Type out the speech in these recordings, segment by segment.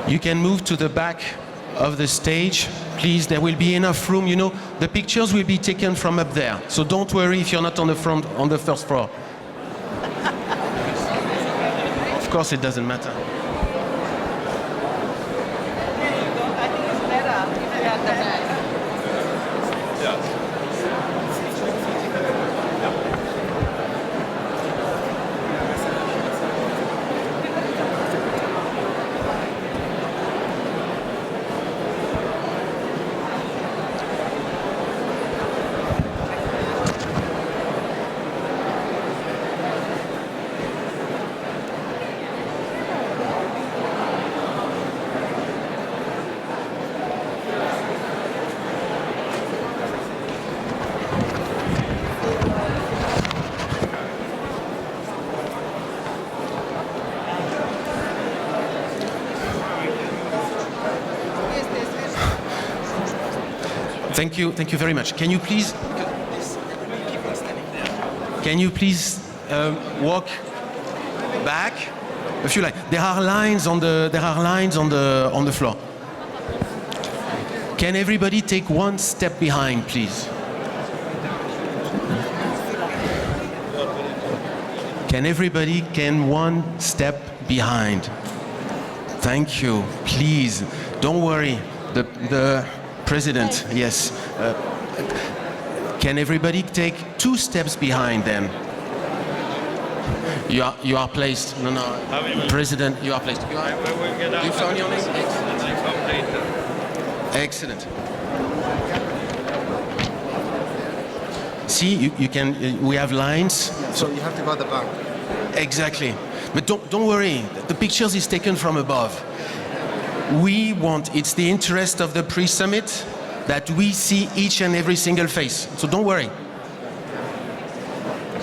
You can move to the back of the stage. Please, there will be enough room. You know, the pictures will be taken from up there. So don't worry if you're not on the front, on the first floor. Of course, it doesn't matter. I think it's better if we are at the back. Thank you very much. Can you please walk back a few lines? There are lines on the floor. Can everybody take one step behind, please? Can everybody one step behind? Thank you. Please, don't worry. The President, yes. Can everybody take 2 steps behind them? You are placed. No. President, you are placed. You found your name? Excellent. See, you can. We have lines. So you have to go at the back. Exactly. But don't worry. The pictures is taken from above. It's the interest of the pre-summit that we see each and every single face. So don't worry.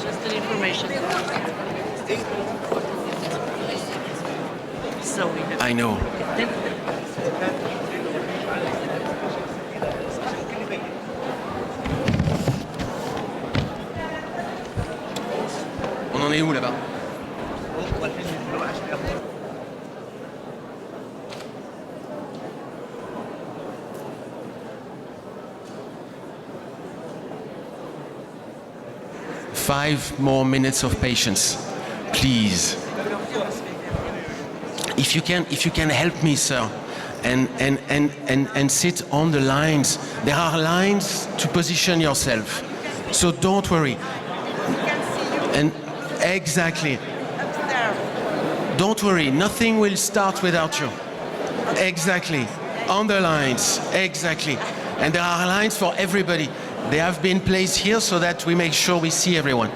Just the information. So we have. I know. On en est où là-bas? Five more minutes of patience, please. If you can help me, sir, and sit on the lines. There are lines to position yourself, so don't worry. And exactly. Don't worry. Nothing will start without you. Exactly. On the lines. Exactly. And there are lines for everybody. They have been placed here so that we make sure we see everyone.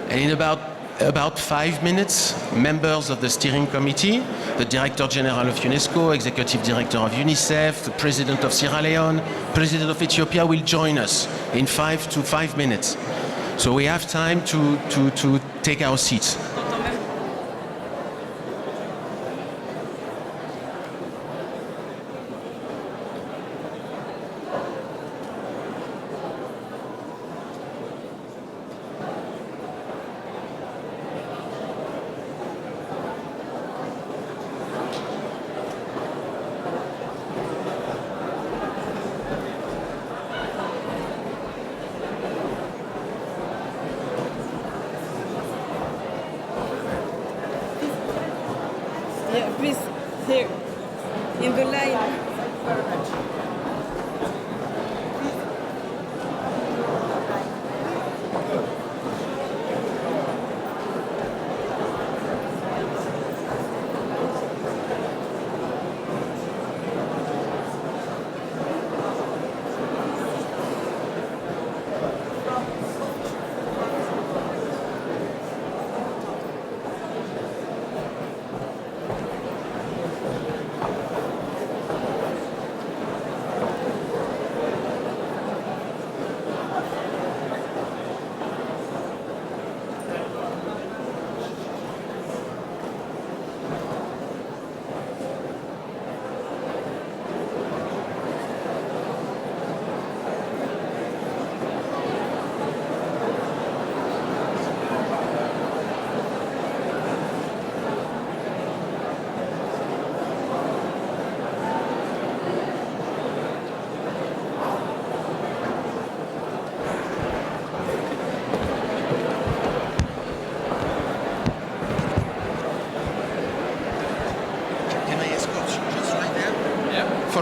And in about 5 minutes, members of the steering committee, the Director General of UNESCO, Executive Director of UNICEF, the President of Sierra Leone, President of Ethiopia will join us in 5 minutes. So we have time to take our seats.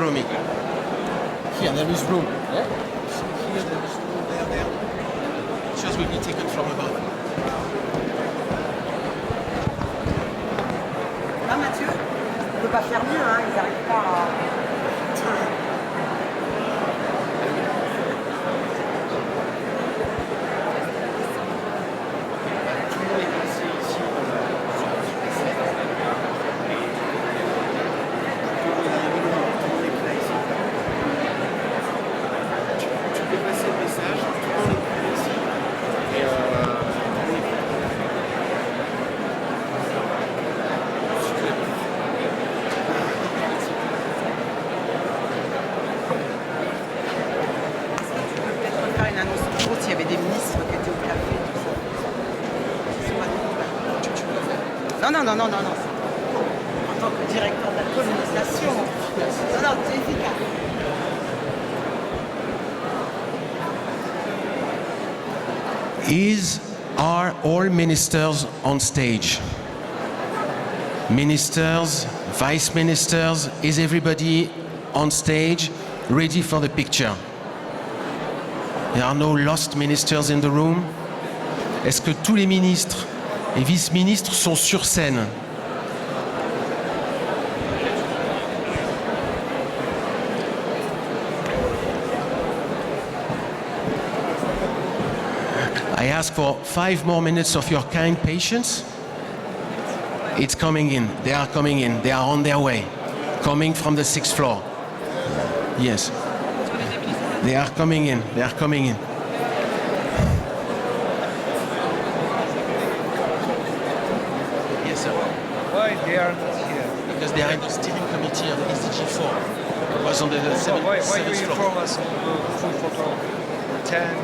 follow me. Here, there is room. Yeah? Here, there is room, there. Pictures will be taken from above. Ah, Mathieu, on ne peut pas faire mieux, hein, ils n'arrivent pas à... Non. En tant que directeur de la communication. Non, c'est efficace. Are all ministers on stage? Ministers, vice ministers, is everybody on stage ready for the picture? There are no lost ministers in the room? Est-ce que tous les ministres et vice-ministres sont sur scène? I ask for 5 more minutes of your kind patience. It's coming in. They are coming in. They are on their way. Coming from the 6th floor. Yes. They are coming in. They are coming in. Yes, sir. Why they are not here? Because they are in the steering committee of SDG 4. It was on the Why 7th you floor. inform us on the full photo? 10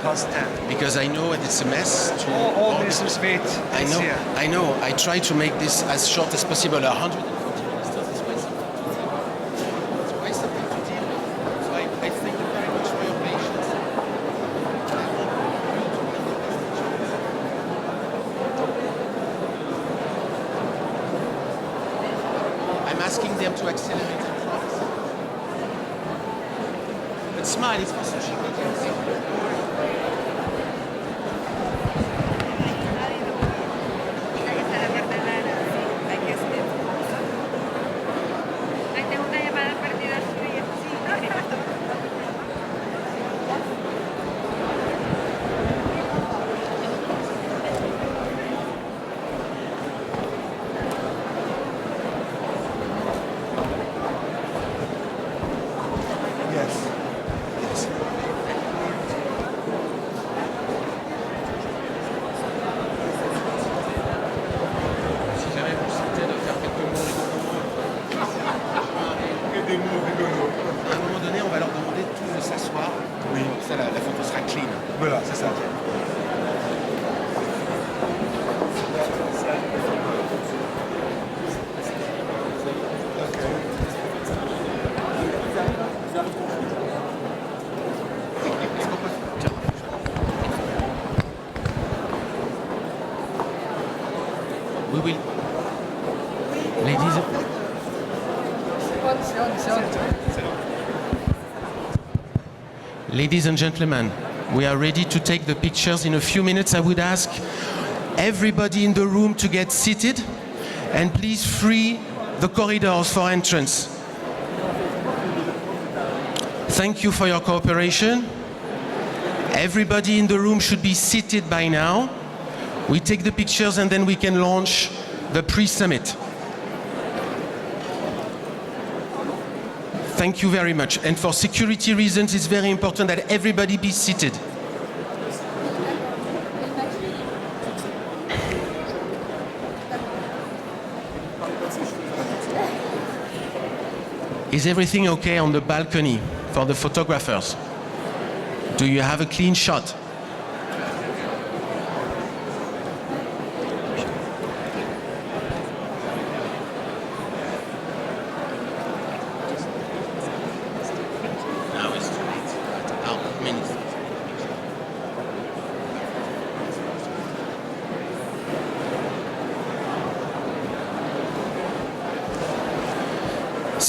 past 10. Because I know it's a mess. All ministers wait. I know. I try to make this as short as possible. 140 ministers is quite something. It's quite something to deal with. So I thank you very much for your patience. I'm asking them to accelerate in front. But smile, it's possible. Ladies and gentlemen, we are ready to take the pictures. In a few minutes, I would ask everybody in the room to get seated and please free the corridors for entrance. Thank you for your cooperation. Everybody in the room should be seated by now. We take the pictures and then we can launch the pre-summit. Thank you very much. And for security reasons, it's very important that everybody be seated. Is everything okay on the balcony for the photographers? Do you have a clean shot?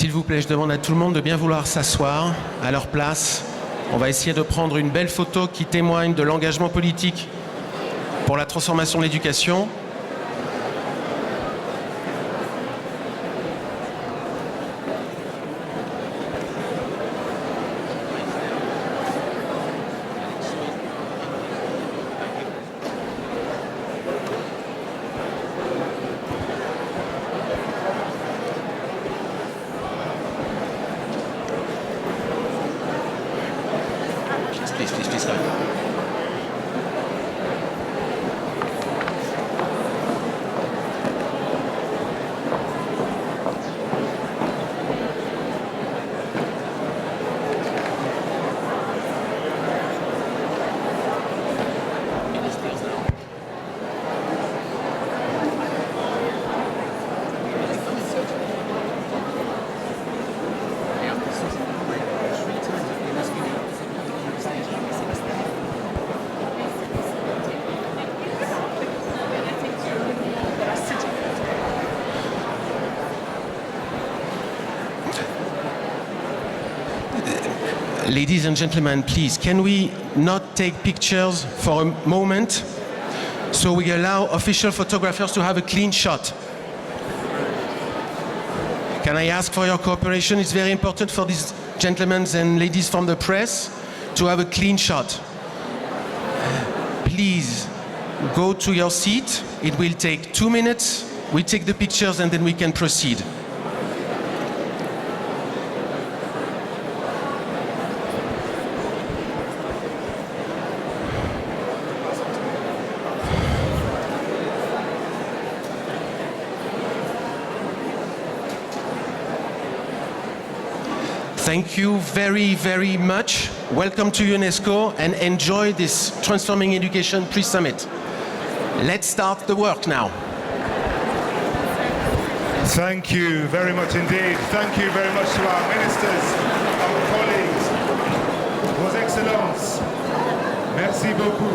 S'il vous plaît, je demande à tout le monde de bien vouloir s'asseoir à leur place. On va essayer de prendre une belle photo qui témoigne de l'engagement politique pour la transformation de l'éducation. Please, go. Ladies and gentlemen, please, can we not take pictures for a moment so we allow official photographers to have a clean shot? Can I ask for your cooperation? It's very important for these gentlemen and ladies from the press to have a clean shot. Please go to your seat. It will take 2 minutes. We take the pictures and then we can proceed. Thank you very, very much. Welcome to UNESCO and enjoy this Transforming Education Pre-Summit. Let's start the work now. Thank you very much indeed. Thank you very much to our ministers, our colleagues, Vos Excellences. Merci beaucoup.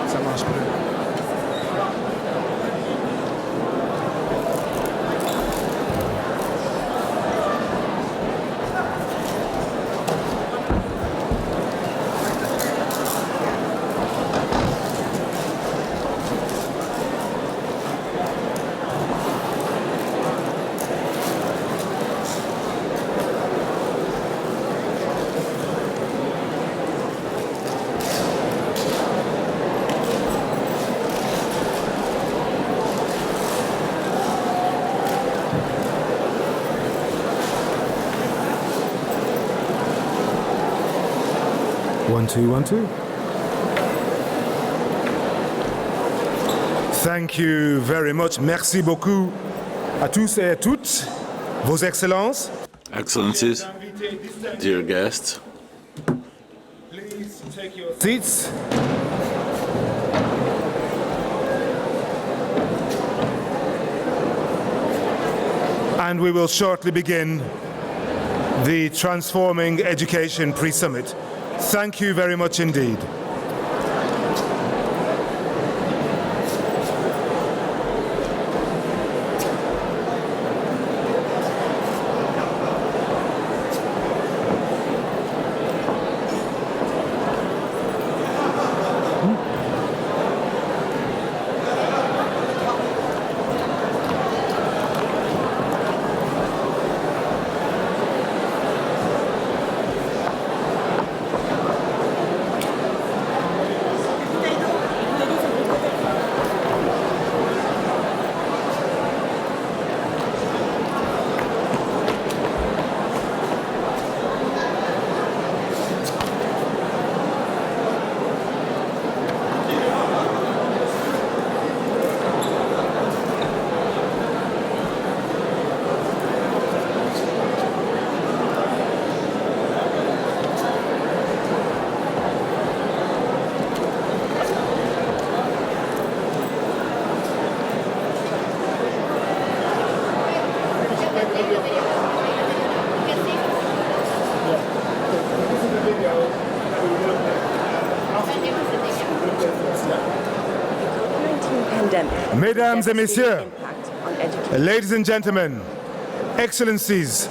Ça marche plus. One, two, one, two. Thank you very much. Merci beaucoup à tous et à toutes, Vos Excellences. Excellencies, dear guests, Please take your seats. And we will shortly begin the Transforming Education Pre-Summit. Thank you very much indeed. pandemic. Mesdames et messieurs, Impact on education. ladies and gentlemen, excellencies,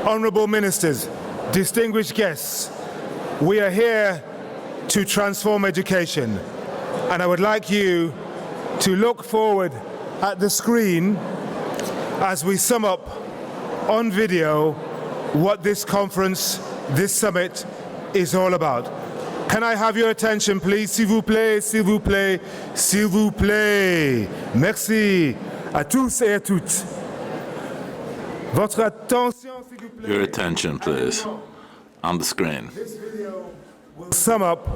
honorable ministers, distinguished guests, we are here to transform education. And I would like you to look forward at the screen as we sum up on video what this conference, this summit is all about. Can I have your attention, please? S'il vous plaît, s'il vous plaît, s'il vous plaît. Merci à tous et à toutes. Votre attention, s'il vous plaît. Your attention, please, on the screen. This video will sum up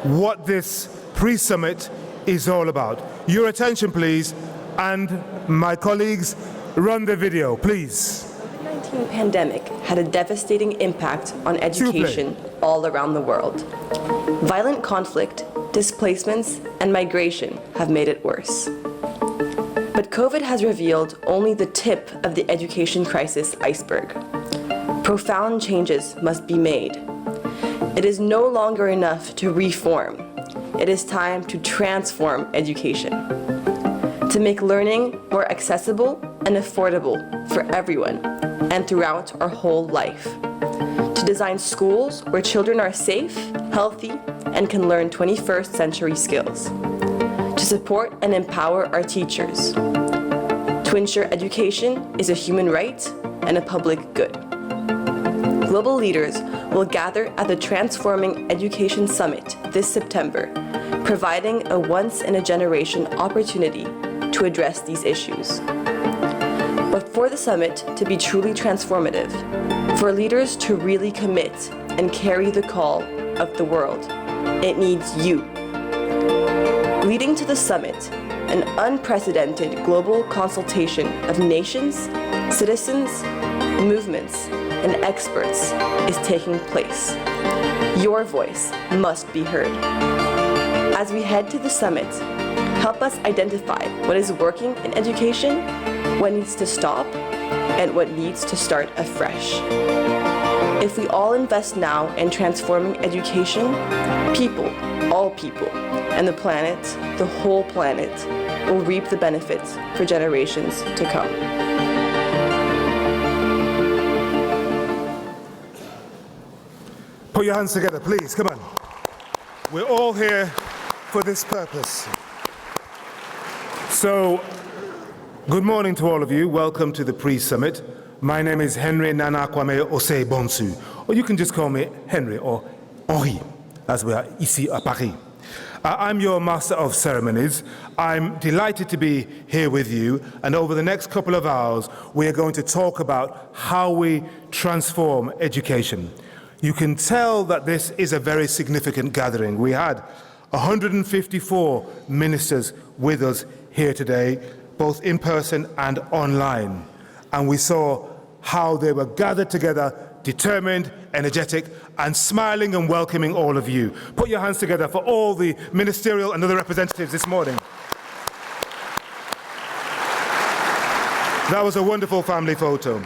what this pre-summit is all about. Your attention, please, and my colleagues, run the video, please. The COVID-19 pandemic had a devastating impact on education all around the world. Violent conflict, displacements, and migration have made it worse. But COVID has revealed only the tip of the education crisis iceberg. Profound changes must be made. It is no longer enough to reform. It is time to transform education, to make learning more accessible and affordable for everyone and throughout our whole life, to design schools where children are safe, healthy, and can learn 21st century skills, to support and empower our teachers, to ensure education is a human right and a public good. Global leaders will gather at the Transforming Education Summit this September, providing a once-in-a-generation opportunity to address these issues. But for the summit to be truly transformative, for leaders to really commit and carry the call of the world, it needs you. Leading to the summit, an unprecedented global consultation of nations, citizens, movements, and experts is taking place. Your voice must be heard. As we head to the summit, help us identify what is working in education, what needs to stop, and what needs to start afresh. If we all invest now in transforming education, people, all people, and the planet, the whole planet, will reap the benefits for generations to come. Put your hands together, please, come on. We're all here for this purpose. So, good morning to all of you. Welcome to the pre-summit. My name is Henry Nana Kwame Osei Bonsu, or you can just call me Henry or Henri, as we are ici à Paris. I'm your Master of Ceremonies. I'm delighted to be here with you, and over the next couple of hours, we are going to talk about how we transform education. You can tell that this is a very significant gathering. We had 154 ministers with us here today, both in person and online. And we saw how they were gathered together, determined, energetic, and smiling and welcoming all of you. Put your hands together for all the ministerial and other representatives this morning. That was a wonderful family photo.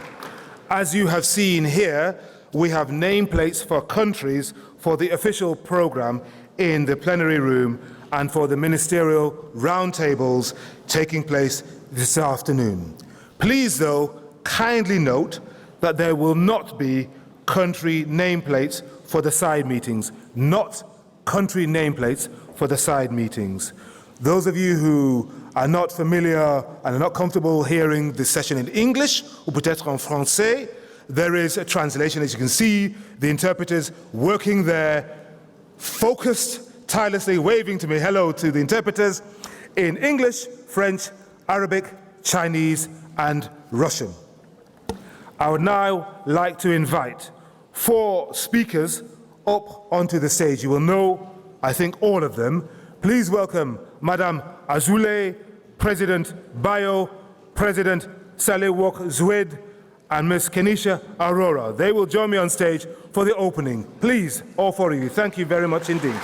As you have seen here, we have nameplates for countries for the official program in the plenary room and for the ministerial roundtables taking place this afternoon. Please, though, kindly note that there will not be country nameplates for the side meetings, not country nameplates for the side meetings. Those of you who are not familiar and are not comfortable hearing this session in English, ou peut-être en français, there is a translation, as you can see, the interpreters working there, focused, tirelessly waving to me hello to the interpreters in English, French, Arabic, Chinese, and Russian. I would now like to invite 4 speakers up onto the stage. You will know, I think, all of them. Please welcome Madame Azoulay, President Bayo, President Sahle-Work Zewde, and Ms. Kenisha Arora. They will join me on stage for the opening. Please, all 4 of you, thank you very much indeed.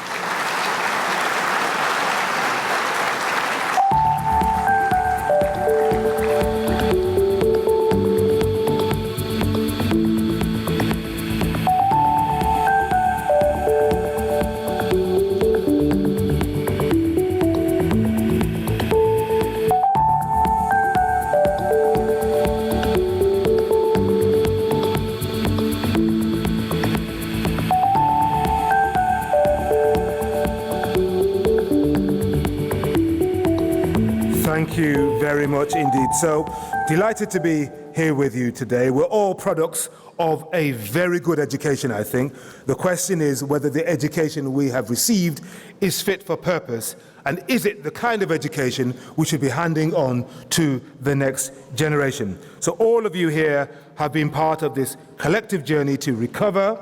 very much indeed. So, delighted to be here with you today. We're all products of a very good education, I think. The question is whether the education we have received is fit for purpose, and is it the kind of education we should be handing on to the next generation? So all of you here have been part of this collective journey to recover,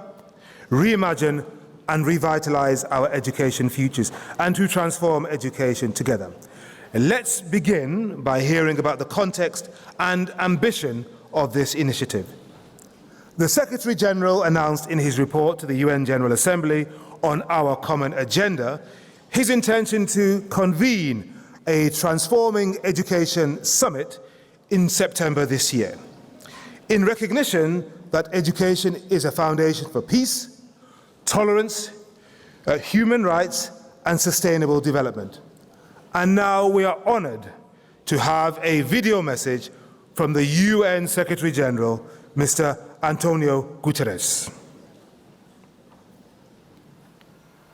reimagine, and revitalize our education futures, and to transform education together. And let's begin by hearing about the context and ambition of this initiative. The Secretary-General announced in his report to the UN General Assembly on our common agenda his intention to convene a Transforming Education Summit in September this year, in recognition that education is a foundation for peace, tolerance, human rights, and sustainable development. And now we are honored to have a video message from the UN Secretary-General, Mr. Antonio Guterres.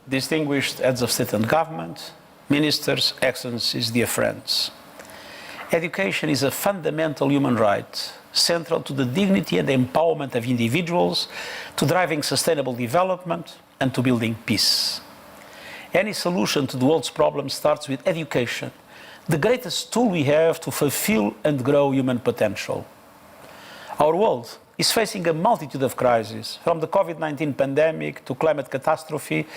Distinguished heads of state and government, ministers, excellencies, dear friends. Education is a fundamental human right, central to the dignity and empowerment of individuals, to driving sustainable development and to building peace. Any solution to the world's problems starts with education, the greatest tool we have to fulfill and grow human potential. Our world is facing a multitude of crises, from the COVID-19 pandemic to climate catastrophe,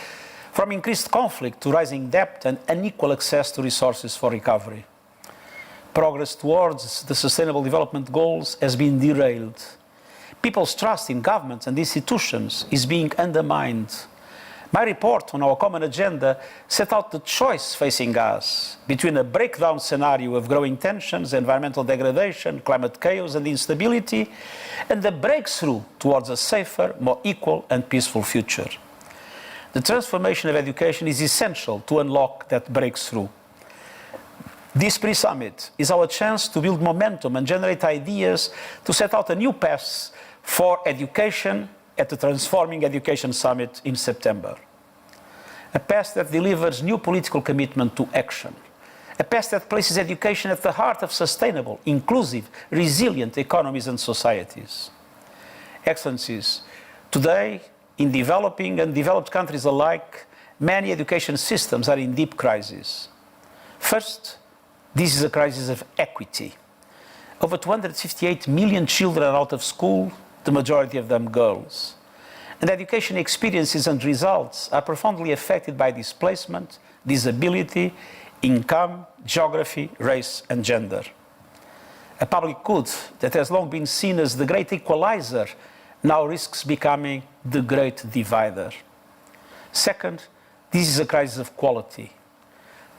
from increased conflict to rising debt and unequal access to resources for recovery. Progress towards the Sustainable Development Goals has been derailed. People's trust in governments and institutions is being undermined. My report on our common agenda set out the choice facing us between a breakdown scenario of growing tensions, environmental degradation, climate chaos and instability, and the breakthrough towards a safer, more equal and peaceful future. The transformation of education is essential to unlock that breakthrough. This pre-summit is our chance to build momentum and generate ideas to set out a new path for education at the Transforming Education Summit in September. A path that delivers new political commitment to action. A path that places education at the heart of sustainable, inclusive, resilient economies and societies. Excellencies, today, in developing and developed countries alike, many education systems are in deep crisis. First, this is a crisis of equity. Over 258 million children are out of school, the majority of them girls. And education experiences and results are profoundly affected by displacement, disability, income, geography, race, and gender. A public good that has long been seen as the great equalizer now risks becoming the great divider. Second, this is a crisis of quality.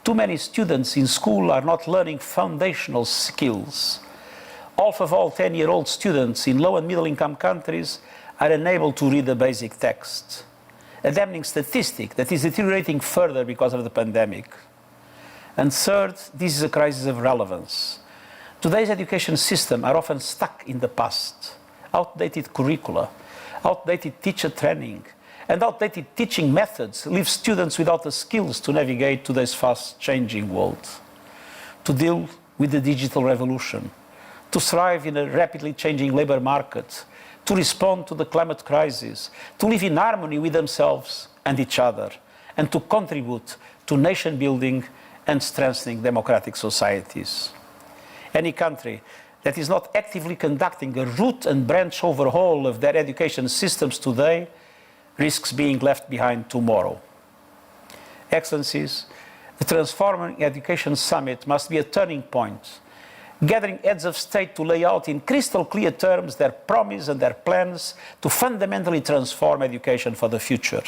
Too many students in school are not learning foundational skills. Half of all 10-year-old students in low and middle-income countries are unable to read a basic text, a damning statistic that is deteriorating further because of the pandemic. And third, this is a crisis of relevance. Today's education system are often stuck in the past. Outdated curricula, outdated teacher training, and outdated teaching methods leave students without the skills to navigate today's fast-changing world, to deal with the digital revolution, to thrive in a rapidly changing labor market, to respond to the climate crisis, to live in harmony with themselves and each other, and to contribute to nation building and strengthening democratic societies. Any country that is not actively conducting a root and branch overhaul of their education systems today risks being left behind tomorrow. Excellencies, the Transforming Education Summit must be a turning point, gathering heads of state to lay out in crystal clear terms their promise and their plans to fundamentally transform education for the future.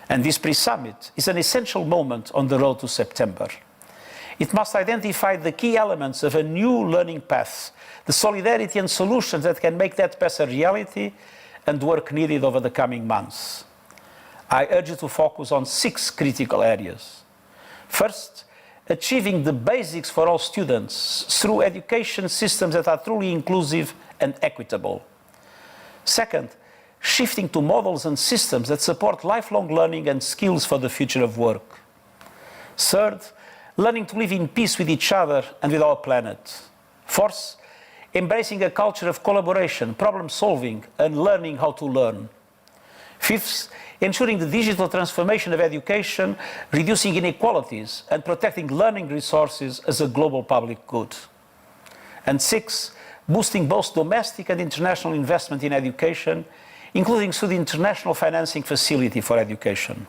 And this pre-summit is an essential moment on the road to September. It must identify the key elements of a new learning path, the solidarity and solutions that can make that path a reality, and work needed over the coming months. I urge you to focus on 6 critical areas. First, achieving the basics for all students through education systems that are truly inclusive and equitable. Second, shifting to models and systems that support lifelong learning and skills for the future of work. Third, learning to live in peace with each other and with our planet. Fourth, embracing a culture of collaboration, problem solving, and learning how to learn. Fifth, ensuring the digital transformation of education, reducing inequalities, and protecting learning resources as a global public good. And sixth, boosting both domestic and international investment in education, including through the International Financing Facility for Education.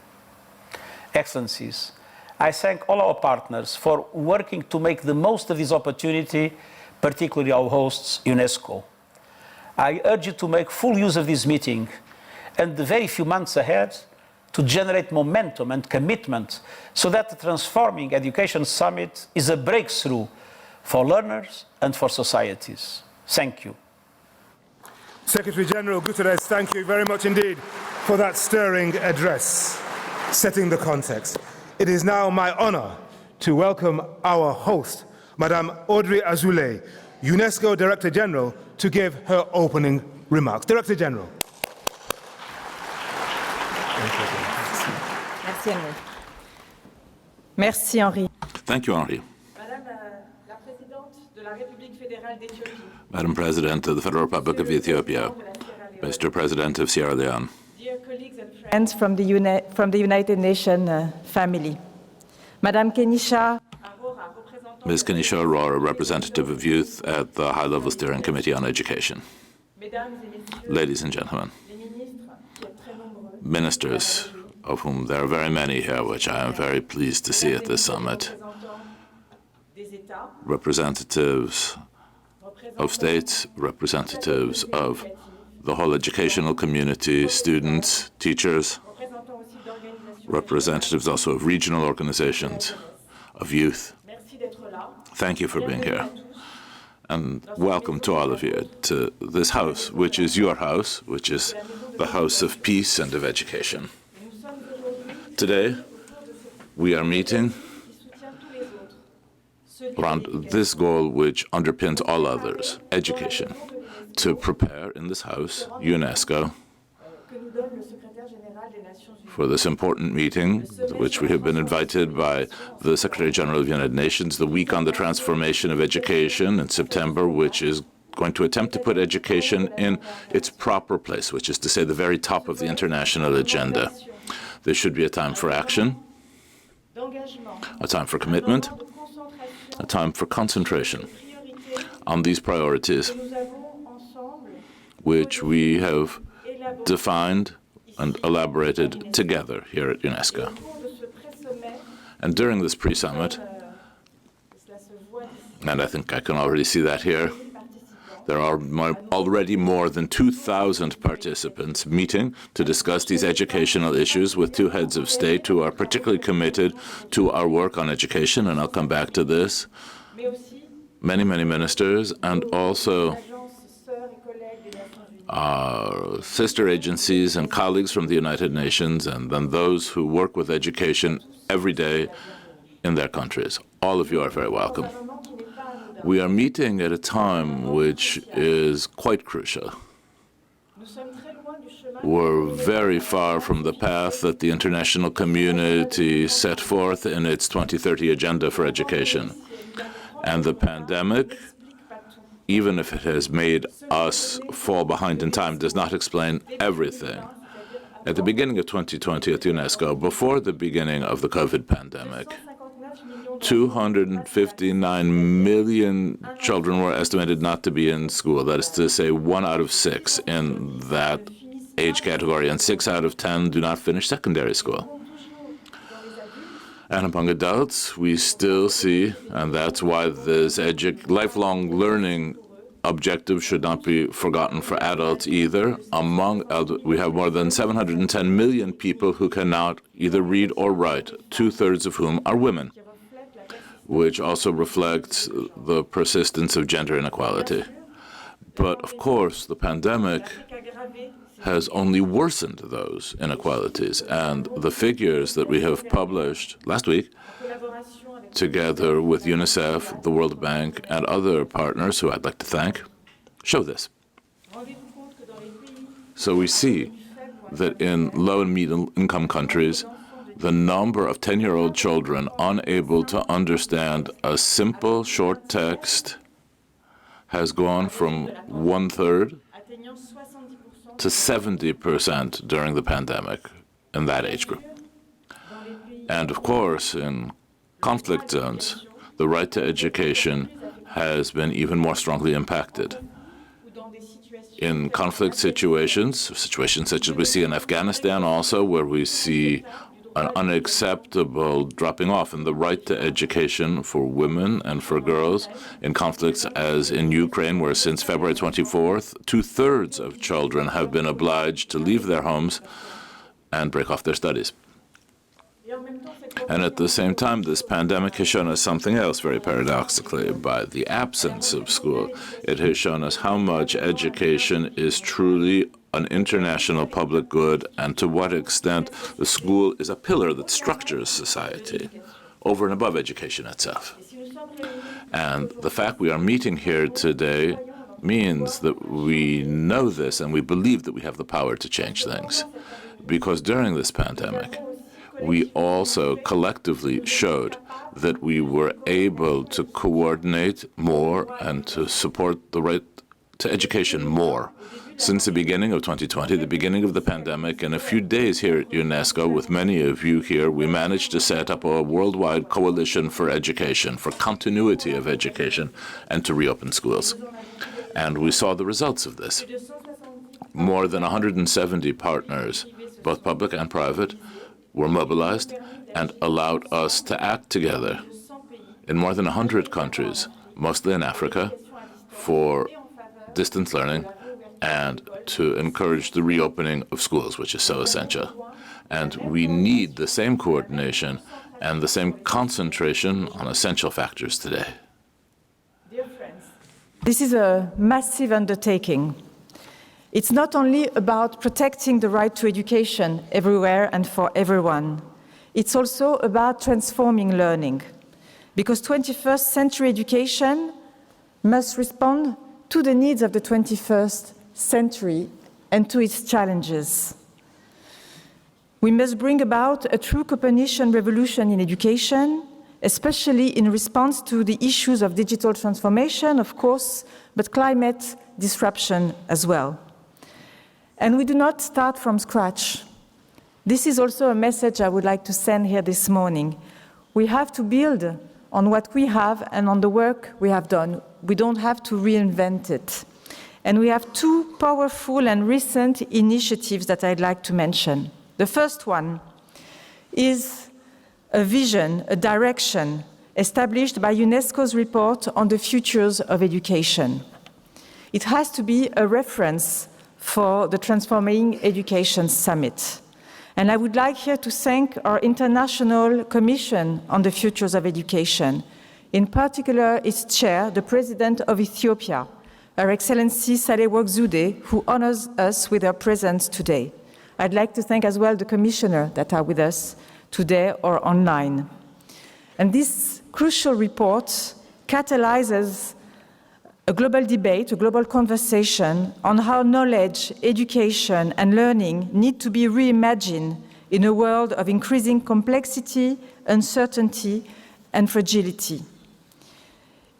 Excellencies, I thank all our partners for working to make the most of this opportunity, particularly our hosts, UNESCO. I urge you to make full use of this meeting and the very few months ahead to generate momentum and commitment so that the Transforming Education Summit is a breakthrough for learners and for societies. Thank you. Secretary General Guterres, thank you very much indeed for that stirring address, setting the context. It is now my honor to welcome our host, Madame Audrey Azoulay, UNESCO Director General, to give her opening remarks. Director General. Merci, Henri. Merci, Henri. Thank you, Henri. Madame la Présidente de la République fédérale d'Éthiopie. Madam President of the Federal Republic of Ethiopia, Mr. President of Sierra Leone, Dear colleagues and friends from the United Nations family. Madame Kenisha, Ms. Kenisha, Arora, representative of youth at the High-Level Steering Committee on Education. Ladies and gentlemen, ministers, of whom there are very many here, which I am very pleased to see at this summit, representatives of states, representatives of the whole educational community, students, teachers, representatives also of regional organizations, of youth. Thank you for being here. And welcome to all of you to this house, which is your house, which is the house of peace and of education. Today, we are meeting around this goal which underpins all others, education, to prepare in this house, UNESCO, for this important meeting, which we have been invited by the Secretary General of the United Nations, the Week on the Transformation of Education in September, which is going to attempt to put education in its proper place, which is to say the very top of the international agenda. There should be a time for action, a time for commitment, a time for concentration on these priorities, which we have defined and elaborated together here at UNESCO. And during this pre-summit, and I think I can already see that here, there are already more than 2,000 participants meeting to discuss these educational issues with two heads of state who are particularly committed to our work on education, and I'll come back to this. Many, many ministers, and also our sister agencies and colleagues from the United Nations, and then those who work with education every day in their countries. All of you are very welcome. We are meeting at a time which is quite crucial. We're very far from the path that the international community set forth in its 2030 agenda for education. And the pandemic, even if it has made us fall behind in time, does not explain everything. At the beginning of 2020 at UNESCO, before the beginning of the COVID pandemic, 259 million children were estimated not to be in school. That is to say, 1 out of 6 in that age category, and 6 out of 10 do not finish secondary school. And among adults, we still see, and that's why this lifelong learning objective should not be forgotten for adults either. We have more than 710 million people who cannot either read or write, 2/3 of whom are women, which also reflects the persistence of gender inequality. But of course, the pandemic has only worsened those inequalities, and the figures that we have published last week, together with UNICEF, the World Bank, and other partners who I'd like to thank, show this. So we see that in low and middle income countries, the number of 10-year-old children unable to understand a simple short text has gone from 1/3 to 70% during the pandemic in that age group. And of course, in conflict zones, the right to education has been even more strongly impacted. In conflict situations such as we see in Afghanistan also, where we see an unacceptable dropping off in the right to education for women and for girls, in conflicts as in Ukraine, where since February 24th, 2/3 of children have been obliged to leave their homes and break off their studies. And at the same time, this pandemic has shown us something else, very paradoxically. By the absence of school, it has shown us how much education is truly an international public good, and to what extent the school is a pillar that structures society over and above education itself. And the fact we are meeting here today means that we know this and we believe that we have the power to change things. Because during this pandemic, we also collectively showed that we were able to coordinate more and to support the right to education more. Since the beginning of 2020, the beginning of the pandemic, in a few days here at UNESCO, with many of you here, we managed to set up a worldwide coalition for education, for continuity of education, and to reopen schools. And we saw the results of this. More than 170 partners, both public and private, were mobilized and allowed us to act together in more than 100 countries, mostly in Africa, for distance learning and to encourage the reopening of schools, which is so essential. And we need the same coordination and the same concentration on essential factors today. This is a massive undertaking. It's not only about protecting the right to education everywhere and for everyone. It's also about transforming learning, because 21st century education must respond to the needs of the 21st century and to its challenges. We must bring about a true Copernican revolution in education, especially in response to the issues of digital transformation, of course, but climate disruption as well. And we do not start from scratch. This is also a message I would like to send here this morning. We have to build on what we have and on the work we have done. We don't have to reinvent it. And we have two powerful and recent initiatives that I'd like to mention. The first one is a vision, a direction established by UNESCO's report on the futures of education. It has to be a reference for the Transforming Education Summit. And I would like here to thank our International Commission on the Futures of Education, in particular its chair, the President of Ethiopia, Her Excellency Sahle-Work Zewde, who honors us with her presence today. I'd like to thank as well the commissioners that are with us today or online. And this crucial report catalyzes a global debate, a global conversation on how knowledge, education, and learning need to be reimagined in a world of increasing complexity, uncertainty, and fragility.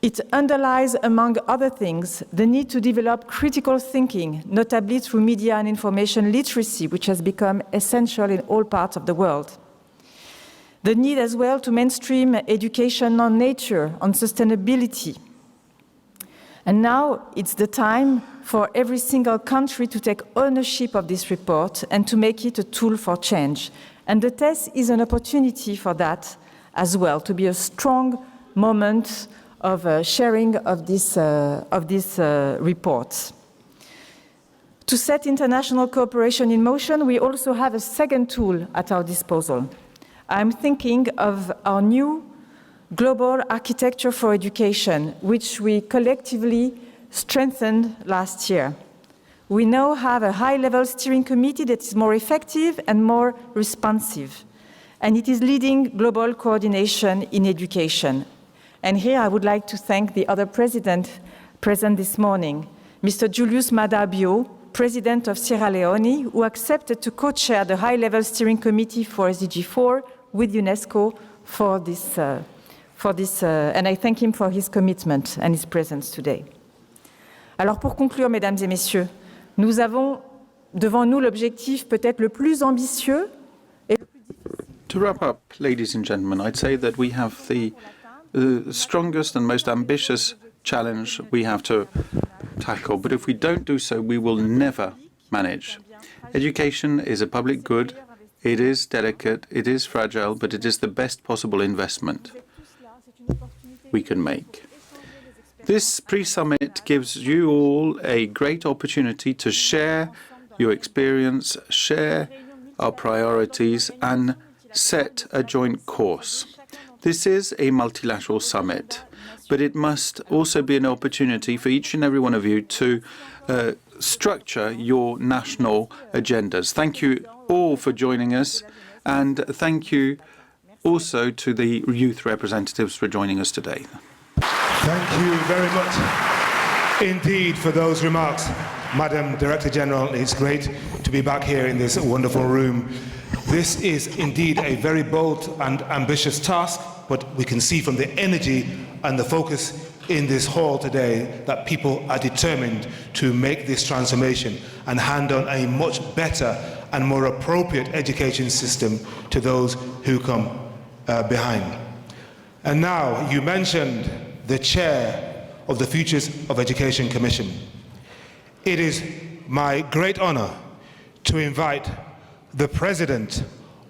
It underlies, among other things, the need to develop critical thinking, notably through media and information literacy, which has become essential in all parts of the world. The need as well to mainstream education on nature, on sustainability. And now it's the time for every single country to take ownership of this report and to make it a tool for change. And the test is an opportunity for that as well, to be a strong moment of sharing of this report. To set international cooperation in motion, we also have a second tool at our disposal. I'm thinking of our new global architecture for education, which we collectively strengthened last year. We now have a high-level steering committee that is more effective and more responsive, and it is leading global coordination in education. And here I would like to thank the other president present this morning, Mr. Julius Maada, President of Sierra Leone, who accepted to co-chair the high-level steering committee for SDG 4 with UNESCO for this, and I thank him for his commitment and his presence today. Alors pour conclure, mesdames et messieurs, nous avons devant nous l'objectif peut-être le plus ambitieux et le plus difficile. To wrap up, ladies and gentlemen, I'd say that we have the strongest and most ambitious challenge we have to tackle. But if we don't do so, we will never manage. Education is a public good. It is delicate, it is fragile, but it is the best possible investment we can make. This pre-summit gives you all a great opportunity to share your experience, share our priorities, and set a joint course. This is a multilateral summit, but it must also be an opportunity for each and every one of you to structure your national agendas. Thank you all for joining us, and thank you also to the youth representatives for joining us today. Thank you very much indeed for those remarks, Madam Director General. It's great to be back here in this wonderful room. This is indeed a very bold and ambitious task, but we can see from the energy and the focus in this hall today that people are determined to make this transformation and hand on a much better and more appropriate education system to those who come behind. And now, you mentioned the chair of the Futures of Education Commission. It is my great honor to invite the President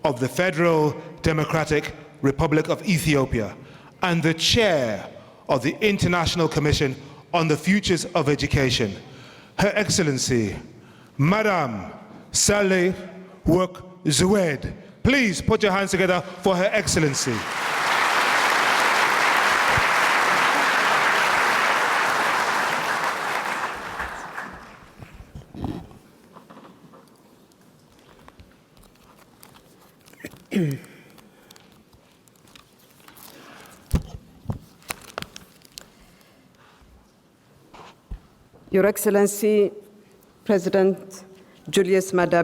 of the Federal Democratic Republic of Ethiopia and the Chair of the International Commission on the Futures of Education, Her Excellency, Madame Sahle-Work Zewde. Please put your hands together for Her Excellency. Your Excellency, President Julius Maada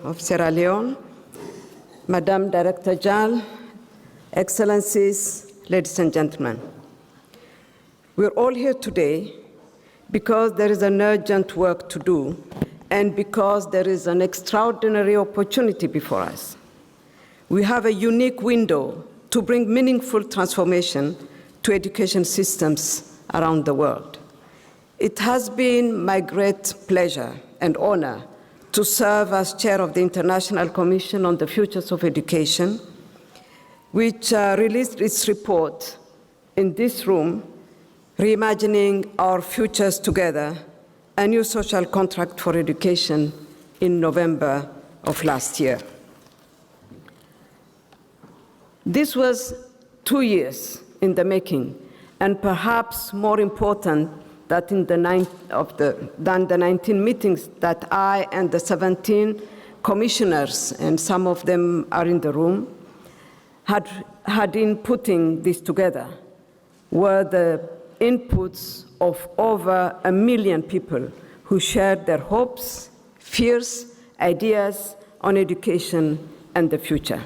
of Sierra Leone, Madam Director General, Excellencies, ladies and gentlemen. We're all here today because there is an urgent work to do and because there is an extraordinary opportunity before us. We have a unique window to bring meaningful transformation to education systems around the world. It has been my great pleasure and honor to serve as chair of the International Commission on the Futures of Education, which released its report in this room, Reimagining Our Futures Together, a new social contract for education, in November of last year. This was 2 years in the making, and perhaps more important than the 19 meetings that I and the 17 commissioners, and some of them are in the room, had in putting this together, were the inputs of over 1 million people who shared their hopes, fears, ideas on education and the future.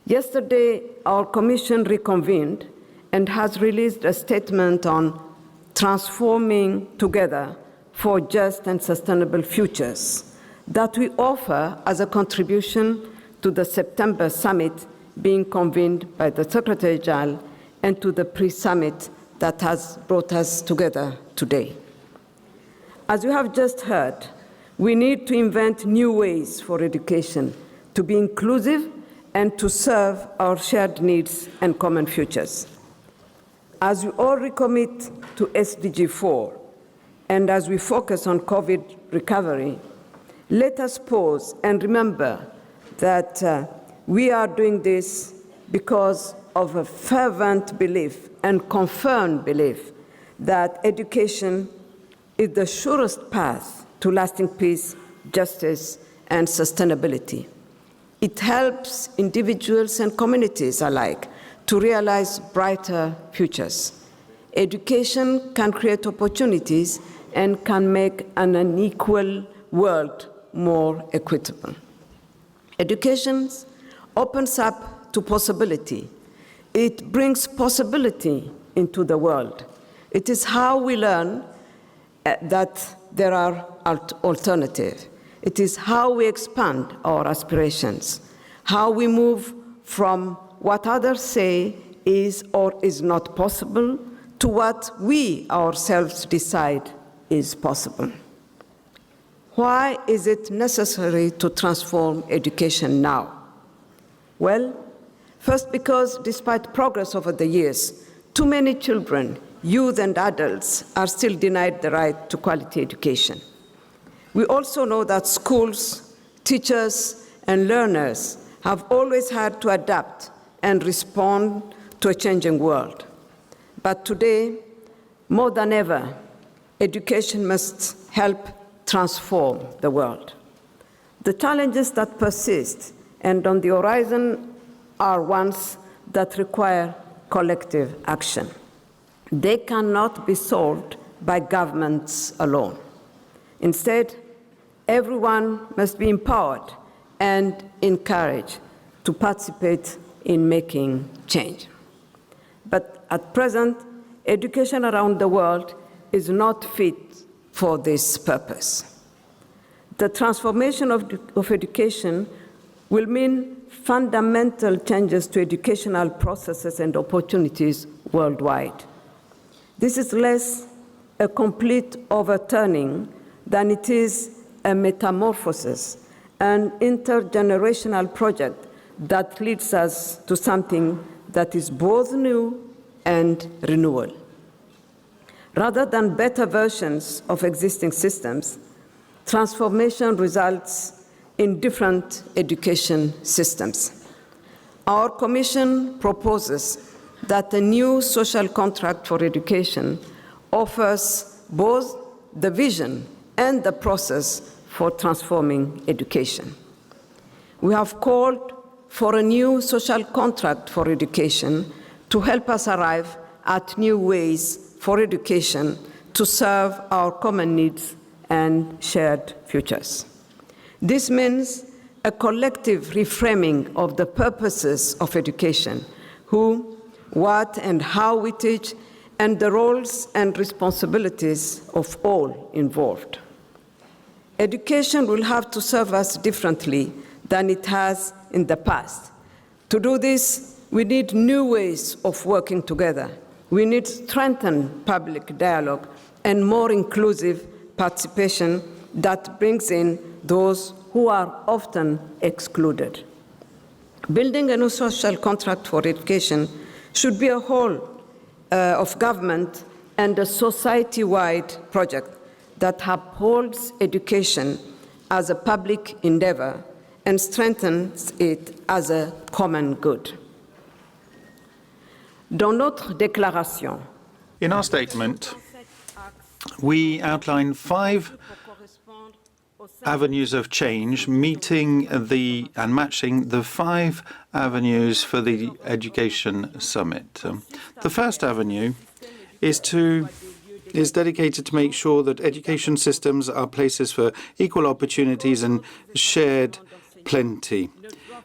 Yesterday, our commission reconvened and has released a statement on transforming together for just and sustainable futures that we offer as a contribution to the September summit being convened by the Secretary General and to the pre-summit that has brought us together today. As you have just heard, we need to invent new ways for education to be inclusive and to serve our shared needs and common futures. As we all recommit to SDG 4, and as we focus on COVID recovery, let us pause and remember that we are doing this because of a fervent belief and confirmed belief that education is the surest path to lasting peace, justice, and sustainability. It helps individuals and communities alike to realize brighter futures. Education can create opportunities and can make an unequal world more equitable. Education opens up to possibility. It brings possibility into the world. It is how we learn that there are alternatives. It is how we expand our aspirations, how we move from what others say is or is not possible to what we ourselves decide is possible. Why is it necessary to transform education now? Well, first, because despite progress over the years, too many children, youth and adults are still denied the right to quality education. We also know that schools, teachers, and learners have always had to adapt and respond to a changing world. But today, more than ever, education must help transform the world. The challenges that persist and on the horizon are ones that require collective action. They cannot be solved by governments alone. Instead, everyone must be empowered and encouraged to participate in making change. But at present, education around the world is not fit for this purpose. The transformation of education will mean fundamental changes to educational processes and opportunities worldwide. This is less a complete overturning than it is a metamorphosis, an intergenerational project that leads us to something that is both new and renewal. Rather than better versions of existing systems, transformation results in different education systems. Our Commission proposes that a new social contract for education offers both the vision and the process for transforming education. We have called for a new social contract for education to help us arrive at new ways for education to serve our common needs and shared futures. This means a collective reframing of the purposes of education, who, what, and how we teach, and the roles and responsibilities of all involved. Education will have to serve us differently than it has in the past. To do this, we need new ways of working together. We need strengthened public dialogue and more inclusive participation that brings in those who are often excluded. Building a new social contract for education should be a whole of government and a society-wide project that upholds education as a public endeavor and strengthens it as a common good. Dans notre déclaration, in our statement, we outline 5 avenues of change, meeting and matching the 5 avenues for the Education Summit. The first avenue is dedicated to make sure that education systems are places for equal opportunities and shared plenty.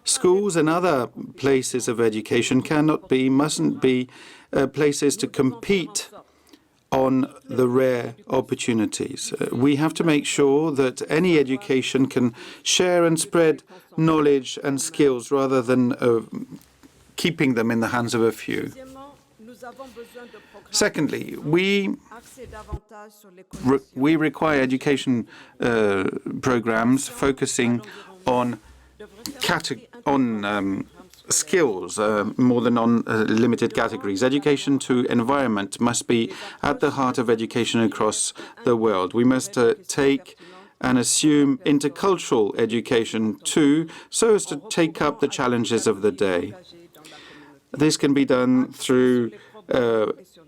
Schools and other places of education mustn't be places to compete on the rare opportunities. We have to make sure that any education can share and spread knowledge and skills rather than keeping them in the hands of a few. Secondly, we require education programs focusing on skills more than on limited categories. Education to environment must be at the heart of education across the world. We must take and assume intercultural education too, so as to take up the challenges of the day. This can be done through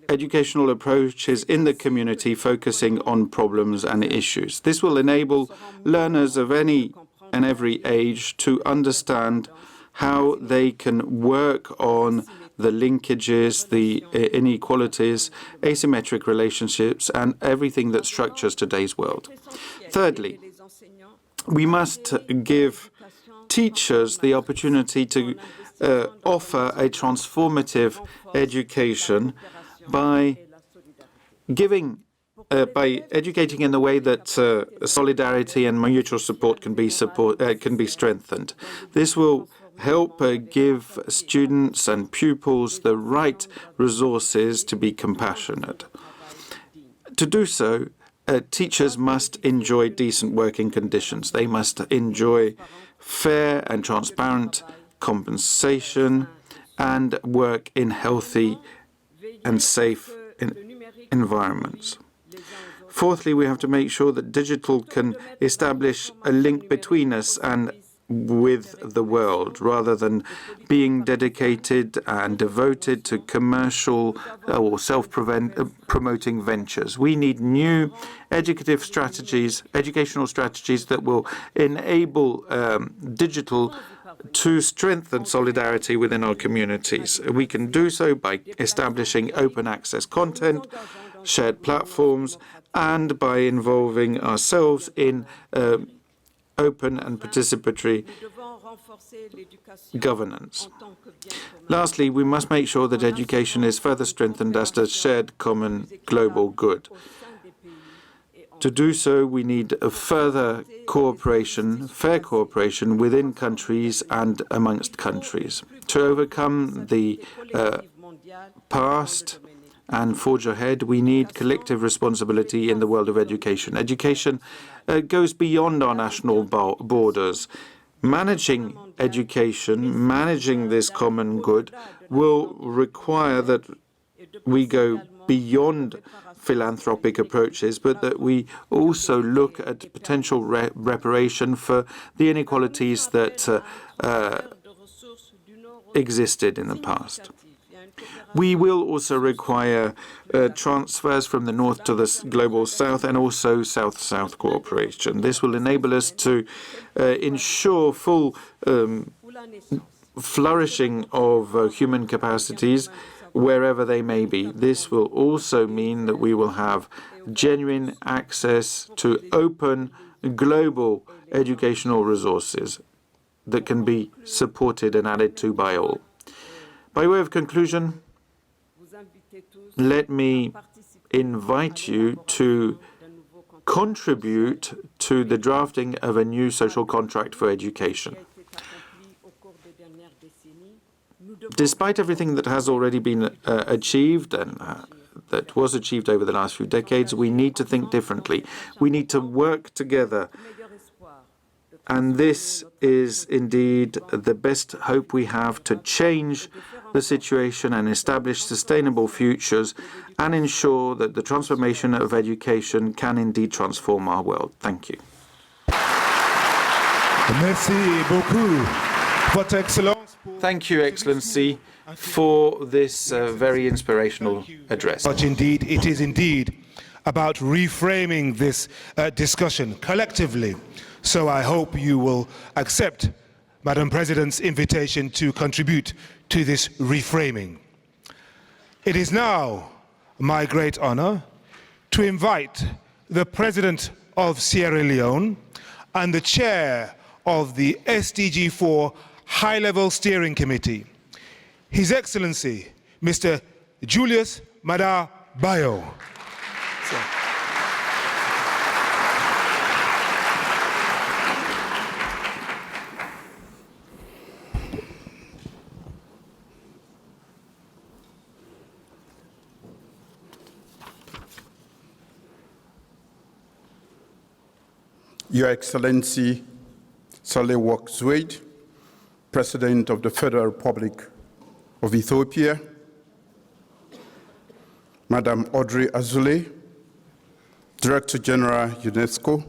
educational approaches in the community focusing on problems and issues. This will enable learners of any and every age to understand how they can work on the linkages, the inequalities, asymmetric relationships, and everything that structures today's world. Thirdly, We must give teachers the opportunity to offer a transformative education by educating in the way that solidarity and mutual support can be strengthened. This will help give students and pupils the right resources to be compassionate. To do so, teachers must enjoy decent working conditions. They must enjoy fair and transparent compensation and work in healthy and safe environments. Fourthly, we have to make sure that digital can establish a link between us and with the world, rather than being dedicated and devoted to commercial or self-promoting ventures. We need new educational strategies that will enable digital to strengthen solidarity within our communities. We can do so by establishing open access content, shared platforms, and by involving ourselves in open and participatory governance. Lastly, we must make sure that education is further strengthened as a shared common global good. To do so, we need a further cooperation, fair cooperation within countries and amongst countries. To overcome the past and forge ahead, we need collective responsibility in the world of education. Education goes beyond our national borders. Managing education, managing this common good, will require that we go beyond philanthropic approaches, but that we also look at potential reparation for the inequalities that existed in the past. We will also require transfers from the north to the global south and also south-south cooperation. This will enable us to ensure full flourishing of human capacities wherever they may be. This will also mean that we will have genuine access to open global educational resources that can be supported and added to by all. By way of conclusion, let me invite you to contribute to the drafting of a new social contract for education. Despite everything that has already been achieved and that was achieved over the last few decades, we need to think differently. We need to work together. And this is indeed the best hope we have to change the situation and establish sustainable futures and ensure that the transformation of education can indeed transform our world. Thank you. Merci beaucoup, Votre Excellence. Thank you, Excellency, for this very inspirational address. But indeed, it is indeed about reframing this discussion collectively. So I hope you will accept Madam President's invitation to contribute to this reframing. It is now my great honor to invite the President of Sierra Leone and the Chair of the SDG 4 High-Level Steering Committee, His Excellency, Mr. Julius Maada Bio. Your Excellency Sahle-Work Zewde, President of the Federal Republic of Ethiopia, Madam Audrey Azoulay, Director General, UNESCO,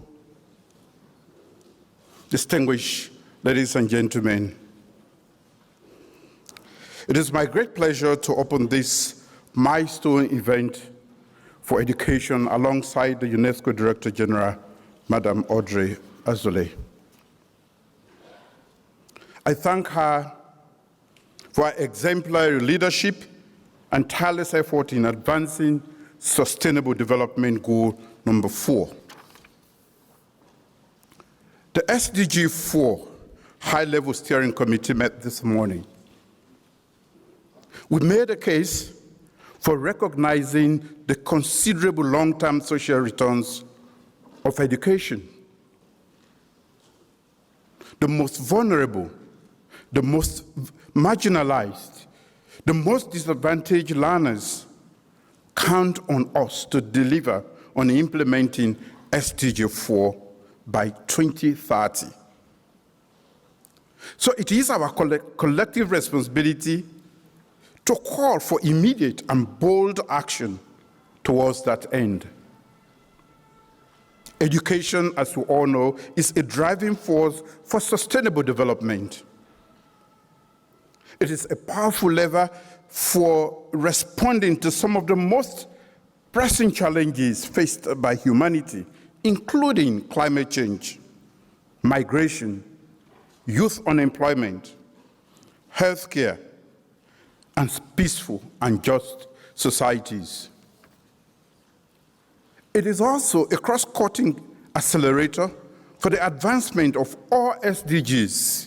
distinguished ladies and gentlemen, it is my great pleasure to open this milestone event for education alongside the UNESCO Director General, Madam Audrey Azoulay. I thank her for her exemplary leadership and tireless effort in advancing Sustainable Development Goal number 4. The SDG 4 High-Level Steering Committee met this morning. We made a case for recognizing the considerable long-term social returns of education. The most vulnerable, the most marginalized, the most disadvantaged learners count on us to deliver on implementing SDG 4 by 2030. So it is our collective responsibility to call for immediate and bold action towards that end. Education, as we all know, is a driving force for sustainable development. It is a powerful lever for responding to some of the most pressing challenges faced by humanity, including climate change, migration, youth unemployment, healthcare, and peaceful and just societies. It is also a cross-cutting accelerator for the advancement of all SDGs.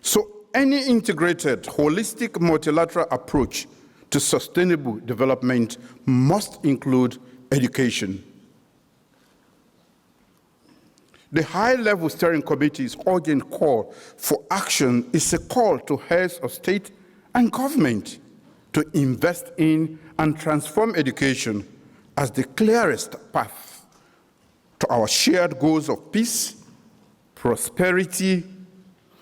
So any integrated, holistic, multilateral approach to sustainable development must include education. The High-Level Steering Committee's urgent call for action is a call to heads of state and government to invest in and transform education as the clearest path to our shared goals of peace, prosperity,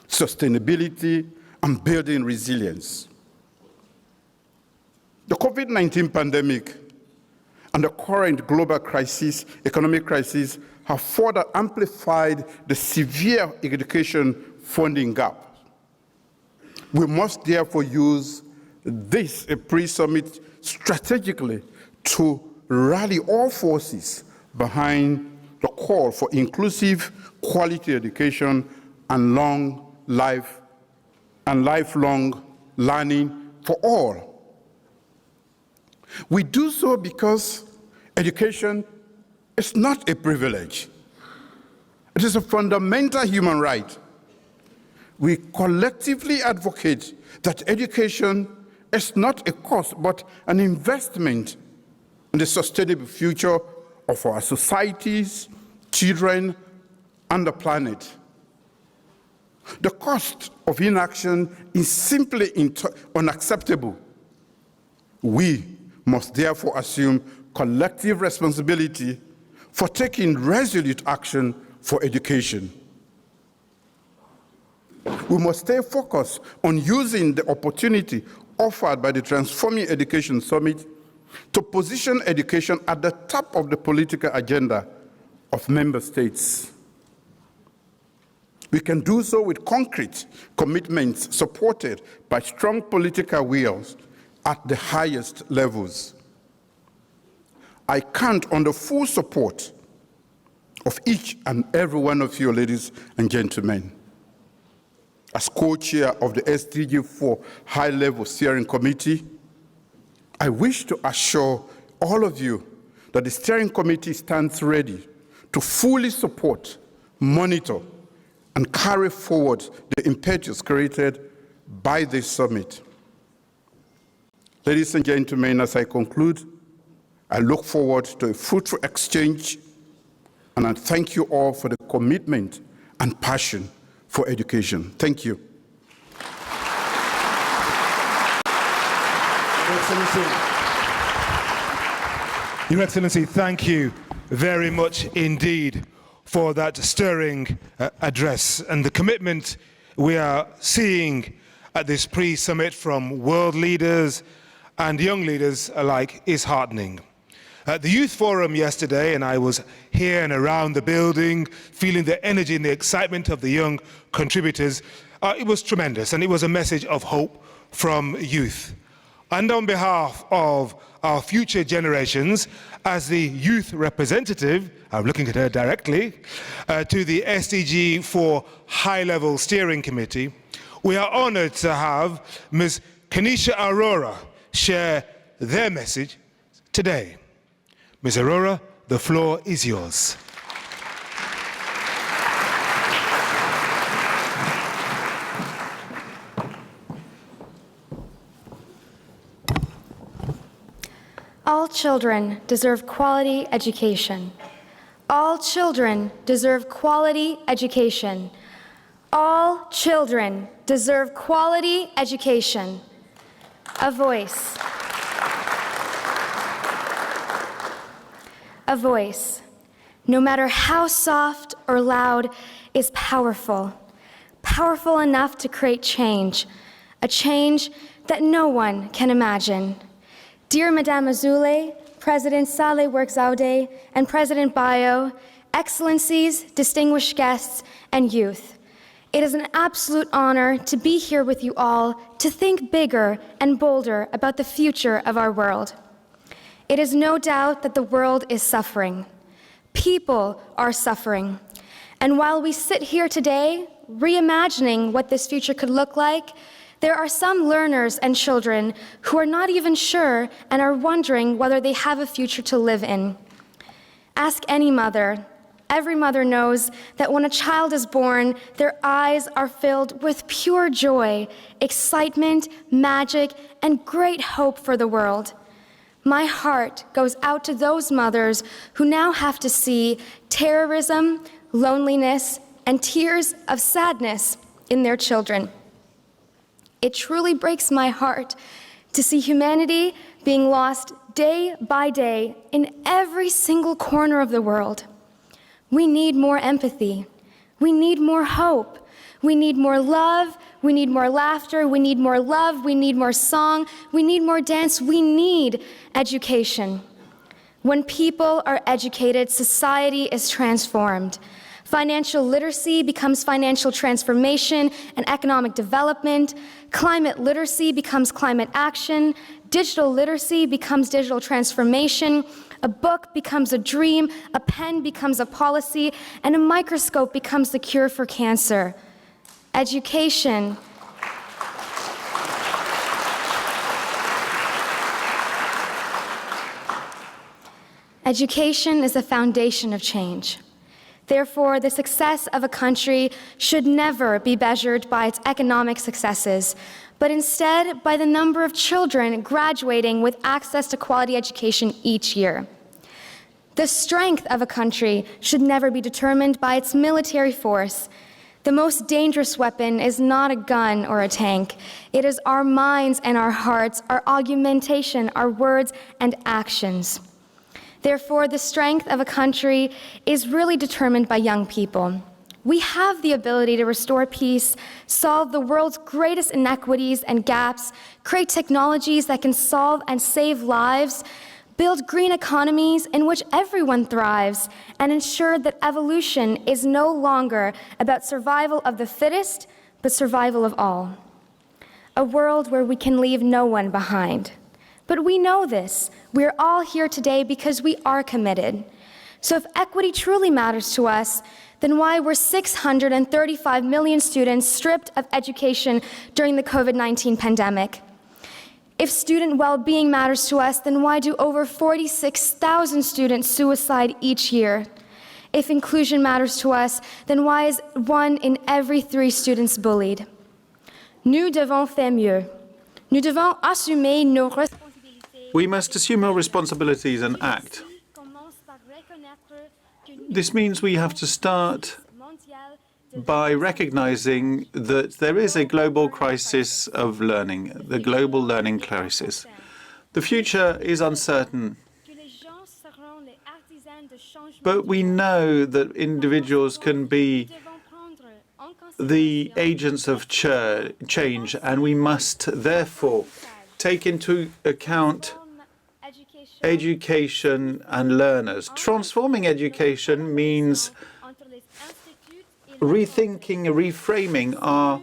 sustainability, and building resilience. The COVID-19 pandemic and the current global crisis, economic crisis, have further amplified the severe education funding gap. We must therefore use this pre-summit strategically to rally all forces behind the call for inclusive, quality education and lifelong learning for all. We do so because education is not a privilege. It is a fundamental human right. We collectively advocate that education is not a cost, but an investment in the sustainable future of our societies, children, and the planet. The cost of inaction is simply unacceptable. We must therefore assume collective responsibility for taking resolute action for education. We must stay focused on using the opportunity offered by the Transforming Education Summit to position education at the top of the political agenda of member states. We can do so with concrete commitments supported by strong political wills at the highest levels. I count on the full support of each and every one of you, ladies and gentlemen. As co-chair of the SDG 4 High-Level Steering Committee, I wish to assure all of you that the steering committee stands ready to fully support, monitor, and carry forward the impetus created by this summit. Ladies and gentlemen, as I conclude, I look forward to a fruitful exchange, and I thank you all for the commitment and passion for education. Thank you. Your Excellency, thank you very much indeed for that stirring address, and the commitment we are seeing at this pre-summit from world leaders and young leaders alike is heartening. At the Youth Forum yesterday, and I was here and around the building, feeling the energy and the excitement of the young contributors, it was tremendous, and it was a message of hope from youth. And on behalf of our future generations, as the youth representative, I'm looking at her directly, to the SDG 4 High-Level Steering Committee, we are honored to have Ms. Kenisha Arora share their message today. Ms. Arora, the floor is yours. children deserve quality education. All children deserve quality education. All children deserve quality education. A voice. A voice, no matter how soft or loud, is powerful. Powerful enough to create change, a change that no one can imagine. Dear Madame Azoulay, President Sahle-Work Zewde, and President Bio, Excellencies, distinguished guests, and youth, it is an absolute honor to be here with you all to think bigger and bolder about the future of our world. It is no doubt that the world is suffering. People are suffering. And while we sit here today, reimagining what this future could look like, there are some learners and children who are not even sure and are wondering whether they have a future to live in. Ask any mother. Every mother knows that when a child is born, their eyes are filled with pure joy, excitement, magic, and great hope for the world. My heart goes out to those mothers who now have to see terrorism, loneliness, and tears of sadness in their children. It truly breaks my heart to see humanity being lost day by day in every single corner of the world. We need more empathy. We need more hope. We need more love. We need more laughter. We need more love. We need more song. We need more dance. We need education. When people are educated, society is transformed. Financial literacy becomes financial transformation and economic development. Climate literacy becomes climate action. Digital literacy becomes digital transformation. A book becomes a dream. A pen becomes a policy. And a microscope becomes the cure for cancer. Education. Education is the foundation of change. Therefore, the success of a country should never be measured by its economic successes, but instead by the number of children graduating with access to quality education each year. The strength of a country should never be determined by its military force. The most dangerous weapon is not a gun or a tank. It is our minds and our hearts, our augmentation, our words and actions. Therefore, the strength of a country is really determined by young people. We have the ability to restore peace, solve the world's greatest inequities and gaps, create technologies that can solve and save lives, build green economies in which everyone thrives, and ensure that evolution is no longer about survival of the fittest, but survival of all. A world where we can leave no one behind. But we know this. We're all here today because we are committed. So if equity truly matters to us, then why were 635 million students stripped of education during the COVID-19 pandemic? If student well-being matters to us, then why do over 46,000 students suicide each year? If inclusion matters to us, then why is 1 in every 3 students bullied? Nous devons faire mieux. Nous devons assumer nos responsabilités. We must assume our responsibilities and act. This means we have to start by recognizing that there is a global crisis of learning, the global learning crisis. The future is uncertain, but we know that individuals can be the agents of change, and we must therefore take into account education and learners. Transforming education means rethinking, reframing our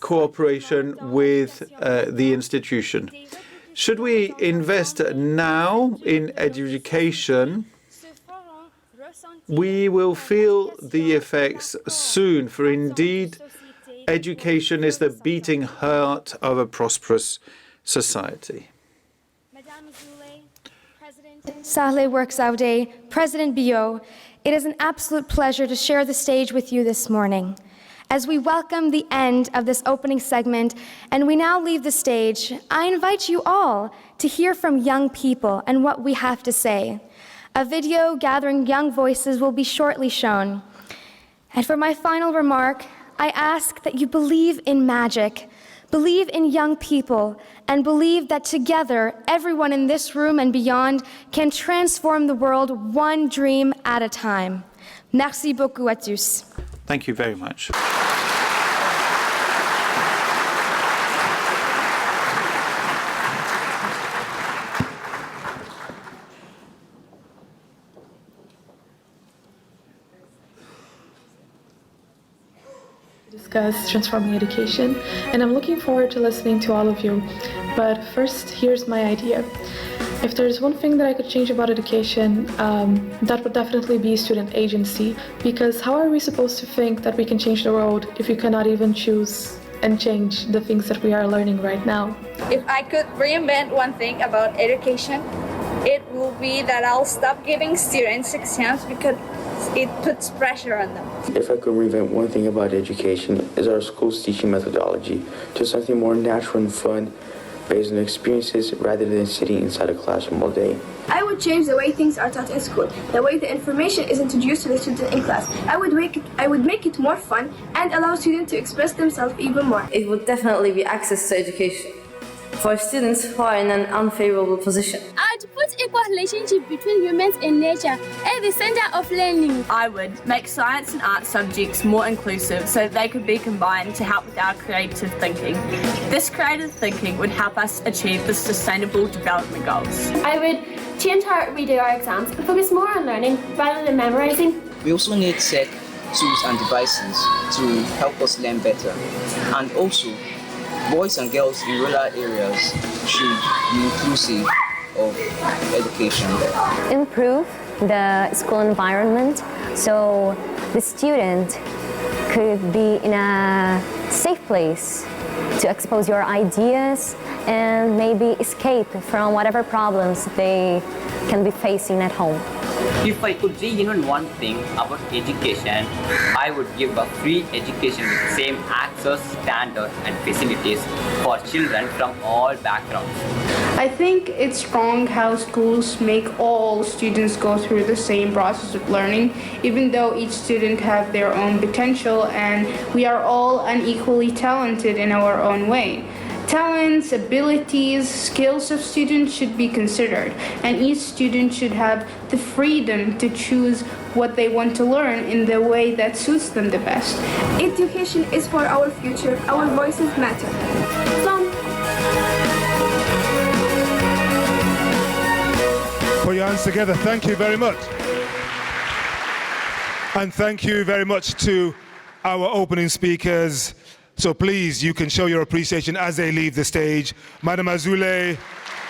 cooperation with the institution. Should we invest now in education, we will feel the effects soon, for indeed, education is the beating heart of a prosperous society. Sahle-Work Zewde, President Bio, it is an absolute pleasure to share the stage with you this morning. As we welcome the end of this opening segment and we now leave the stage, I invite you all to hear from young people and what we have to say. A video gathering young voices will be shortly shown. And for my final remark, I ask that you believe in magic, believe in young people, and believe that together, everyone in this room and beyond can transform the world one dream at a time. Merci beaucoup à tous. Thank you very much. Discuss transforming education, and I'm looking forward to listening to all of you. But first, here's my idea. If there's one thing that I could change about education, that would definitely be student agency, because how are we supposed to think that we can change the world if we cannot even choose and change the things that we are learning right now? If I could reinvent one thing about education, it will be that I'll stop giving students exams because it puts pressure on them. If I could reinvent one thing about education, is our school's teaching methodology to something more natural and fun, based on experiences rather than sitting inside a classroom all day. I would change the way things are taught in school, the way the information is introduced to the students in class. I would make it more fun and allow students to express themselves even more. It would definitely be access to education for students who are in an unfavorable position. I'd put equal relationship between humans and nature at the center of learning. I would make science and art subjects more inclusive so that they could be combined to help with our creative thinking. This creative thinking would help us achieve the Sustainable Development Goals. I would change how we do our exams and focus more on learning rather than memorizing. We also need tech tools and devices to help us learn better. And also, boys and girls in rural areas should be inclusive of education. Improve the school environment so the student could be in a safe place to expose your ideas and maybe escape from whatever problems they can be facing at home. If I could reinvent one thing about education, I would give a free education with the same access, standards and facilities for children from all backgrounds. I think it's wrong how schools make all students go through the same process of learning, even though each student have their own potential and we are all unequally talented in our own way. Talents, abilities, skills of students should be considered, and each student should have the freedom to choose what they want to learn in the way that suits them the best. Education is for our future. Our voices matter. Put your hands together. Thank you very much. And thank you very much to our opening speakers. So please, you can show your appreciation as they leave the stage. Madam Azoulay,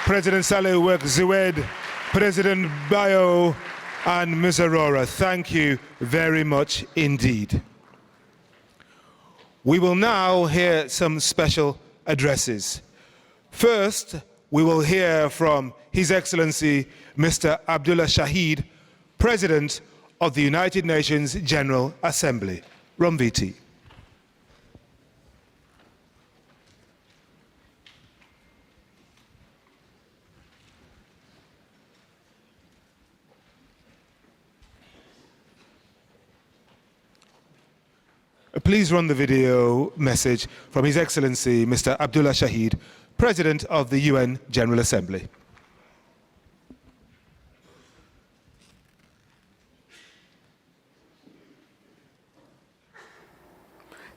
President Sahle-Work, Zewde, President Bio, and Ms. Arora. Thank you very much indeed. We will now hear some special addresses. First, we will hear from His Excellency Mr. Abdullah Shahid, President of the United Nations General Assembly. Rumviti. Please run the video message from His Excellency Mr. Abdullah Shahid, President of the UN General Assembly.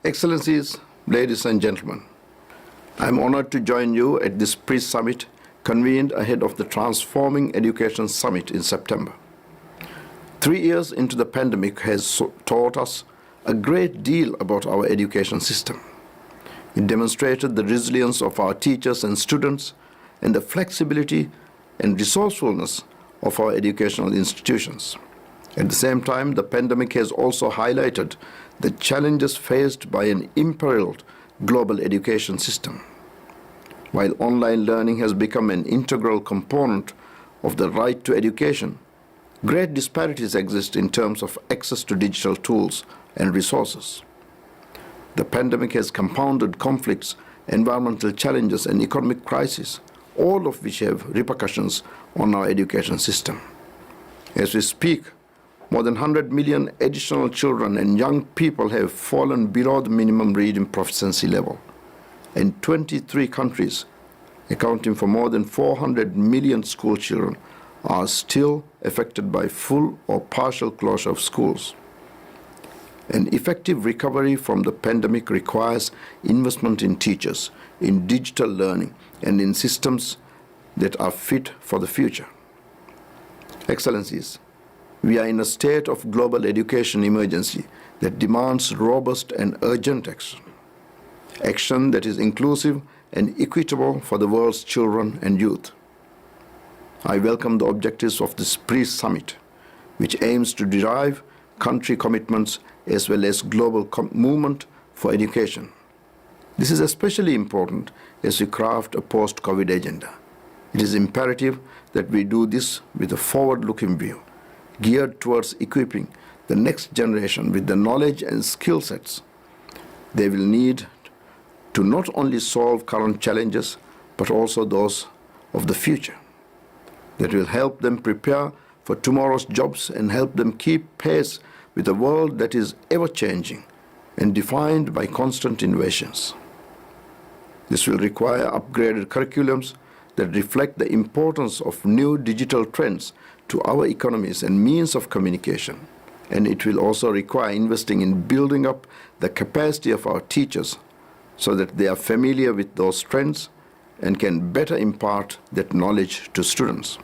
Excellencies, ladies and gentlemen, I am honored to join you at this pre-summit convened ahead of the Transforming Education Summit in September. 3 years into the pandemic has taught us a great deal about our education system. It demonstrated the resilience of our teachers and students and the flexibility and resourcefulness of our educational institutions. At the same time, the pandemic has also highlighted the challenges faced by an imperiled global education system. While online learning has become an integral component of the right to education, great disparities exist in terms of access to digital tools and resources. The pandemic has compounded conflicts, environmental challenges, and economic crises, all of which have repercussions on our education system. As we speak, more than 100 million additional children and young people have fallen below the minimum reading proficiency level. In 23 countries, accounting for more than 400 million school children, are still affected by full or partial closure of schools. An effective recovery from the pandemic requires investment in teachers, in digital learning, and in systems that are fit for the future. Excellencies, we are in a state of global education emergency that demands robust and urgent action. Action that is inclusive and equitable for the world's children and youth. I welcome the objectives of this pre-summit, which aims to derive country commitments as well as global movement for education. This is especially important as we craft a post-COVID agenda. It is imperative that we do this with a forward-looking view, geared towards equipping the next generation with the knowledge and skill sets they will need to not only solve current challenges, but also those of the future, that will help them prepare for tomorrow's jobs and help them keep pace with a world that is ever-changing and defined by constant innovations. This will require upgraded curriculums that reflect the importance of new digital trends to our economies and means of communication. And it will also require investing in building up the capacity of our teachers so that they are familiar with those trends and can better impart that knowledge to students.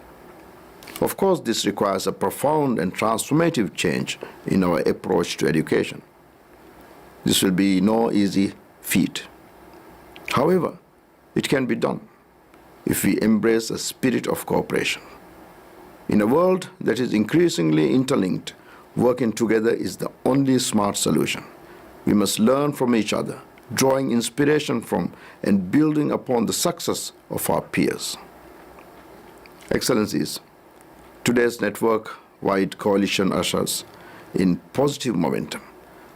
Of course, this requires a profound and transformative change in our approach to education. This will be no easy feat. However, it can be done if we embrace a spirit of cooperation. In a world that is increasingly interlinked, working together is the only smart solution. We must learn from each other, drawing inspiration from and building upon the success of our peers. Excellencies, today's network-wide coalition ushers in positive momentum.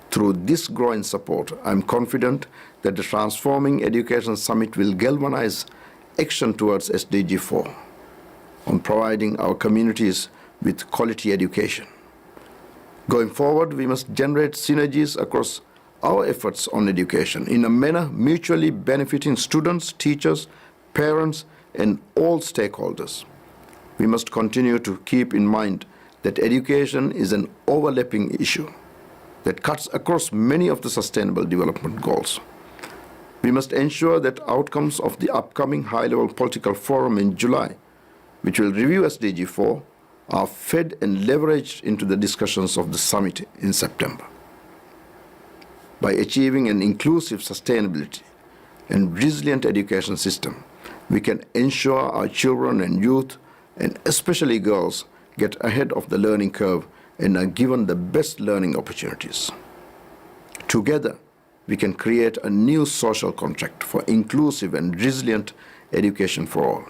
Through this growing support, I am confident that the Transforming Education Summit will galvanize action towards SDG 4 on providing our communities with quality education. Going forward, we must generate synergies across our efforts on education in a manner mutually benefiting students, teachers, parents, and all stakeholders. We must continue to keep in mind that education is an overlapping issue that cuts across many of the Sustainable Development Goals. We must ensure that outcomes of the upcoming high-level political forum in July, which will review SDG 4, are fed and leveraged into the discussions of the summit in September. By achieving an inclusive sustainability and resilient education system, we can ensure our children and youth, and especially girls, get ahead of the learning curve and are given the best learning opportunities. Together, we can create a new social contract for inclusive and resilient education for all.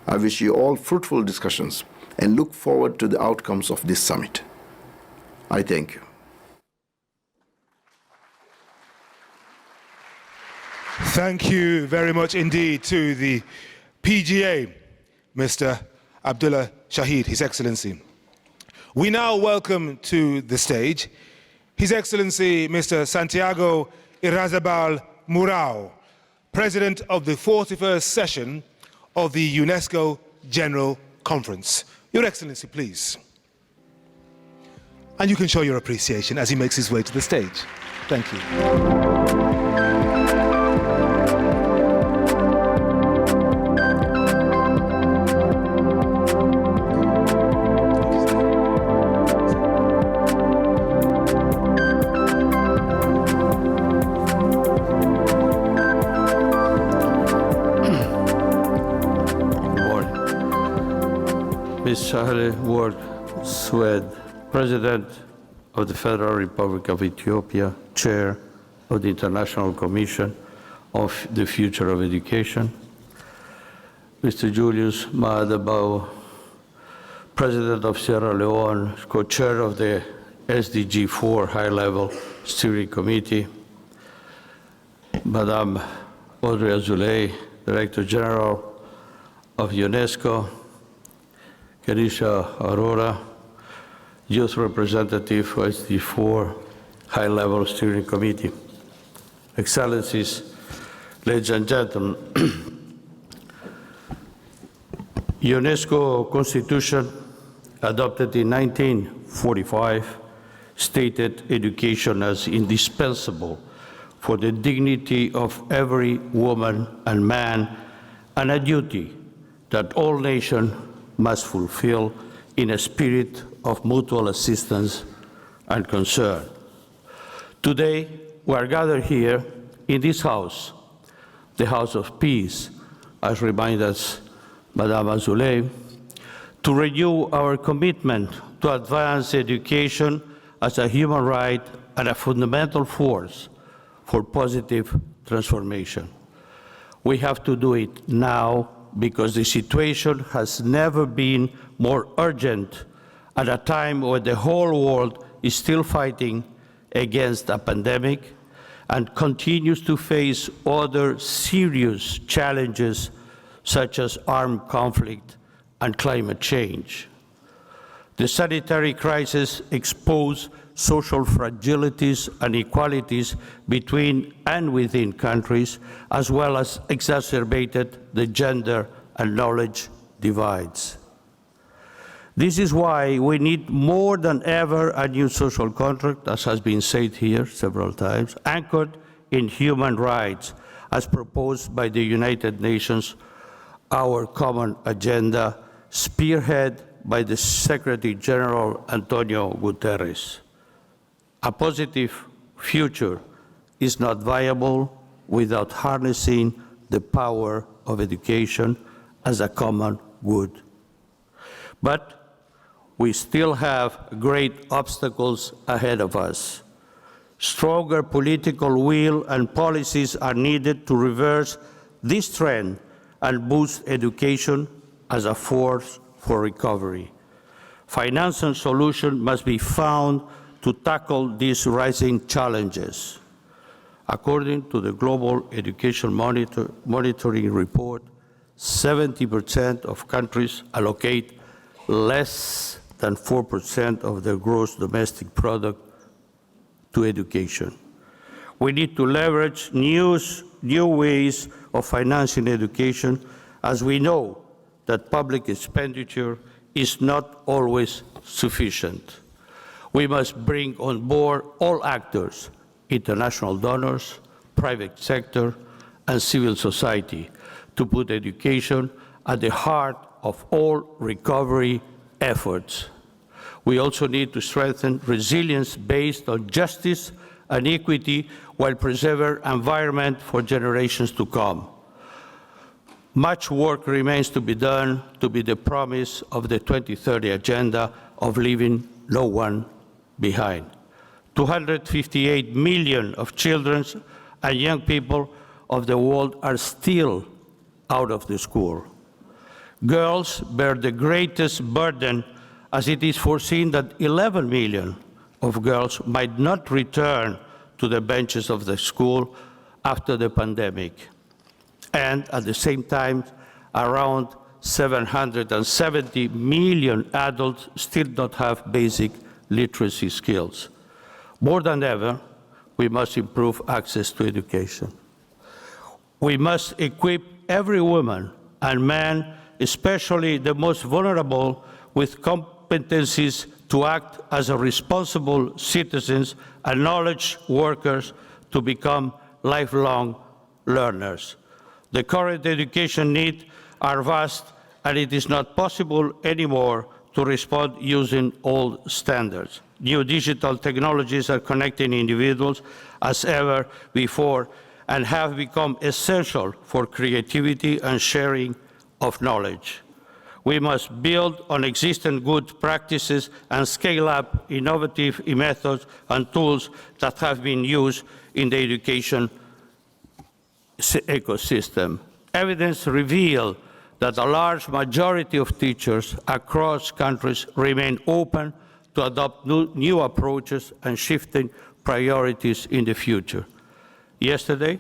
I wish you all fruitful discussions and look forward to the outcomes of this summit. I thank you. Thank you very much indeed to the PGA, Mr. Abdullah Shahid, His Excellency. We now welcome to the stage His Excellency Mr. Santiago Irrazabal Murao, President of the 41st session of the UNESCO General Conference. Your Excellency, please. And you can show your appreciation as he makes his way to the stage. Thank you. Ms. Sahle-Work, Zewde, President of the Federal Republic of Ethiopia, Chair of the International Commission of the Future of Education, Mr. Julius, Maada, President of Sierra Leone, Co-Chair of the SDG 4 High-Level Steering Committee, Madame Audrey Azoulay, Director General of UNESCO, Kenisha, Arora, Youth Representative for SD4 High-Level Steering Committee. Excellencies, ladies and gentlemen, UNESCO Constitution adopted in 1945 stated education as indispensable for the dignity of every woman and man, and a duty that all nations must fulfill in a spirit of mutual assistance and concern. Today, we are gathered here in this house, the House of Peace, as reminded us Madame Azoulay, to renew our commitment to advance education as a human right and a fundamental force for positive transformation. We have to do it now because the situation has never been more urgent at a time when the whole world is still fighting against a pandemic and continues to face other serious challenges such as armed conflict and climate change. The sanitary crisis exposed social fragilities and inequalities between and within countries, as well as exacerbated the gender and knowledge divides. This is why we need more than ever a new social contract, as has been said here several times, anchored in human rights, as proposed by the United Nations, our common agenda, spearheaded by the Secretary General Antonio Guterres. A positive future is not viable without harnessing the power of education as a common good. But we still have great obstacles ahead of us. Stronger political will and policies are needed to reverse this trend and boost education as a force for recovery. Financial solutions must be found to tackle these rising challenges. According to the Global Education Monitoring Report, 70% of countries allocate less than 4% of their gross domestic product to education. We need to leverage new ways of financing education, as we know that public expenditure is not always sufficient. We must bring on board all actors, international donors, private sector, and civil society, to put education at the heart of all recovery efforts. We also need to strengthen resilience based on justice and equity while preserving environment for generations to come. Much work remains to be done to be the promise of the 2030 agenda of leaving no one behind. 258 million of children and young people of the world are still out of the school. Girls bear the greatest burden, as it is foreseen that 11 million of girls might not return to the benches of the school after the pandemic. And at the same time, around 770 million adults still don't have basic literacy skills. More than ever, we must improve access to education. We must equip every woman and man, especially the most vulnerable, with competencies to act as responsible citizens and knowledge workers to become lifelong learners. The current education needs are vast, and it is not possible anymore to respond using old standards. New digital technologies are connecting individuals as ever before and have become essential for creativity and sharing of knowledge. We must build on existing good practices and scale up innovative methods and tools that have been used in the education ecosystem. Evidence reveals that a large majority of teachers across countries remain open to adopt new approaches and shifting priorities in the future. Yesterday,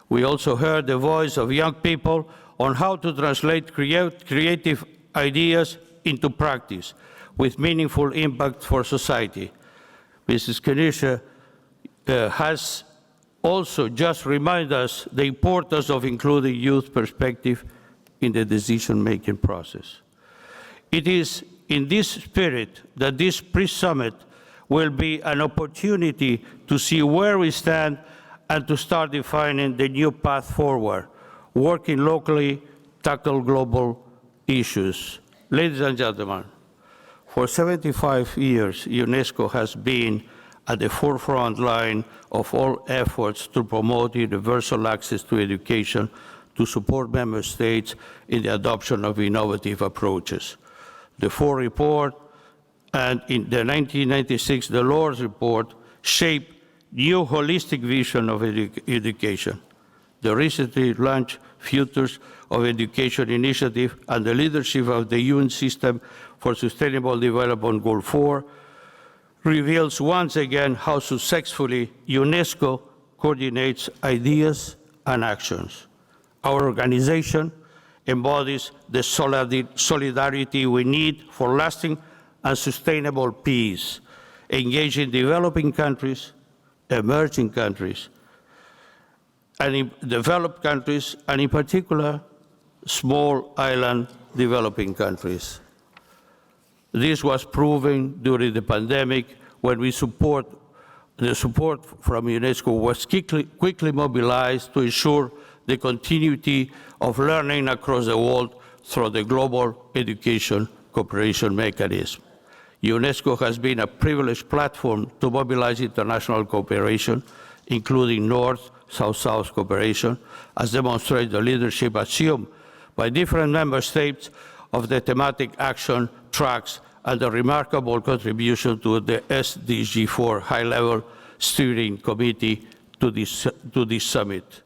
We also heard the voice of young people on how to translate creative ideas into practice with meaningful impact for society. Mrs. Kenisha has also just reminded us the importance of including youth perspective in the decision-making process. It is in this spirit that this pre-summit will be an opportunity to see where we stand and to start defining the new path forward, working locally, tackle global issues. Ladies and gentlemen, for 75 years, UNESCO has been at the forefront line of all efforts to promote universal access to education, to support member states in the adoption of innovative approaches. The Ford report and in the 1996 Delors report shaped new holistic vision of education. The recently launched Futures of Education initiative and the leadership of the UN System for Sustainable Development Goal 4 reveals once again how successfully UNESCO coordinates ideas and actions. Our organization embodies the solidarity we need for lasting and sustainable peace, engaging developing countries, emerging countries, and in developed countries, and in particular, small island developing countries. This was proven during the pandemic when the support from UNESCO was quickly mobilized to ensure the continuity of learning across the world through the Global Education Cooperation Mechanism. UNESCO has been a privileged platform to mobilize international cooperation, including North-South-South cooperation, as demonstrated the leadership assumed by different member states of the thematic action tracks and the remarkable contribution to the SDG4 high-level steering committee to this summit.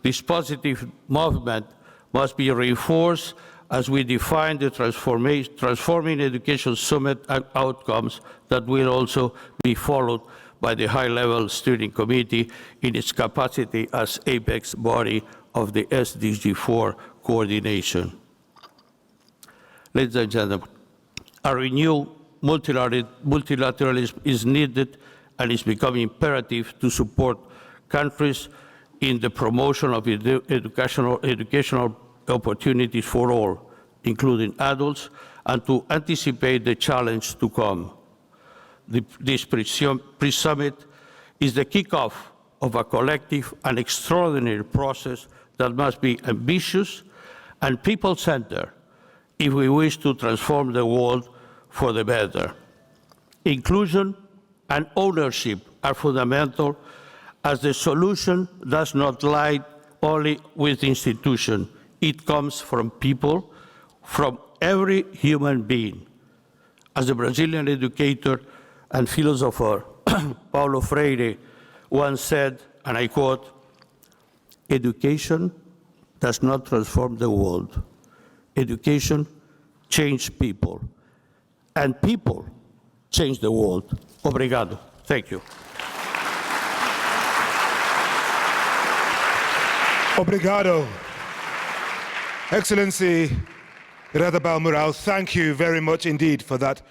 This positive movement must be reinforced as we define the Transforming Education Summit outcomes that will also be followed by the high-level steering committee in its capacity as apex body of the SDG4 coordination. Ladies and gentlemen, a renewed multilateralism is needed and is becoming imperative to support countries in the promotion of educational opportunities for all, including adults, and to anticipate the challenge to come. This pre-summit is the kickoff of a collective and extraordinary process that must be ambitious and people-centered if we wish to transform the world for the better. Inclusion and ownership are fundamental, as the solution does not lie only with institutions. It comes from people, from every human being. As the Brazilian educator and philosopher Paulo Freire once said, and I quote, "Education does not transform the world. Education changes people, and people change the world." Obrigado. Thank you. Obrigado. Excellency Radabal Mural, thank you very much indeed for that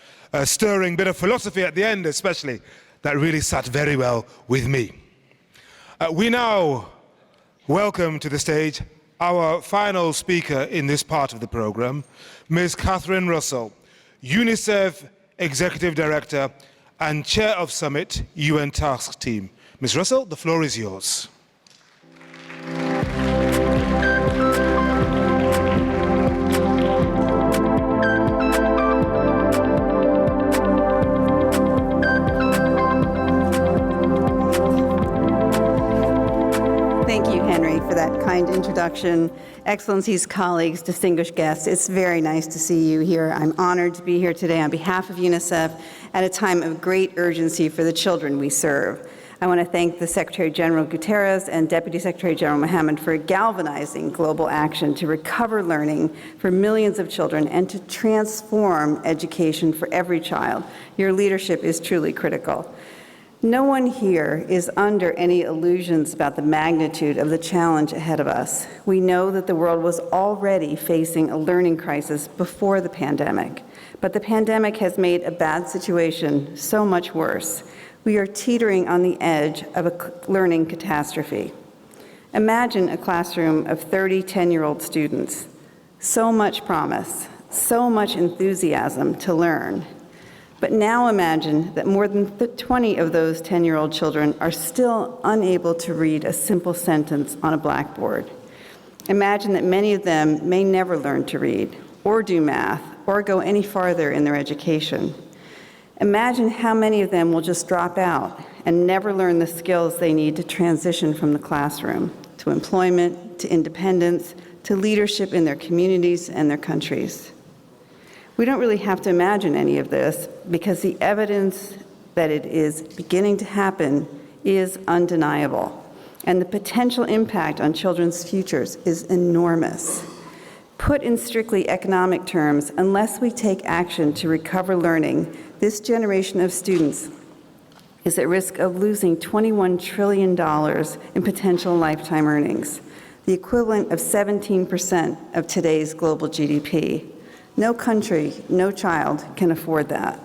stirring bit of philosophy at the end, especially, that really sat very well with me. We now welcome to the stage our final speaker in this part of the program, Ms. Catherine Russell, UNICEF Executive Director and Chair of Summit UN Task Team. Ms. Russell, the floor is yours. Thank you, Henry, for that kind introduction. Excellencies, colleagues, distinguished guests, it's very nice to see you here. I'm honored to be here today on behalf of UNICEF at a time of great urgency for the children we serve. I want to thank the Secretary General Guterres and Deputy Secretary General Mohammed for galvanizing global action to recover learning for millions of children and to transform education for every child. Your leadership is truly critical. No one here is under any illusions about the magnitude of the challenge ahead of us. We know that the world was already facing a learning crisis before the pandemic, but the pandemic has made a bad situation so much worse. We are teetering on the edge of a learning catastrophe. Imagine a classroom of 30 10-year-old students. So much promise, so much enthusiasm to learn. But now imagine that more than 20 of those 10-year-old children are still unable to read a simple sentence on a blackboard. Imagine that many of them may never learn to read, or do math, or go any farther in their education. Imagine how many of them will just drop out and never learn the skills they need to transition from the classroom to employment, to independence, to leadership in their communities and their countries. We don't really have to imagine any of this because the evidence that it is beginning to happen is undeniable, and the potential impact on children's futures is enormous. Put in strictly economic terms, unless we take action to recover learning, this generation of students is at risk of losing $21 trillion in potential lifetime earnings, the equivalent of 17% of today's global GDP. No country, no child can afford that.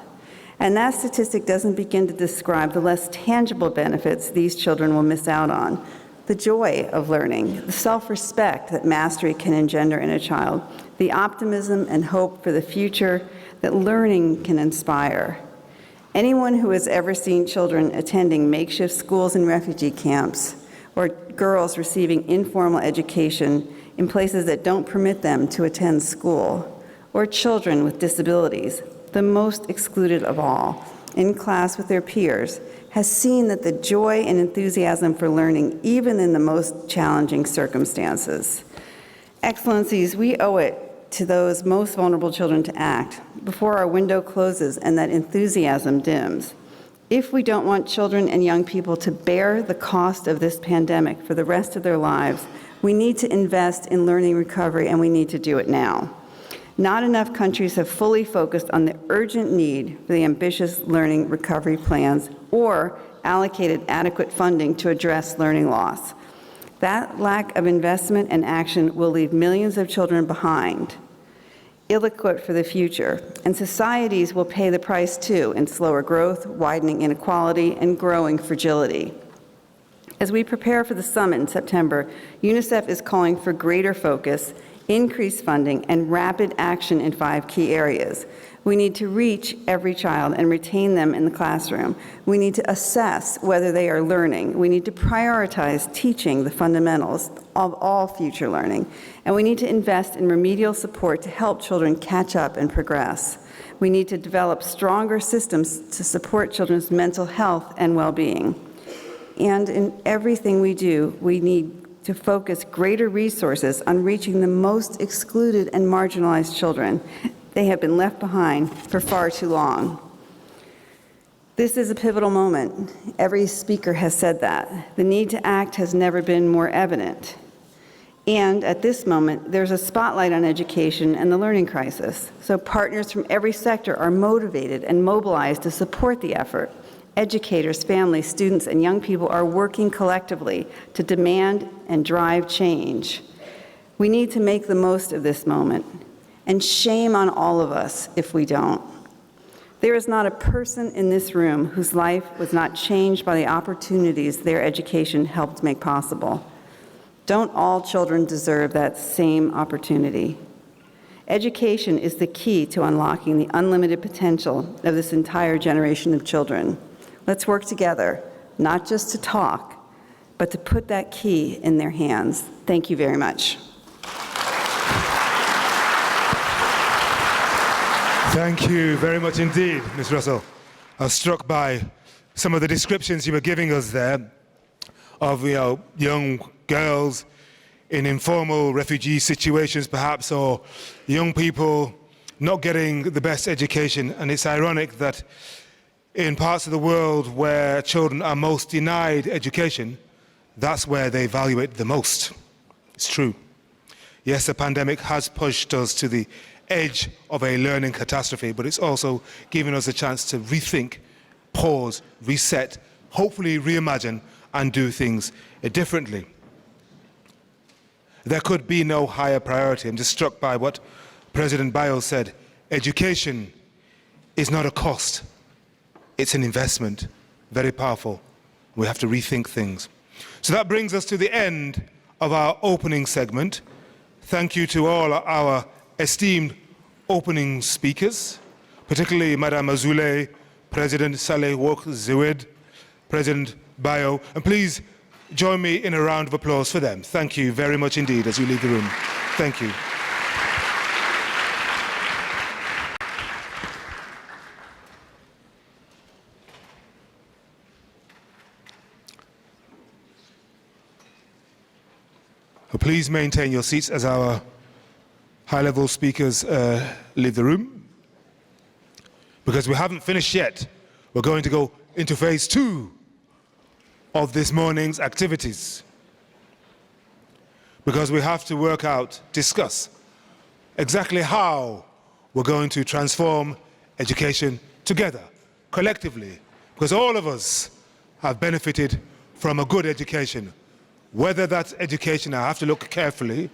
And that statistic doesn't begin to describe the less tangible benefits these children will miss out on. The joy of learning, the self-respect that mastery can engender in a child, the optimism and hope for the future that learning can inspire. Anyone who has ever seen children attending makeshift schools and refugee camps, or girls receiving informal education in places that don't permit them to attend school, or children with disabilities, the most excluded of all, in class with their peers, has seen that the joy and enthusiasm for learning, even in the most challenging circumstances. Excellencies, we owe it to those most vulnerable children to act before our window closes and that enthusiasm dims. If we don't want children and young people to bear the cost of this pandemic for the rest of their lives, we need to invest in learning recovery, and we need to do it now. Not enough countries have fully focused on the urgent need for the ambitious learning recovery plans or allocated adequate funding to address learning loss. That lack of investment and action will leave millions of children behind, ill-equipped for the future, and societies will pay the price too in slower growth, widening inequality, and growing fragility. As we prepare for the summit in September, UNICEF is calling for greater focus, increased funding, and rapid action in 5 key areas. We need to reach every child and retain them in the classroom. We need to assess whether they are learning. We need to prioritize teaching the fundamentals of all future learning. And we need to invest in remedial support to help children catch up and progress. We need to develop stronger systems to support children's mental health and well-being. And in everything we do, we need to focus greater resources on reaching the most excluded and marginalized children. They have been left behind for far too long. This is a pivotal moment. Every speaker has said that. The need to act has never been more evident. And at this moment, there's a spotlight on education and the learning crisis. So partners from every sector are motivated and mobilized to support the effort. Educators, families, students, and young people are working collectively to demand and drive change. We need to make the most of this moment, and shame on all of us if we don't. There is not a person in this room whose life was not changed by the opportunities their education helped make possible. Don't all children deserve that same opportunity? Education is the key to unlocking the unlimited potential of this entire generation of children. Let's work together, not just to talk, but to put that key in their hands. Thank you very much. Thank you very much indeed, Ms. Russell. I was struck by some of the descriptions you were giving us there of young girls in informal refugee situations perhaps, or young people not getting the best education. And it's ironic that in parts of the world where children are most denied education, that's where they value it the most. It's true. Yes, the pandemic has pushed us to the edge of a learning catastrophe, but it's also given us a chance to rethink, pause, reset, hopefully reimagine and do things differently. There could be no higher priority. I'm just struck by what President Bayo said. Education is not a cost, it's an investment. Very powerful. We have to rethink things. So that brings us to the end of our opening segment. Thank you to all our esteemed opening speakers, particularly Madame Azoulay, President Sahle-Work Zewde, President Bayo, and please join me in a round of applause for them. Thank you very much indeed as you leave the room. Thank you. Please maintain your seats as our high-level speakers leave the room. Because we haven't finished yet. We're going to go into phase 2 of this morning's activities. Because we have to work out, discuss exactly how we're going to transform education together, collectively. Because all of us have benefited from a good education. Whether that education, I have to look carefully,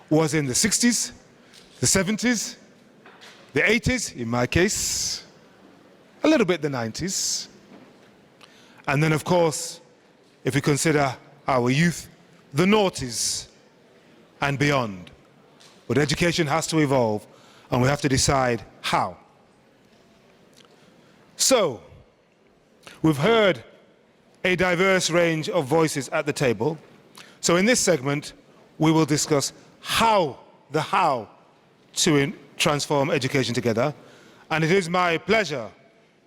was in the 60s, the 70s, the 80s, in my case, a little bit the 90s. And then, of course, if we consider our youth, the noughties and beyond. But education has to evolve, and we have to decide how. So, we've heard a diverse range of voices at the table. So in this segment, we will discuss how to transform education together. And it is my pleasure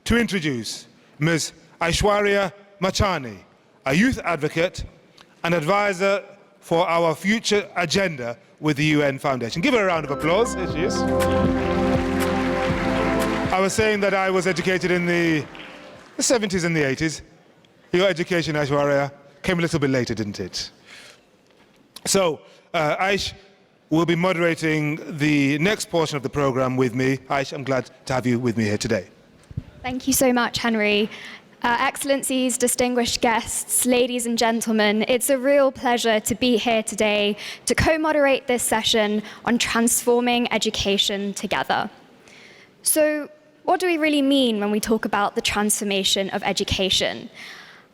to introduce Ms. Aishwarya Machani, a youth advocate and advisor for our future agenda with the UN Foundation. Give her a round of applause. Here she is. I was saying that I was educated in the 70s and the 80s. Your education, Aishwarya, came a little bit later, didn't it? So, Aish will be moderating the next portion of the program with me. Aish, I'm glad to have you with me here today. Thank you so much, Henry. Excellencies, distinguished guests, ladies and gentlemen, it's a real pleasure to be here today to co-moderate this session on transforming education together. So, what do we really mean when we talk about the transformation of education?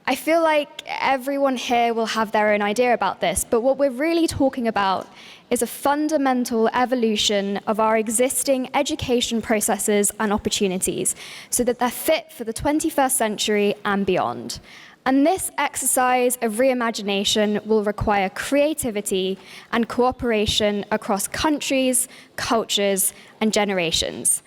I feel like everyone here will have their own idea about this, but what we're really talking about is a fundamental evolution of our existing education processes and opportunities so that they're fit for the 21st century and beyond. And this exercise of reimagination will require creativity and cooperation across countries, cultures, and generations.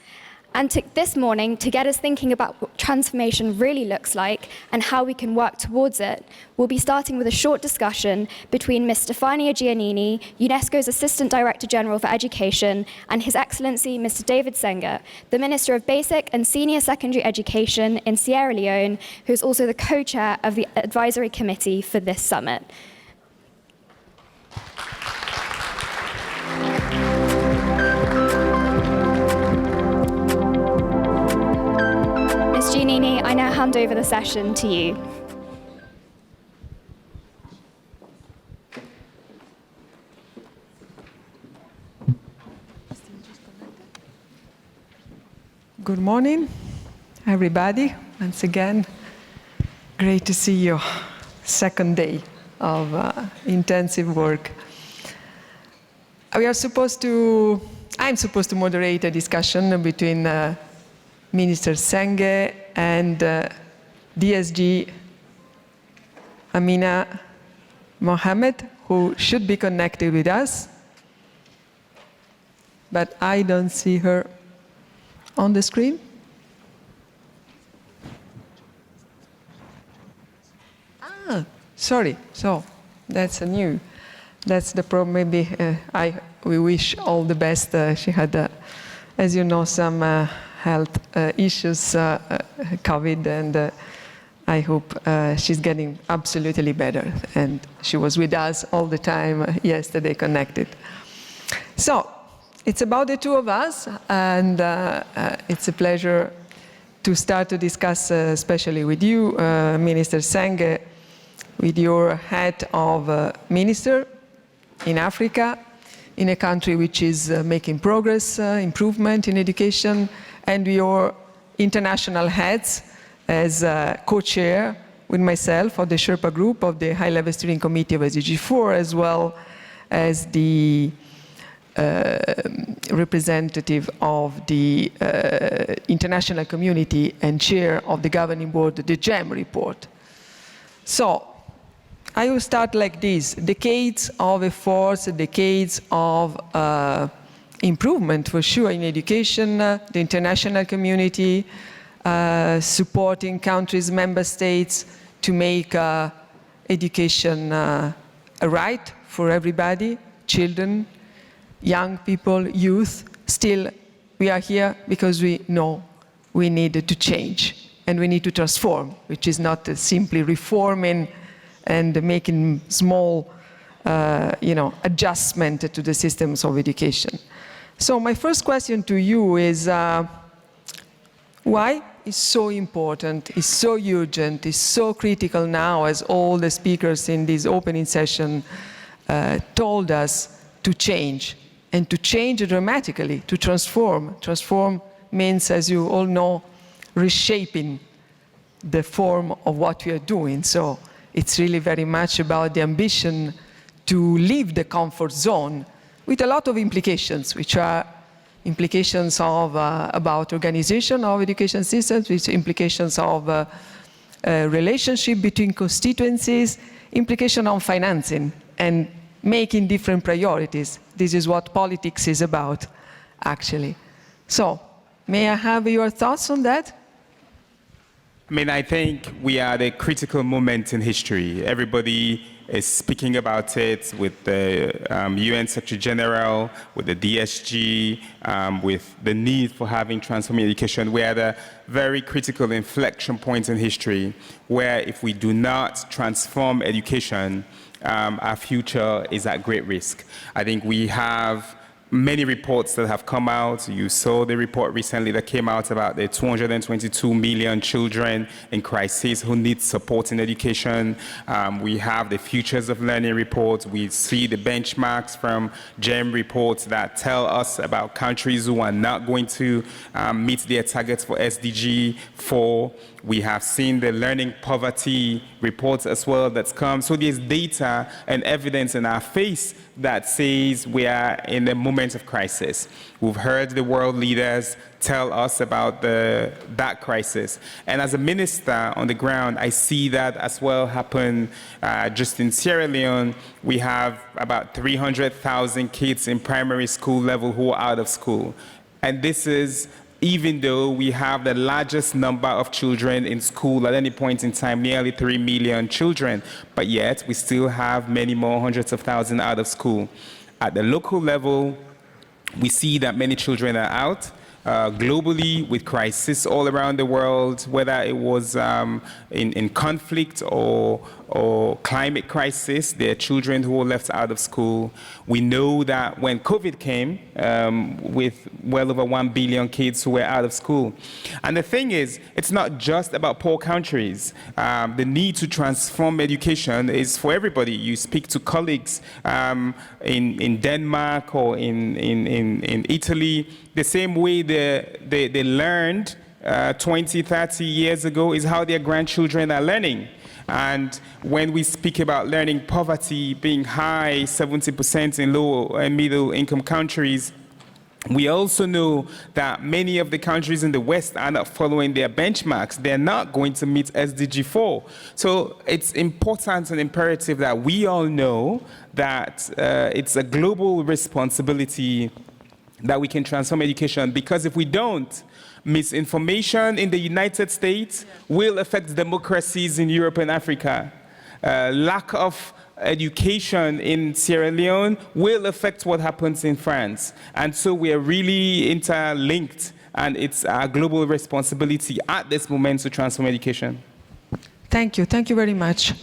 And this morning, to get us thinking about what transformation really looks like and how we can work towards it, we'll be starting with a short discussion between Ms. Stefania Giannini, UNESCO's Assistant Director General for Education, and His Excellency Mr. David Senga, the Minister of Basic and Senior Secondary Education in Sierra Leone, who's also the co-chair of the Advisory Committee for this summit. Giannini, I now hand over the session to you. Good morning, everybody. Once again, great to see you. Second day of intensive work. I'm supposed to moderate a discussion between Minister Senga and DSG Amina Mohammed, who should be connected with us, but I don't see her on the screen. Sorry, so that's the problem. Maybe we wish all the best. She had, as you know, some health issues, COVID, and I hope she's getting absolutely better. And she was with us all the time yesterday, connected. So it's about the two of us, and it's a pleasure to start to discuss, especially with you, Minister Senge, with your hat of minister in Africa, in a country which is making progress, improvement in education, and your international hats as co-chair with myself of the Sherpa Group of the High-Level Steering Committee of SDG 4, as well as the representative of the international community and chair of the governing board of the GEM report. So, I will start like this: decades of efforts, decades of improvement for sure in education, the international community, supporting countries, member states to make education a right for everybody, children, young people, youth. Still, we are here because we know we need to change and we need to transform, which is not simply reforming and making small, adjustment to the systems of education. So my first question to you is, why is so important, is so urgent, is so critical now, as all the speakers in this opening session told us, to change, and to change dramatically, to transform. Transform means, as you all know, reshaping the form of what we are doing. So it's really very much about the ambition to leave the comfort zone, with a lot of implications, which are implications of about organization of education systems, which implications of relationship between constituencies, implication on financing, and making different priorities. This is what politics is about, actually. So, may I have your thoughts on that? I think we are at a critical moment in history. Everybody is speaking about it, with the UN Secretary General, with the DSG, with the need for having transforming education. We're at a very critical inflection point in history, where if we do not transform education, our future is at great risk. I think we have many reports that have come out. You saw the report recently that came out about the 222 million children in crisis who need support in education. We have the Futures of Learning report. We see the benchmarks from GEM reports that tell us about countries who are not going to meet their targets for SDG 4. We have seen the learning poverty reports as well that's come. So there's data and evidence in our face that says we are in a moment of crisis. We've heard the world leaders tell us about that crisis. And as a minister on the ground, I see that as well happen. Just in Sierra Leone, we have about 300,000 kids in primary school level who are out of school. And this is even though we have the largest number of children in school at any point in time, nearly 3 million children, but yet we still have many more hundreds of thousands out of school. At the local level, we see that many children are out. Globally, with crisis all around the world, whether it was in conflict or climate crisis, there are children who were left out of school. We know that when COVID came, with well over 1 billion kids who were out of school. And the thing is, it's not just about poor countries. The need to transform education is for everybody. You speak to colleagues in Denmark or in Italy, the same way they learned 20, 30 years ago is how their grandchildren are learning. And when we speak about learning poverty being high, 70% in low and middle income countries, we also know that many of the countries in the West are not following their benchmarks. They're not going to meet SDG 4. So it's important and imperative that we all know that it's a global responsibility that we can transform education, because if we don't, misinformation in the United States will affect democracies in Europe and Africa. Lack of education in Sierra Leone will affect what happens in France. And so we are really interlinked, and it's our global responsibility at this moment to transform education. Thank you very much.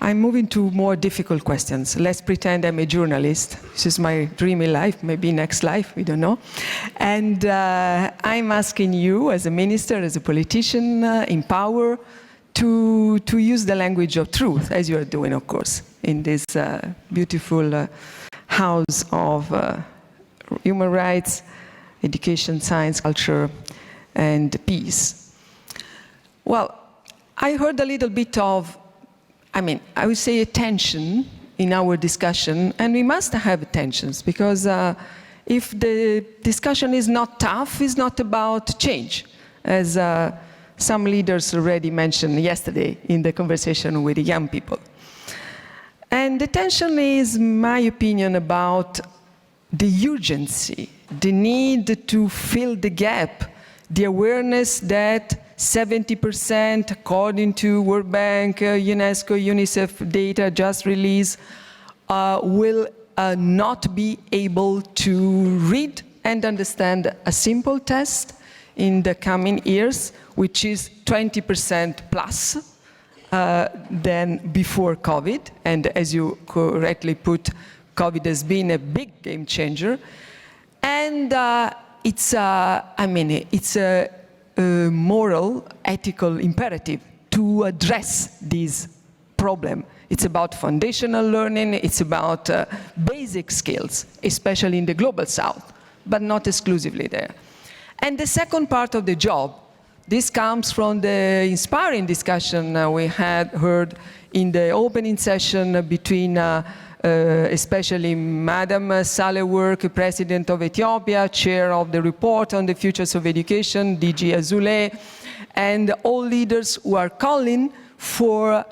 I'm moving to more difficult questions. Let's pretend I'm a journalist. This is my dreamy life, maybe next life, we don't know. And I'm asking you, as a minister, as a politician in power, to use the language of truth, as you are doing, of course, in this beautiful house of human rights, education, science, culture, and peace. Well, I heard a little bit of, I would say a tension in our discussion, and we must have tensions, because if the discussion is not tough, it's not about change, as some leaders already mentioned yesterday in the conversation with the young people. And the tension is, in my opinion, about the urgency, the need to fill the gap, the awareness that 70%, according to World Bank, UNESCO, UNICEF data just released, will not be able to read and understand a simple test in the coming years, which is 20% plus than before COVID. And as you correctly put, COVID has been a big game changer. And it's a moral, ethical imperative to address this problem. It's about foundational learning, it's about basic skills, especially in the global south, but not exclusively there. And the second part of the job, this comes from the inspiring discussion we had heard in the opening session between especially Madam Sahle-Work, President of Ethiopia, Chair of the report on the futures of education, DG Azoulay, and all leaders who are calling for,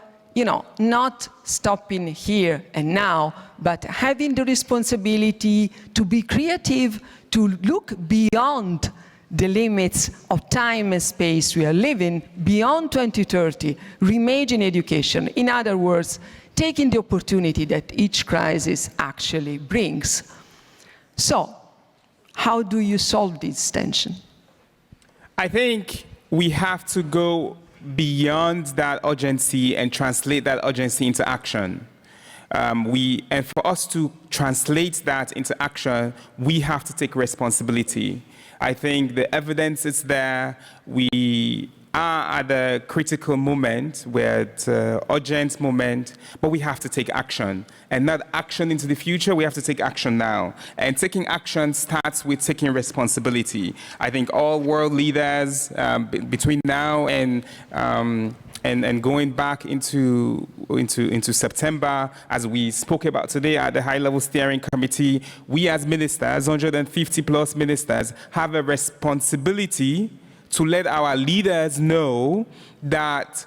not stopping here and now, but having the responsibility to be creative, to look beyond the limits of time and space we are living, beyond 2030, reimagine education. In other words, taking the opportunity that each crisis actually brings. So, how do you solve this tension? I think we have to go beyond that urgency and translate that urgency into action. And for us to translate that into action, we have to take responsibility. I think the evidence is there. We are at a critical moment, we're at an urgent moment, but we have to take action. And not action into the future, we have to take action now. And taking action starts with taking responsibility. I think all world leaders, between now and going back into September, as we spoke about today at the high-level steering committee, we as ministers, 150 plus ministers, have a responsibility to let our leaders know that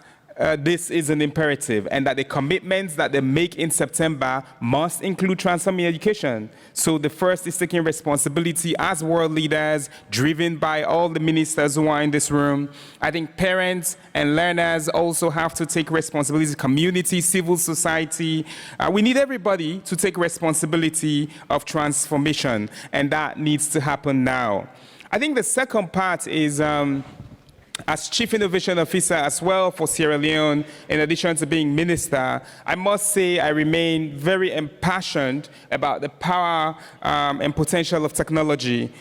this is an imperative and that the commitments that they make in September must include transforming education. So the first is taking responsibility as world leaders, driven by all the ministers who are in this room. I think parents and learners also have to take responsibility, community, civil society. We need everybody to take responsibility of transformation, and that needs to happen now. I think the second part is, as Chief Innovation Officer as well for Sierra Leone, in addition to being minister, I must say I remain very impassioned about the power and potential of technology,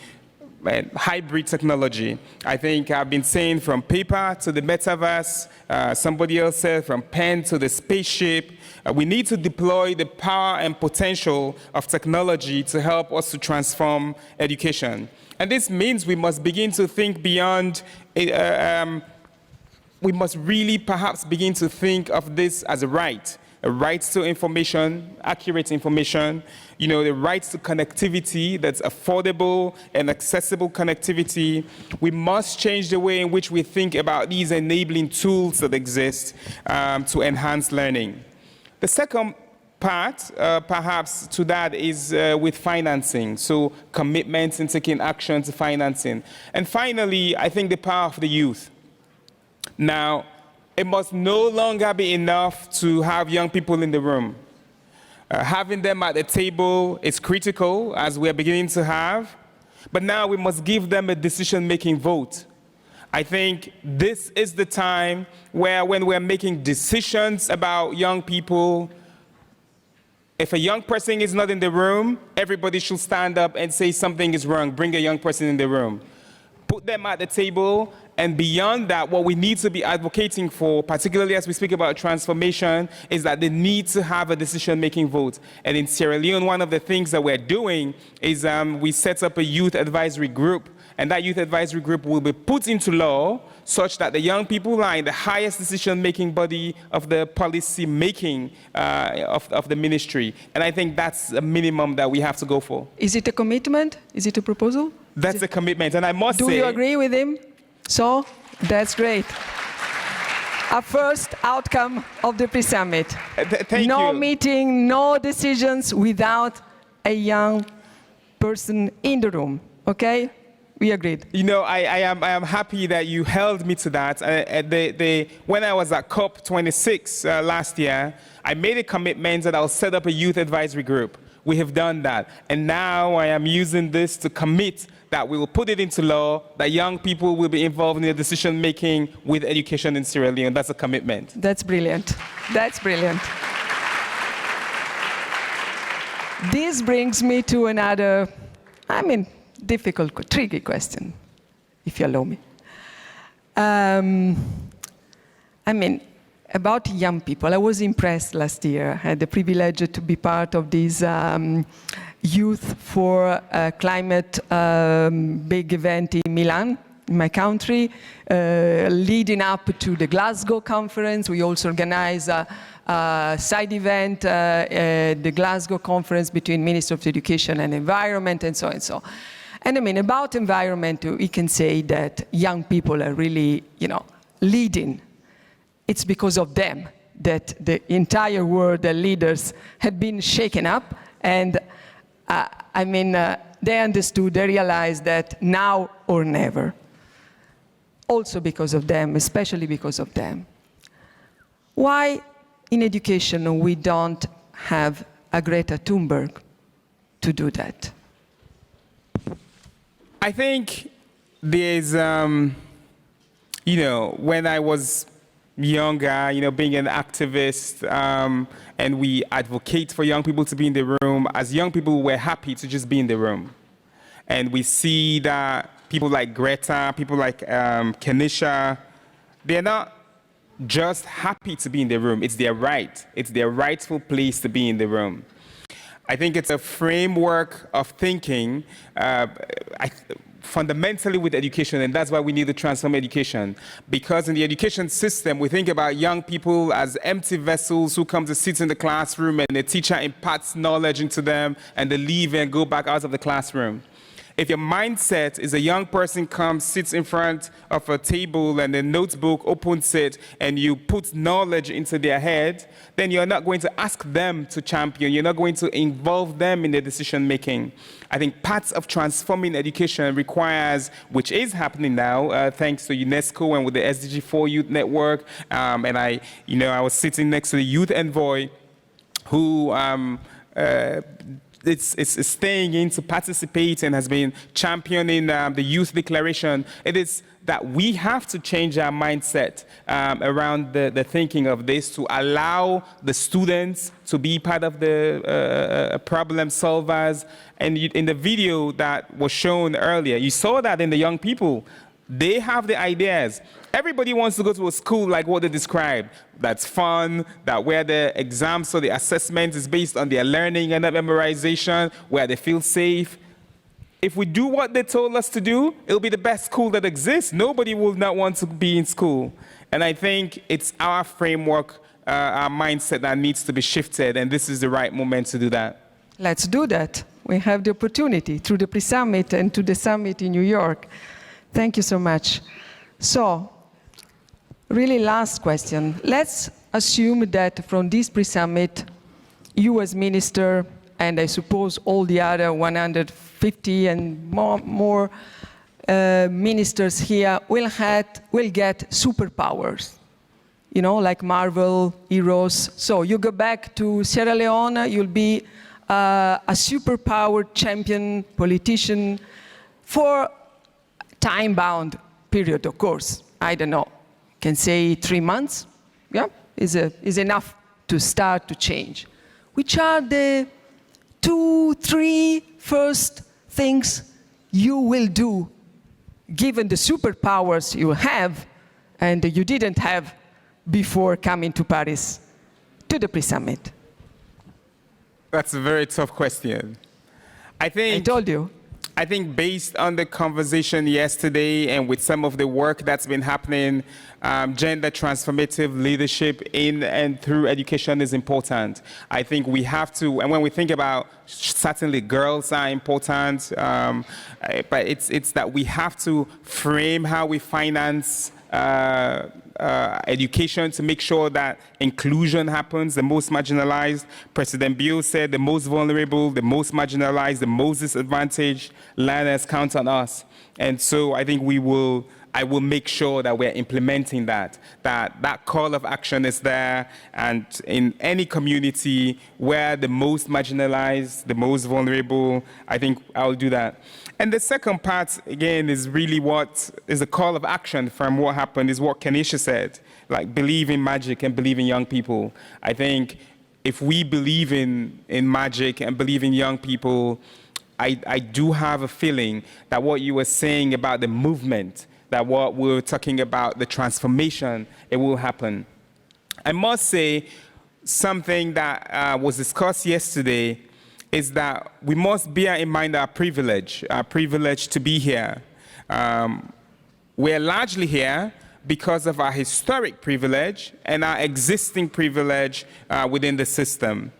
and hybrid technology. I think I've been saying from paper to the metaverse, somebody else said from pen to the spaceship. We need to deploy the power and potential of technology to help us to transform education. And this means we must begin to think beyond, we must really perhaps begin to think of this as a right to information, accurate information, the right to connectivity that's affordable and accessible connectivity. We must change the way in which we think about these enabling tools that exist to enhance learning. The second part, perhaps, to that is with financing, so commitments and taking action to financing. And finally, I think the power of the youth. Now, it must no longer be enough to have young people in the room. Having them at the table is critical, as we're beginning to have, but now we must give them a decision-making vote. I think this is the time where when we're making decisions about young people, if a young person is not in the room, everybody should stand up and say something is wrong. Bring a young person in the room. Put them at the table, and beyond that, what we need to be advocating for, particularly as we speak about transformation, is that they need to have a decision-making vote. And in Sierra Leone, one of the things that we're doing is we set up a youth advisory group, and that youth advisory group will be put into law such that the young people are in the highest decision-making body of the policy-making of the ministry. And I think that's a minimum that we have to go for. Is it a commitment? Is it a proposal? That's a commitment, and I must say... Do you agree with him? So, that's great. A first outcome of the pre-summit. Thank no you. meeting, no decisions without a young person in the room, okay? We agreed. You know, I am happy that you held me to that. When I was at COP26 last year, I made a commitment that I'll set up a youth advisory group. We have done that. And now I am using this to commit that we will put it into law, that young people will be involved in the decision-making with education in Sierra Leone. That's a commitment. That's brilliant. That's brilliant. This brings me to another, difficult, tricky question, if you allow me. About young people, I was impressed last year. I had the privilege to be part of this Youth for Climate big event in Milan, in my country, leading up to the Glasgow conference. We also organized a side event, the Glasgow conference between Minister of Education and Environment, and so and so. And about environment, we can say that young people are really, leading. It's because of them that the entire world, the leaders, had been shaken up, and they understood, they realized that now or never. Also because of them, especially because of them. Why in education we don't have a Greta Thunberg to do that? I think there's, when I was younger, being an activist, and we advocate for young people to be in the room. As young people, we're happy to just be in the room. And we see that people like Greta, people like Kenisha, they're not just happy to be in the room. It's their right. It's their rightful place to be in the room. I think it's a framework of thinking fundamentally with education, and that's why we need to transform education. Because in the education system, we think about young people as empty vessels who come to sit in the classroom and the teacher imparts knowledge into them and they leave and go back out of the classroom. If your mindset is a young person comes, sits in front of a table and a notebook, opens it, and you put knowledge into their head, then you're not going to ask them to champion. You're not going to involve them in the decision making. I think parts of transforming education requires, which is happening now, thanks to UNESCO and with the SDG 4 Youth Network. And I was sitting next to the Youth Envoy, who is staying in to participate and has been championing the Youth Declaration. It is that we have to change our mindset around the thinking of this to allow the students to be part of the problem solvers. And in the video that was shown earlier, you saw that in the young people. They have the ideas. Everybody wants to go to a school like what they described. That's fun, that where the exams or the assessment is based on their learning and not memorization, where they feel safe. If we do what they told us to do, it'll be the best school that exists. Nobody will not want to be in school. And I think it's our framework, our mindset that needs to be shifted, and this is the right moment to do that. Let's do that. We have the opportunity through the pre-summit and to the summit in New York. Thank you so much. So, really last question. Let's assume that from this pre-summit, you as minister, and I suppose all the other 150 and more ministers here will get superpowers, like Marvel, heroes. So you go back to Sierra Leone, you'll be a superpowered champion politician for time-bound period of course. I don't know, can say 3 months, yeah, is enough to start to change. Which are the 2, 3 first things you will do, given the superpowers you have and you didn't have before coming to Paris, to the pre-summit? That's a very tough question. I told you. I think based on the conversation yesterday and with some of the work that's been happening, gender transformative leadership in and through education is important. I think we have to, and when we think about, certainly girls are important, but it's that we have to frame how we finance education to make sure that inclusion happens, the most marginalized. President Bill said the most vulnerable, the most marginalized, the most disadvantaged learners count on us. And so I think I will make sure that we're implementing that call of action is there, and in any community where the most marginalized, the most vulnerable, I think I'll do that. And the second part, again, is really what is a call of action from what happened, is what Kenisha said, like believe in magic and believe in young people. I think if we believe in magic and believe in young people, I do have a feeling that what you were saying about the movement, that what we're talking about, the transformation, it will happen. I must say something that was discussed yesterday is that we must bear in mind our privilege to be here. We're largely here because of our historic privilege and our existing privilege within the system.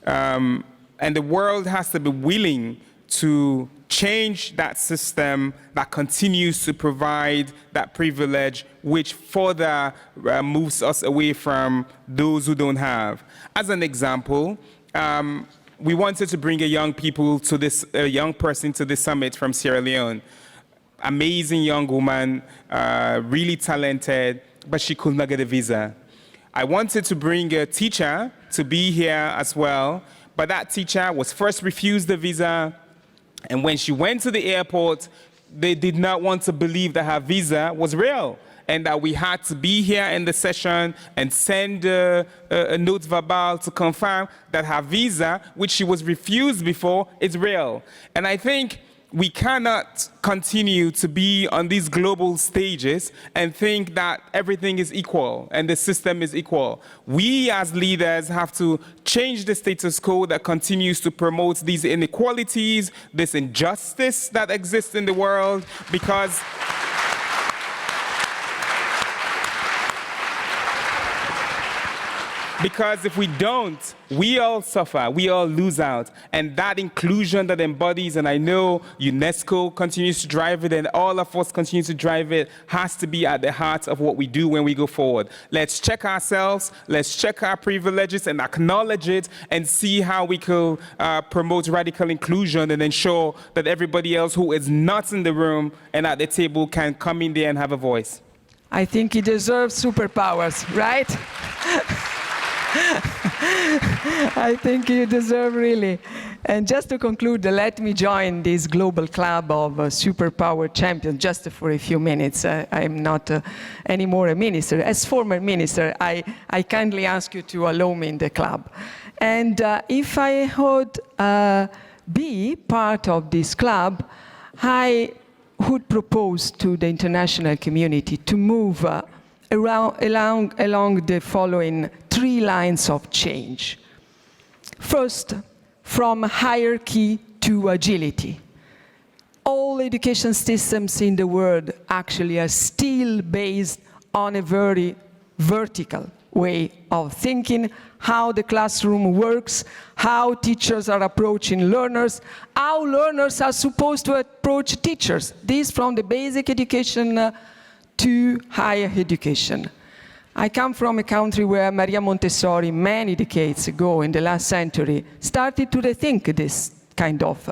And the world has to be willing to change that system that continues to provide that privilege, which further moves us away from those who don't have. As an example, we wanted to bring a young person to this summit from Sierra Leone. Amazing young woman, really talented, but she could not get a visa. I wanted to bring a teacher to be here as well, but that teacher was first refused the visa, and when she went to the airport, they did not want to believe that her visa was real, and that we had to be here in the session and send a note verbal to confirm that her visa, which she was refused before, is real. And I think we cannot continue to be on these global stages and think that everything is equal and the system is equal. We as leaders have to change the status quo that continues to promote these inequalities, this injustice that exists in the world, because if we don't, we all suffer, we all lose out. And that inclusion that embodies, and I know UNESCO continues to drive it and all of us continue to drive it, has to be at the heart of what we do when we go forward. Let's check ourselves, let's check our privileges and acknowledge it, and see how we can promote radical inclusion and ensure that everybody else who is not in the room and at the table can come in there and have a voice. I think he deserves superpowers, right? I think you deserve really. And just to conclude, let me join this global club of superpower champions just for a few minutes. I'm not anymore a minister. As former minister, I kindly ask you to allow me in the club. And if I would be part of this club, I would propose to the international community to move along the following 3 lines of change. First, from hierarchy to agility. All education systems in the world actually are still based on a very vertical way of thinking, how the classroom works, how teachers are approaching learners, how learners are supposed to approach teachers. This from the basic education to higher education. I come from a country where Maria Montessori, many decades ago in the last century, started to rethink this kind of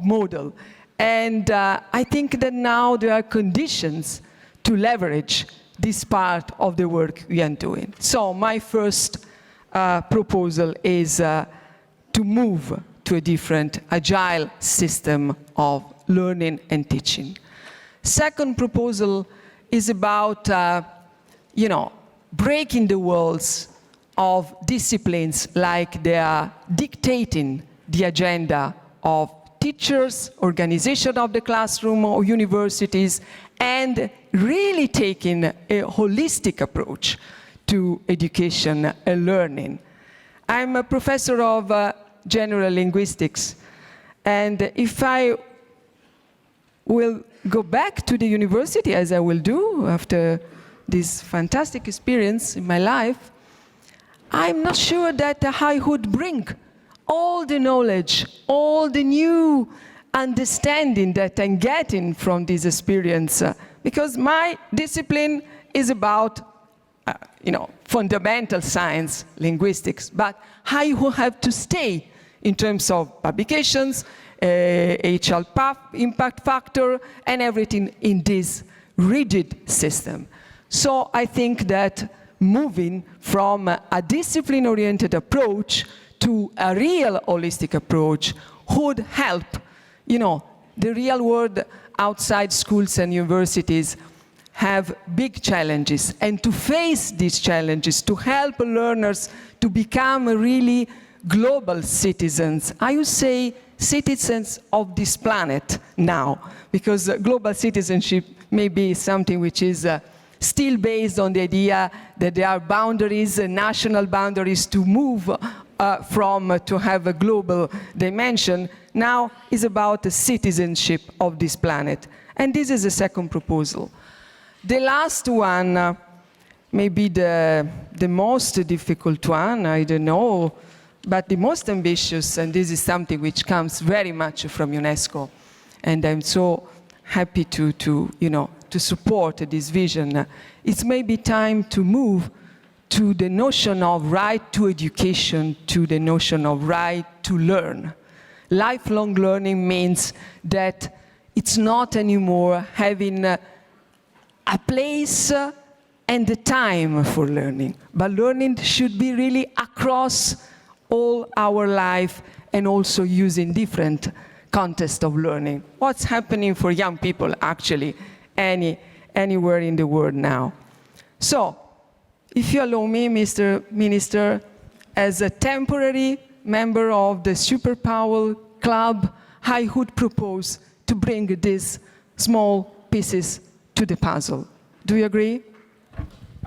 model. And I think that now there are conditions to leverage this part of the work we are doing. So my first proposal is to move to a different agile system of learning and teaching. Second proposal is about, breaking the walls of disciplines like they are dictating the agenda of teachers, organization of the classroom or universities, and really taking a holistic approach to education and learning. I'm a professor of general linguistics, and if I will go back to the university, as I will do after this fantastic experience in my life, I'm not sure that I would bring all the knowledge, all the new understanding that I'm getting from this experience, because my discipline is about, fundamental science, linguistics, but I will have to stay in terms of publications, HR impact factor, and everything in this rigid system. So I think that moving from a discipline-oriented approach to a real holistic approach would help, the real world outside schools and universities have big challenges, and to face these challenges, to help learners to become really global citizens, I would say citizens of this planet now, because global citizenship may be something which is still based on the idea that there are boundaries, national boundaries to move to have a global dimension. Now is about the citizenship of this planet. And this is the second proposal. The last one, maybe the most difficult one, I don't know, but the most ambitious, and this is something which comes very much from UNESCO, and I'm so happy to support this vision. It's maybe time to move to the notion of right to education, to the notion of right to learn. Lifelong learning means that it's not anymore having a place and the time for learning, but learning should be really across all our life and also using different contexts of learning. What's happening for young people actually anywhere in the world now. So, if you allow me, Mr. Minister, as a temporary member of the Superpower Club, I would propose to bring these small pieces to the puzzle. Do you agree?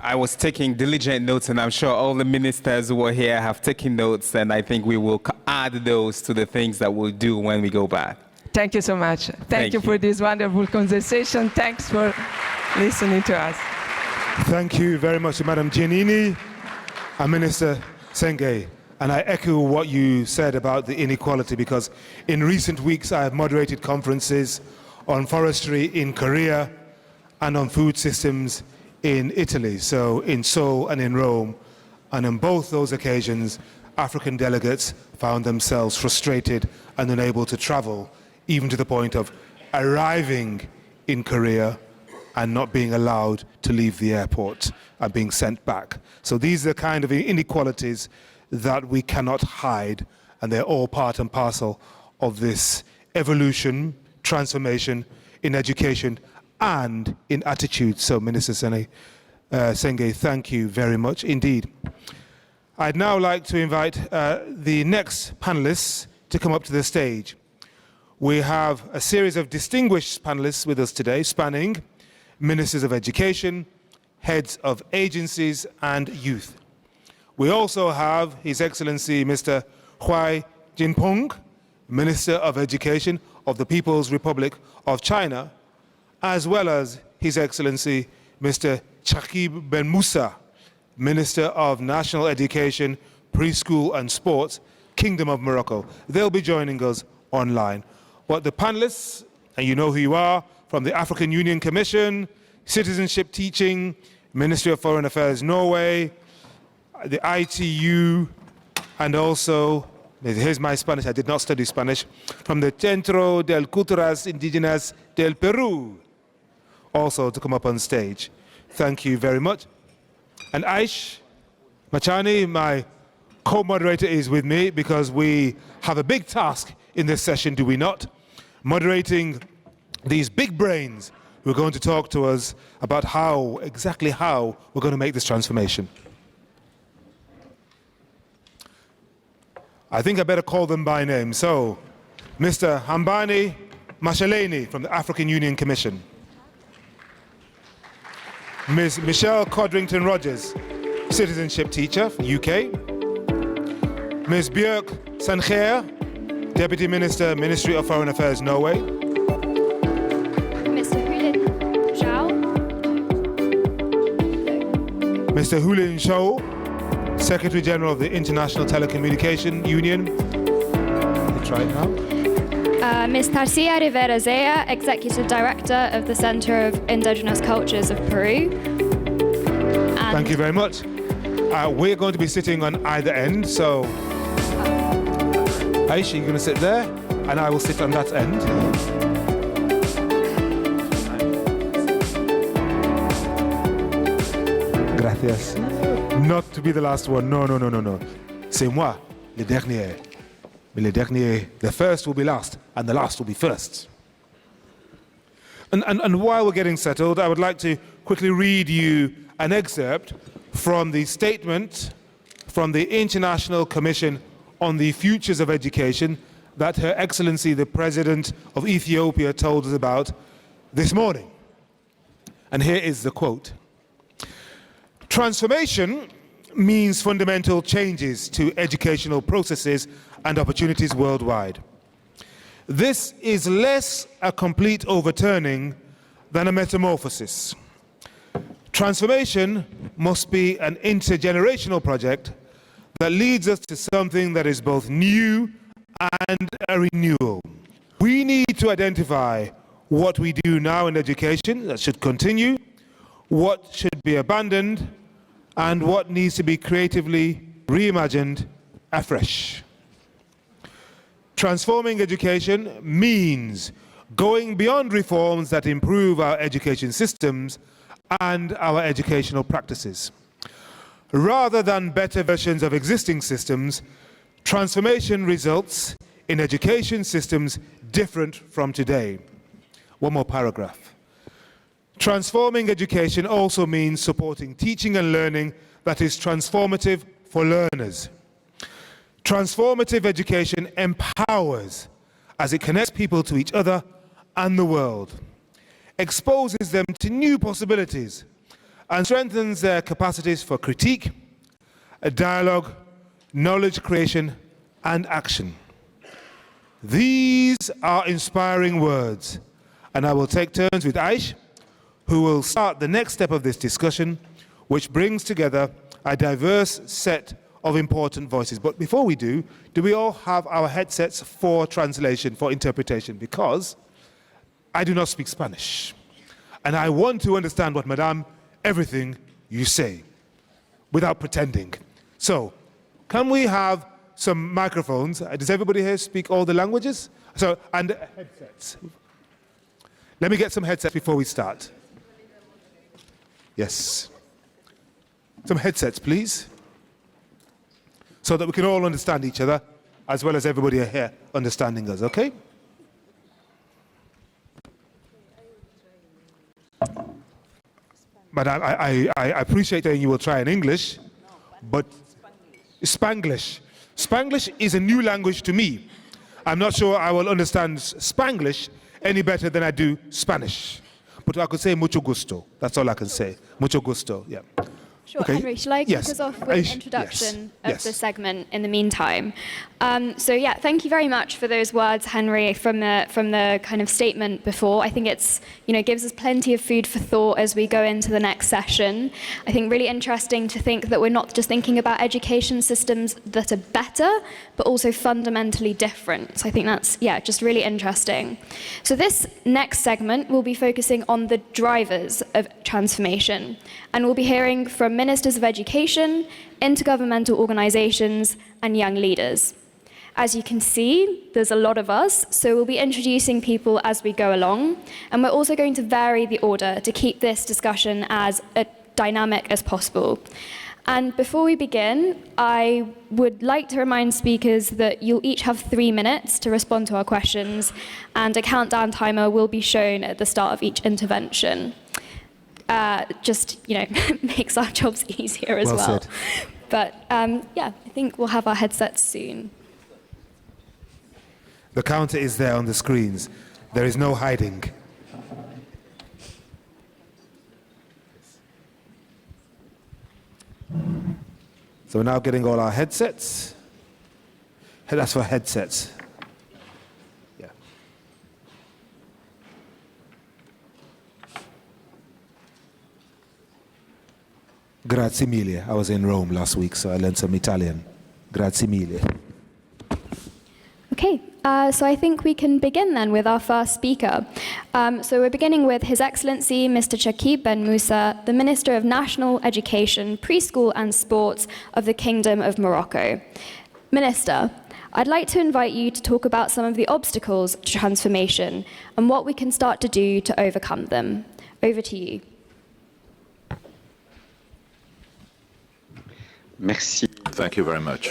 I was taking diligent notes, and I'm sure all the ministers who are here have taken notes, and I think we will add those to the things that we'll do when we go back. Thank you so much. Thank you for this wonderful conversation. Thanks for listening to us. Thank you very much, Madam Giannini and Minister Sengay. And I echo what you said about the inequality, because in recent weeks I have moderated conferences on forestry in Korea and on food systems in Italy, so in Seoul and in Rome. And on both those occasions, African delegates found themselves frustrated and unable to travel, even to the point of arriving in Korea and not being allowed to leave the airport and being sent back. So these are the kind of inequalities that we cannot hide, and they're all part and parcel of this evolution, transformation in education and in attitude. So Minister Sengay, thank you very much indeed. I'd now like to invite the next panelists to come up to the stage. We have a series of distinguished panelists with us today, spanning ministers of education, heads of agencies, and youth. We also have His Excellency Mr. Huai Jinpeng, Minister of Education of the People's Republic of China, as well as His Excellency Mr. Chakib Ben Musa, Minister of National Education, Preschool and Sports, Kingdom of Morocco. They'll be joining us online. But the panelists, and you know who you are, from the African Union Commission, Citizenship Teaching, Ministry of Foreign Affairs Norway, the ITU, and also, here's my Spanish, I did not study Spanish, from the Centro de Culturas Indigenas del Peru, also to come up on stage. Thank you very much. And Aish Machani, my co-moderator, is with me because we have a big task in this session, do we not? Moderating these big brains who are going to talk to us about exactly how we're going to make this transformation. I think I better call them by name. So, Mr. Hambani Mashaleni from the African Union Commission. Ms. Michelle Codrington-Rogers, citizenship teacher from UK. Ms. Björk Sancher, Deputy Minister, Ministry of Foreign Affairs, Norway. Mr. Hulin Zhao. Mr. Hulin Zhao, Secretary General of the International Telecommunication Union. Let's try it now. Ms. Tarcia Rivera Zea, Executive Director of the Center of Indigenous Cultures of Peru. Thank you very much. We're going to be sitting on either end, so Aisha, you're going to sit there, and I will sit on that end. Gracias. Not to be the last one. No. C'est moi, le dernier. Mais le dernier, the first will be last, and the last will be first. And while we're getting settled, I would like to quickly read you an excerpt from the statement from the International Commission on the Futures of Education that Her Excellency the President of Ethiopia told us about this morning. And here is the quote. Transformation means fundamental changes to educational processes and opportunities worldwide. This is less a complete overturning than a metamorphosis. Transformation must be an intergenerational project that leads us to something that is both new and a renewal. We need to identify what we do now in education that should continue, what should be abandoned, and what needs to be creatively reimagined afresh. Transforming education means going beyond reforms that improve our education systems and our educational practices. Rather than better versions of existing systems, transformation results in education systems different from today. One more paragraph. Transforming education also means supporting teaching and learning that is transformative for learners. Transformative education empowers as it connects people to each other and the world, exposes them to new possibilities, and strengthens their capacities for critique, dialogue, knowledge creation, and action. These are inspiring words, and I will take turns with Aish, who will start the next step of this discussion, which brings together a diverse set of important voices. But before we do we all have our headsets for translation, for interpretation? Because I do not speak Spanish, and I want to understand what, Madame, everything you say, without pretending. So, can we have some microphones? Does everybody here speak all the languages? So, and headsets. Let me get some headsets before we start. Yes. Some headsets, please, so that we can all understand each other, as well as everybody here understanding us, okay? But I appreciate that you will try in English, but Spanglish. Spanglish is a new language to me. I'm not sure I will understand Spanglish any better than I do Spanish. But I could say mucho gusto. That's all I can say. Mucho gusto, yeah. Sure, okay. Henry, shall I kick us off with an introduction of the segment in the meantime? So yeah, thank you very much for those words, Henry, from the kind of statement before. I think it's, gives us plenty of food for thought as we go into the next session. I think really interesting to think that we're not just thinking about education systems that are better, but also fundamentally different. So I think that's, just really interesting. So this next segment will be focusing on the drivers of transformation, and we'll be hearing from ministers of education, intergovernmental organizations, and young leaders. As you can see, there's a lot of us, so we'll be introducing people as we go along, and we're also going to vary the order to keep this discussion as dynamic as possible. And before we begin, I would like to remind speakers that you'll each have 3 minutes to respond to our questions, and a countdown timer will be shown at the start of each intervention. Just, makes our jobs easier as well. Said. But I think we'll have our headsets soon. The counter is there on the screens. There is no hiding. So we're now getting all our headsets. That's for headsets. Yeah. Grazie mille. I was in Rome last week, so I learned some Italian. Grazie mille. Okay, so I think we can begin then with our first speaker. So we're beginning with His Excellency Mr. Chakib Ben Musa, the Minister of National Education, Preschool and Sports of the Kingdom of Morocco. Minister, I'd like to invite you to talk about some of the obstacles to transformation and what we can start to do to overcome them. Over to you. Merci. Thank you very much.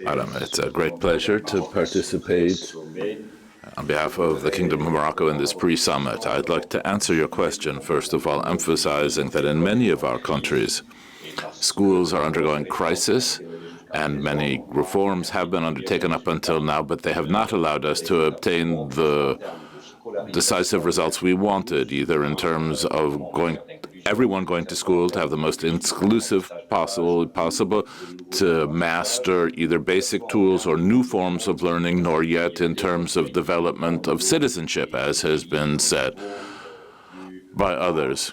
Adam, it's a great pleasure to participate on behalf of the Kingdom of Morocco in this pre-summit. I'd like to answer your question, first of all, emphasizing that in many of our countries, schools are undergoing crisis, and many reforms have been undertaken up until now, but they have not allowed us to obtain the decisive results we wanted, either in terms of everyone going to school to have the most inclusive possible to master either basic tools or new forms of learning, nor yet in terms of development of citizenship, as has been said by others,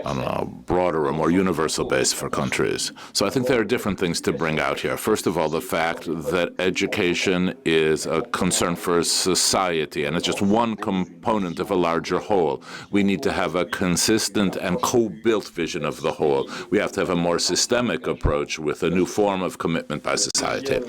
on a broader or more universal base for countries. So I think there are different things to bring out here. First of all, the fact that education is a concern for society, and it's just one component of a larger whole. We need to have a consistent and co-built vision of the whole. We have to have a more systemic approach with a new form of commitment by society.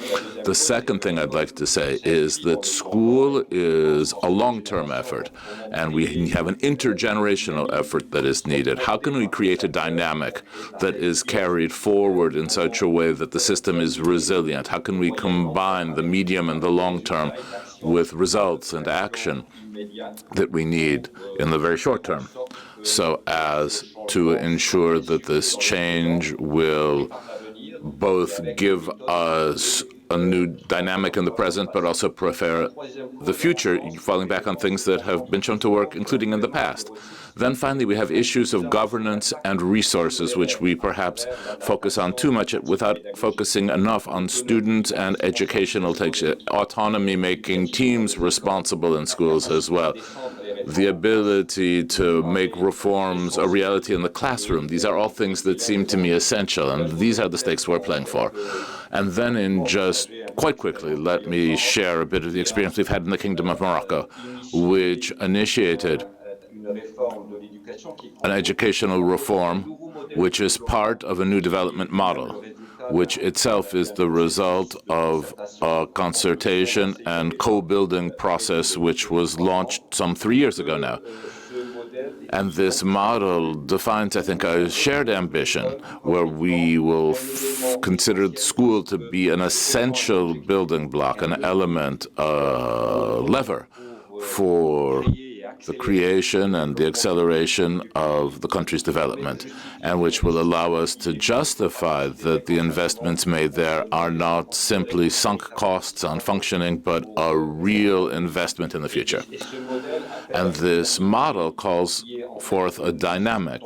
The second thing I'd like to say is that school is a long-term effort, and we have an intergenerational effort that is needed. How can we create a dynamic that is carried forward in such a way that the system is resilient? How can we combine the medium and the long term with results and action that we need in the very short term, so as to ensure that this change will both give us a new dynamic in the present, but also prepare the future, falling back on things that have been shown to work, including in the past. Then finally, we have issues of governance and resources, which we perhaps focus on too much without focusing enough on students and educational autonomy, making teams responsible in schools as well. The ability to make reforms a reality in the classroom. These are all things that seem to me essential, and these are the stakes we're playing for. And then quite quickly, let me share a bit of the experience we've had in the Kingdom of Morocco, which initiated an educational reform, which is part of a new development model, which itself is the result of a consultation and co-building process which was launched some 3 years ago now. And this model defines, I think, a shared ambition where we will consider school to be an essential building block, an element, a lever for the creation and the acceleration of the country's development, and which will allow us to justify that the investments made there are not simply sunk costs on functioning, but a real investment in the future. And this model calls forth a dynamic,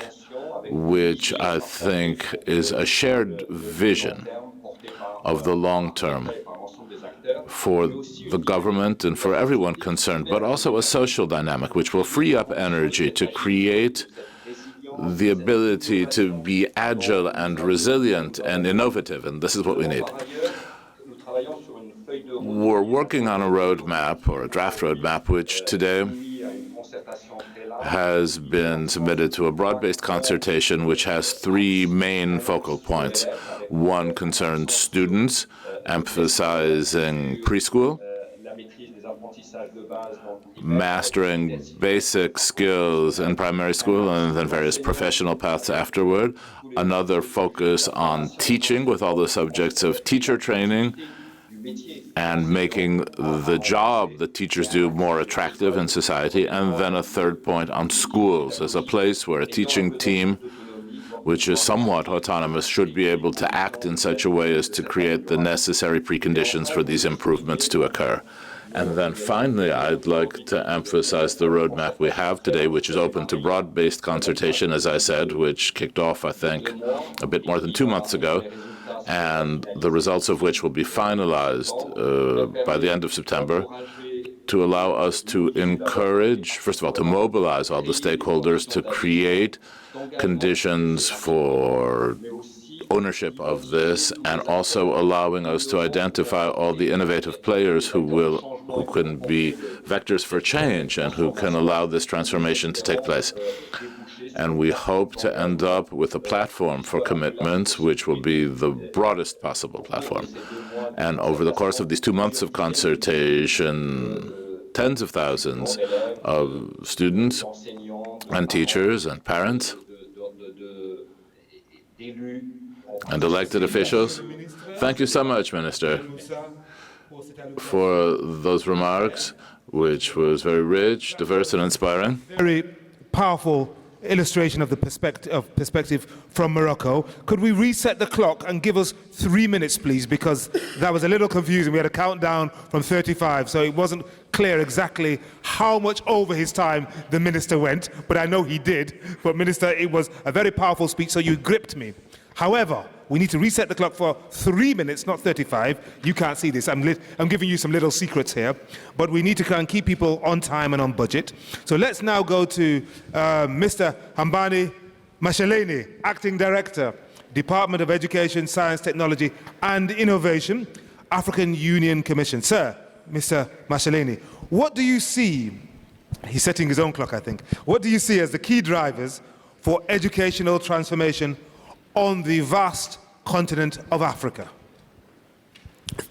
which I think is a shared vision of the long term for the government and for everyone concerned, but also a social dynamic which will free up energy to create the ability to be agile and resilient and innovative, and this is what we need. We're working on a roadmap, or a draft roadmap, which today has been submitted to a broad-based consultation which has 3 main focal points. One concerns students, emphasizing preschool, mastering basic skills in primary school, and then various professional paths afterward. another focus on teaching with all the subjects of teacher training and making the job that teachers do more attractive in society, and then a third point on schools as a place where a teaching team, which is somewhat autonomous, should be able to act in such a way as to create the necessary preconditions for these improvements to occur. And then finally, I'd like to emphasize the roadmap we have today, which is open to broad-based consultation, as I said, which kicked off, I think, a bit more than 2 months ago, and the results of which will be finalized by the end of September, to allow us to encourage, first of all, to mobilize all the stakeholders to create conditions for ownership of this, and also allowing us to identify all the innovative players who can be vectors for change and who can allow this transformation to take place. And we hope to end up with a platform for commitments, which will be the broadest possible platform. And over the course of these 2 months of consultation, tens of thousands of students and teachers and parents and elected officials. Thank you so much, Minister, for those remarks, which was very rich, diverse, and inspiring. Very powerful illustration of the perspective from Morocco. Could we reset the clock and give us 3 minutes, please? Because that was a little confusing. We had a countdown from 35, so it wasn't clear exactly how much over his time the minister went, but I know he did. But Minister, it was a very powerful speech, so you gripped me. However, we need to reset the clock for 3 minutes, not 35. You can't see this. I'm giving you some little secrets here. But we need to try and keep people on time and on budget. So let's now go to Mr. Hambani Masheleni, Acting Director, Department of Education, Science, Technology and Innovation, African Union Commission. Sir, Mr. Masheleni, what do you see? He's setting his own clock, I think. What do you see as the key drivers for educational transformation on the vast continent of Africa?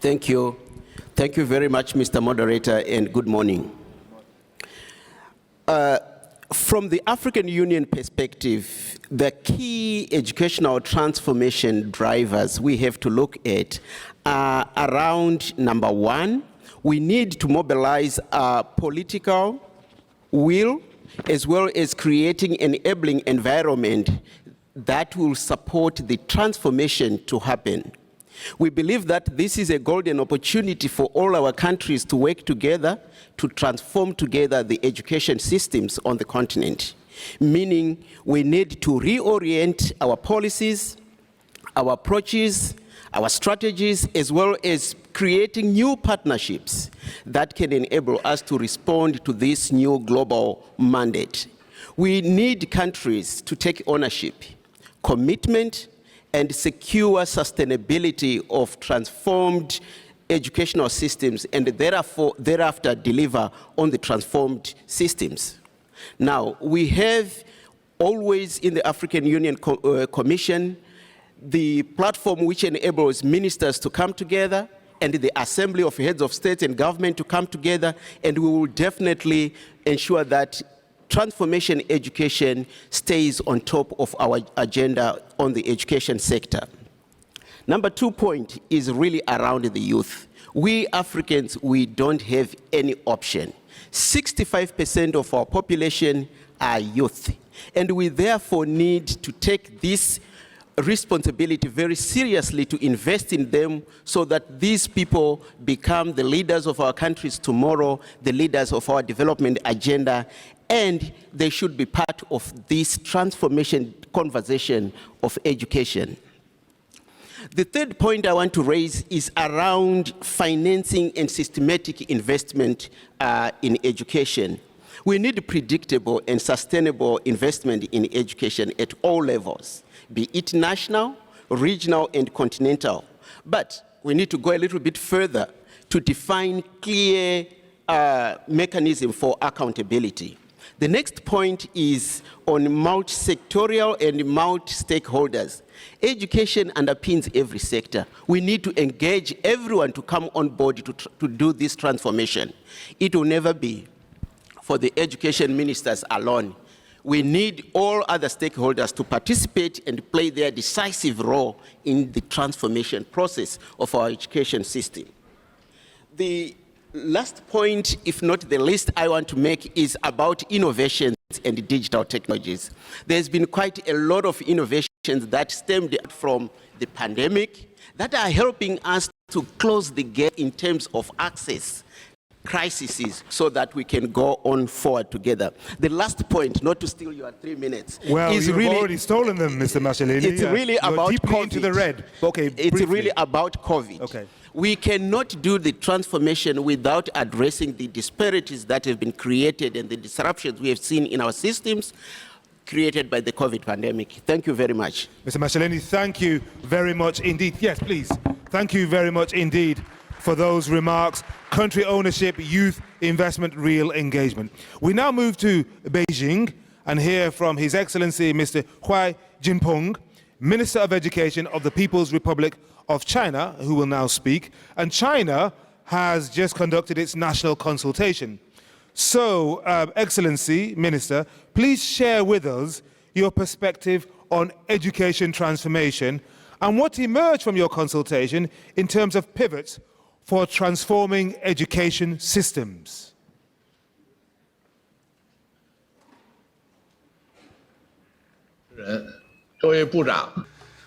Thank you. Thank you very much, Mr. Moderator, and good morning. From the African Union perspective, the key educational transformation drivers we have to look at are around, number one, we need to mobilize a political will, as well as creating an enabling environment that will support the transformation to happen. We believe that this is a golden opportunity for all our countries to work together to transform together the education systems on the continent, meaning we need to reorient our policies, our approaches, our strategies, as well as creating new partnerships that can enable us to respond to this new global mandate. We need countries to take ownership, commitment, and secure sustainability of transformed educational systems, and thereafter deliver on the transformed systems. Now, we have always in the African Union Commission the platform which enables ministers to come together and the Assembly of Heads of State and Government to come together, and we will definitely ensure that transformation education stays on top of our agenda on the education sector. Number 2 point is really around the youth. We Africans, we don't have any option. 65% of our population are youth, and we therefore need to take this responsibility very seriously to invest in them so that these people become the leaders of our countries tomorrow, the leaders of our development agenda, and they should be part of this transformation conversation of education. The third point I want to raise is around financing and systematic investment in education. We need predictable and sustainable investment in education at all levels, be it national, regional, and continental. But we need to go a little bit further to define clear mechanism for accountability. The next point is on multi-sectorial and multi-stakeholders. Education underpins every sector. We need to engage everyone to come on board to do this transformation. It will never be for the education ministers alone. We need all other stakeholders to participate and play their decisive role in the transformation process of our education system. The last point, if not the least, I want to make is about innovations and digital technologies. There's been quite a lot of innovations that stemmed from the pandemic that are helping us to close the gap in terms of access crises so that we can go on forward together. The last point, not to steal your 3 minutes, well, is you've really, already stolen them, Mr. Mashalini. It's really You're about deeply COVID. into the red. Okay, it's briefly. really about COVID. Okay. We cannot do the transformation without addressing the disparities that have been created and the disruptions we have seen in our systems created by the COVID pandemic. Thank you very much. Mr. Mashalini, thank you very much indeed. Yes, please. Thank you very much indeed for those remarks. Country ownership, youth investment, real engagement. We now move to Beijing and hear from His Excellency Mr. Huai Jinpeng, Minister of Education of the People's Republic of China, who will now speak. And China has just conducted its national consultation. So, Excellency, Minister, please share with us your perspective on education transformation and what emerged from your consultation in terms of pivots for transforming education systems.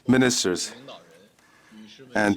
Ministers and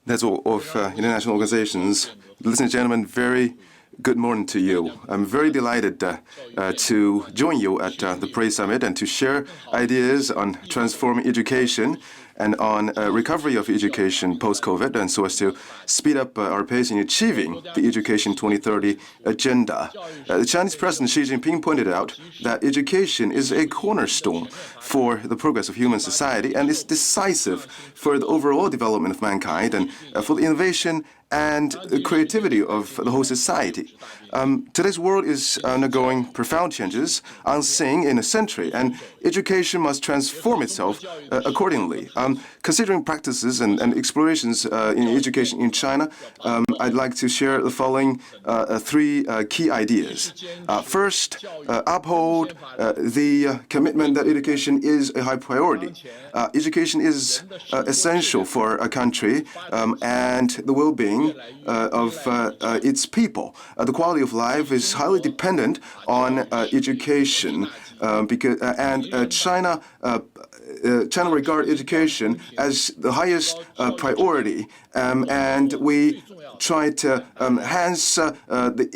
that's all of international organizations, ladies and gentlemen, very good morning to you. I'm very delighted to join you at the Praise Summit and to share ideas on transforming education and on recovery of education post-COVID, and so as to speed up our pace in achieving the Education 2030 agenda. The Chinese President Xi Jinping pointed out that education is a cornerstone for the progress of human society and is decisive for the overall development of mankind and for the innovation and the creativity of the whole society. Today's world is undergoing profound changes, unseen in a century, and education must transform itself accordingly. Considering practices and explorations in education in China, I'd like to share the following 3 key ideas. First, uphold the commitment that education is a high priority. Education is essential for a country and the well-being of its people. The quality of life is highly dependent on education, China regards education as the highest priority, and we try to enhance the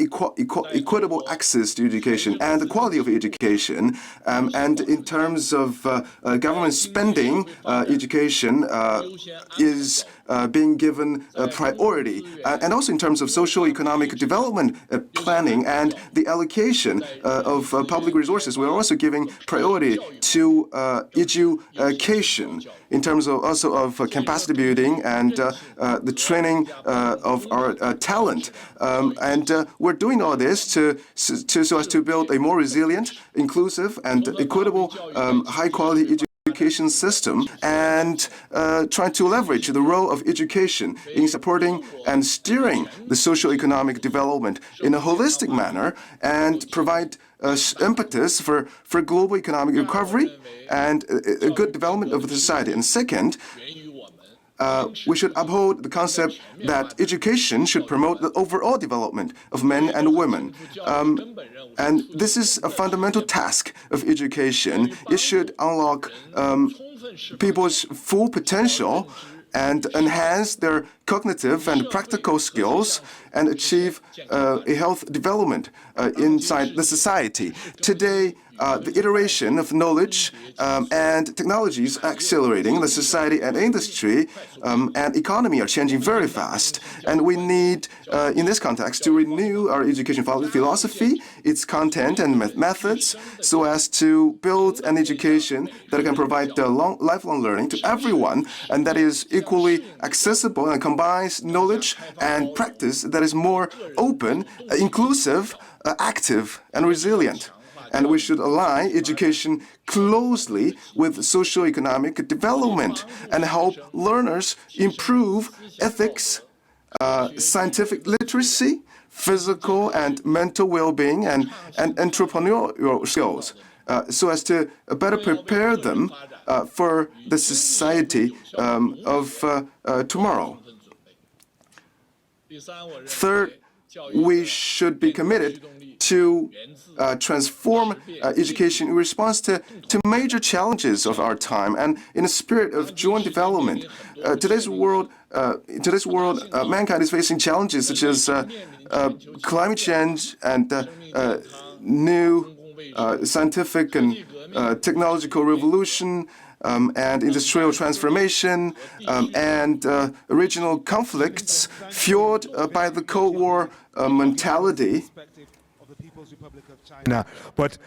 equitable access to education and the quality of education. And in terms of government spending, education is being given priority. And also in terms of socio-economic development planning and the allocation of public resources, we're also giving priority to education in terms of also of capacity building and the training of our talent. We're doing all this so as to build a more resilient, inclusive, and equitable, high-quality education system, and trying to leverage the role of education in supporting and steering the socio-economic development in a holistic manner and provide impetus for global economic recovery and a good development of the society. And second, we should uphold the concept that education should promote the overall development of men and women. And this is a fundamental task of education. It should unlock people's full potential and enhance their cognitive and practical skills and achieve a health development inside the society. Today, the iteration of knowledge and technology is accelerating. The society and industry and economy are changing very fast. And we need, in this context, to renew our education philosophy, its content and methods, so as to build an education that can provide lifelong learning to everyone, and that is equally accessible and combines knowledge and practice that is more open, inclusive, active, and resilient. And we should align education closely with socio-economic development and help learners improve ethics scientific literacy, physical and mental well-being, and entrepreneurial skills, so as to better prepare them for the society of tomorrow. Third, we should be committed to transform education in response to major challenges of our time, and in a spirit of joint development. Today's world, mankind is facing challenges such as climate change and new scientific and technological revolution, and industrial transformation, and regional conflicts fueled by the Cold War mentality. But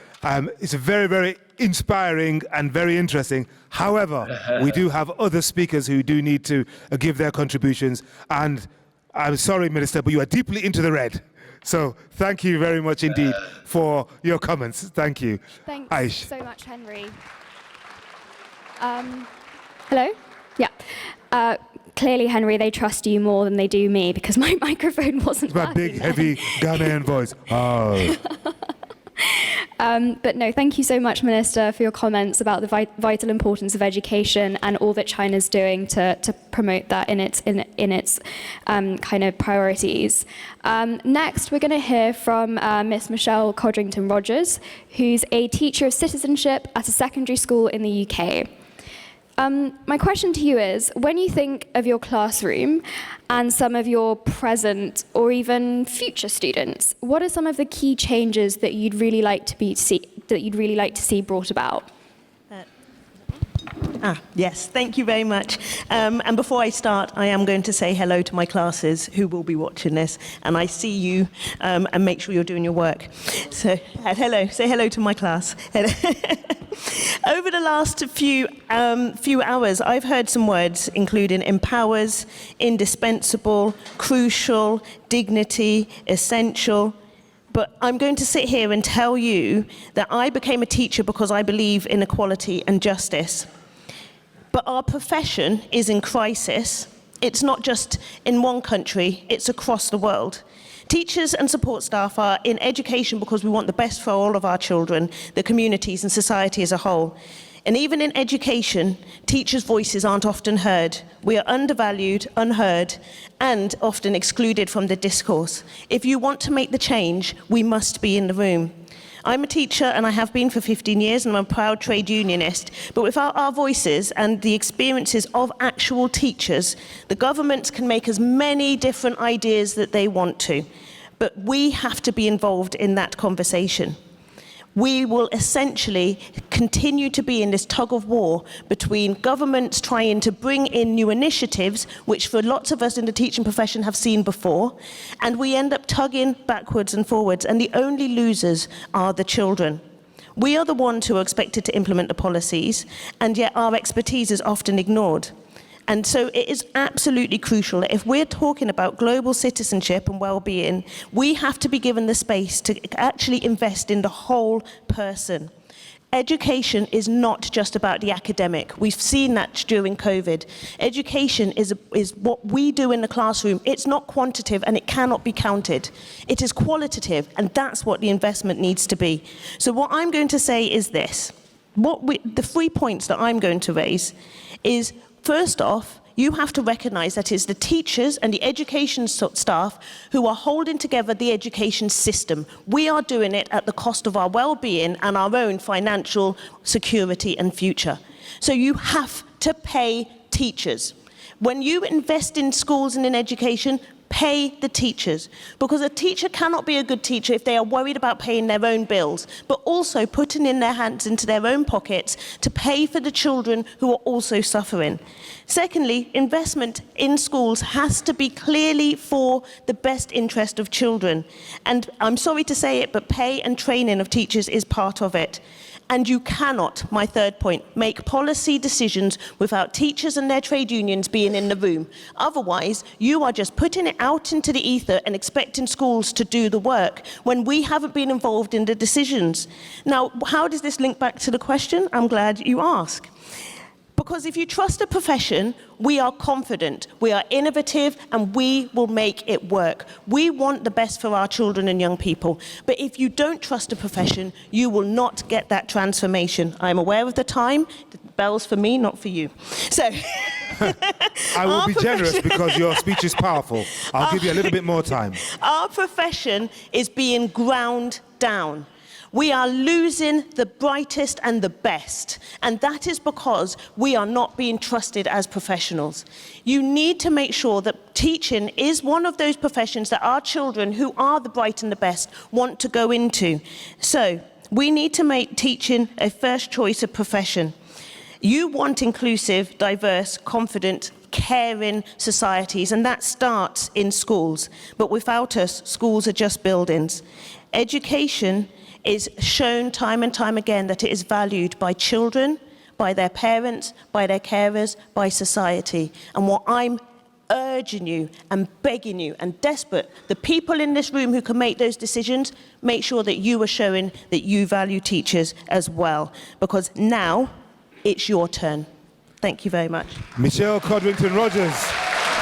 it's very, very inspiring and very interesting. However, we do have other speakers who do need to give their contributions. And I'm sorry, Minister, but you are deeply into the red. So thank you very much indeed for your comments. Thank you. Thanks Aish. so much, Henry. Hello? Yeah. Clearly, Henry, they trust you more than they do me because my microphone wasn't My big, heavy Ghanaian voice. Oh. But no, thank you so much, Minister, for your comments about the vital importance of education and all that China's doing to promote that in its kind of priorities. Next, we're going to hear from Miss Michelle Codrington-Rogers, who's a teacher of citizenship at a secondary school in the UK. My question to you is, when you think of your classroom and some of your present or even future students, what are some of the key changes that you'd really like to see brought about? Yes, thank you very much. And before I start, I am going to say hello to my classes who will be watching this, and I see you, and make sure you're doing your work. So, hello, say hello to my class. Over the last few hours, I've heard some words including empowers, indispensable, crucial, dignity, essential. But I'm going to sit here and tell you that I became a teacher because I believe in equality and justice. But our profession is in crisis. It's not just in one country, it's across the world. Teachers and support staff are in education because we want the best for all of our children, the communities and society as a whole. And even in education, teachers' voices aren't often heard. We are undervalued, unheard, and often excluded from the discourse. If you want to make the change, we must be in the room. I'm a teacher, and I have been for 15 years, and I'm a proud trade unionist. But without our voices and the experiences of actual teachers, the governments can make as many different ideas that they want to. But we have to be involved in that conversation. We will essentially continue to be in this tug of war between governments trying to bring in new initiatives, which for lots of us in the teaching profession have seen before, and we end up tugging backwards and forwards, and the only losers are the children. We are the ones who are expected to implement the policies, and yet our expertise is often ignored. And so it is absolutely crucial that if we're talking about global citizenship and well-being, we have to be given the space to actually invest in the whole person. Education is not just about the academic. We've seen that during COVID. Education is what we do in the classroom. It's not quantitative and it cannot be counted. It is qualitative, and that's what the investment needs to be. So what I'm going to say is this. The 3 points that I'm going to raise is, first off, you have to recognize that it's the teachers and the education staff who are holding together the education system. We are doing it at the cost of our well-being and our own financial security and future. So you have to pay teachers. When you invest in schools and in education, pay the teachers, because a teacher cannot be a good teacher if they are worried about paying their own bills, but also putting in their hands into their own pockets to pay for the children who are also suffering. Secondly, investment in schools has to be clearly for the best interest of children. And I'm sorry to say it, but pay and training of teachers is part of it. And you cannot, my third point, make policy decisions without teachers and their trade unions being in the room. Otherwise, you are just putting it out into the ether and expecting schools to do the work when we haven't been involved in the decisions. Now, how does this link back to the question? I'm glad you asked. Because if you trust a profession, we are confident, we are innovative, and we will make it work. We want the best for our children and young people. But if you don't trust a profession, you will not get that transformation. I'm aware of the time. The bell's for me, not for you. So I will be generous because your speech is powerful. I'll give you a little bit more time. Our profession is being ground down. We are losing the brightest and the best, and that is because we are not being trusted as professionals. You need to make sure that teaching is one of those professions that our children, who are the bright and the best, want to go into. So we need to make teaching a first choice of profession. You want inclusive, diverse, confident, caring societies, and that starts in schools. But without us, schools are just buildings. Education is shown time and time again that it is valued by children, by their parents, by their carers, by society. And what I'm urging you and begging you and desperate, the people in this room who can make those decisions, make sure that you are showing that you value teachers as well, because now it's your turn. Thank you very much. Michelle Codrington-Rogers,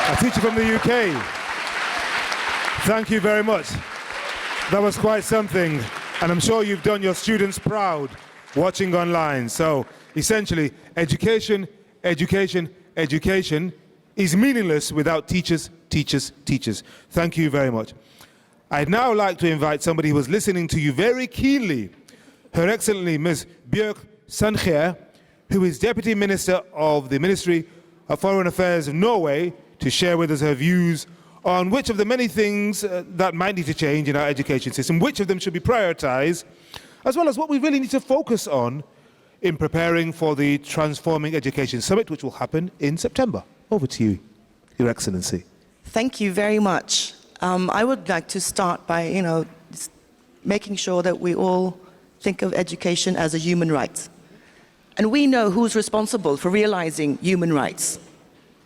a teacher from the UK. Thank you very much. That was quite something. And I'm sure you've done your students proud watching online. So essentially, education, education, education is meaningless without teachers, teachers, teachers. Thank you very much. I'd now like to invite somebody who was listening to you very keenly, Her Excellency Ms. Björk Sandkjær, who is Deputy Minister of the Ministry of Foreign Affairs of Norway, to share with us her views on which of the many things that might need to change in our education system, which of them should be prioritized, as well as what we really need to focus on in preparing for the Transforming Education Summit, which will happen in September. Over to you, Your Excellency. Thank you very much. I would like to start by, making sure that we all think of education as a human right. And we know who's responsible for realizing human rights.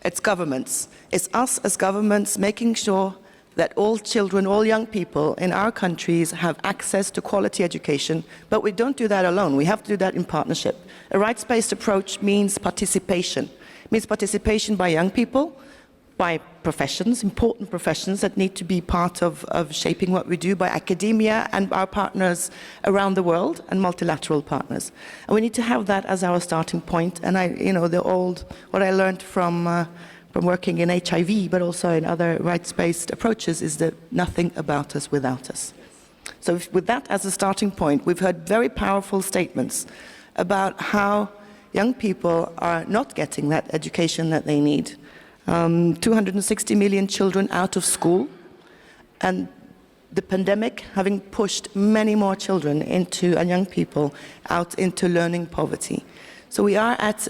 It's governments. It's us as governments making sure that all children, all young people in our countries have access to quality education, but we don't do that alone. We have to do that in partnership. A rights-based approach means participation. It means participation by young people, by professions, important professions that need to be part of shaping what we do, by academia and our partners around the world and multilateral partners. And we need to have that as our starting point. And what I learned from working in HIV, but also in other rights-based approaches, is that nothing about us without us. So with that as a starting point, we've heard very powerful statements about how young people are not getting that education that they need. 260 million children out of school, and the pandemic having pushed many more children and young people out into learning poverty. So we are at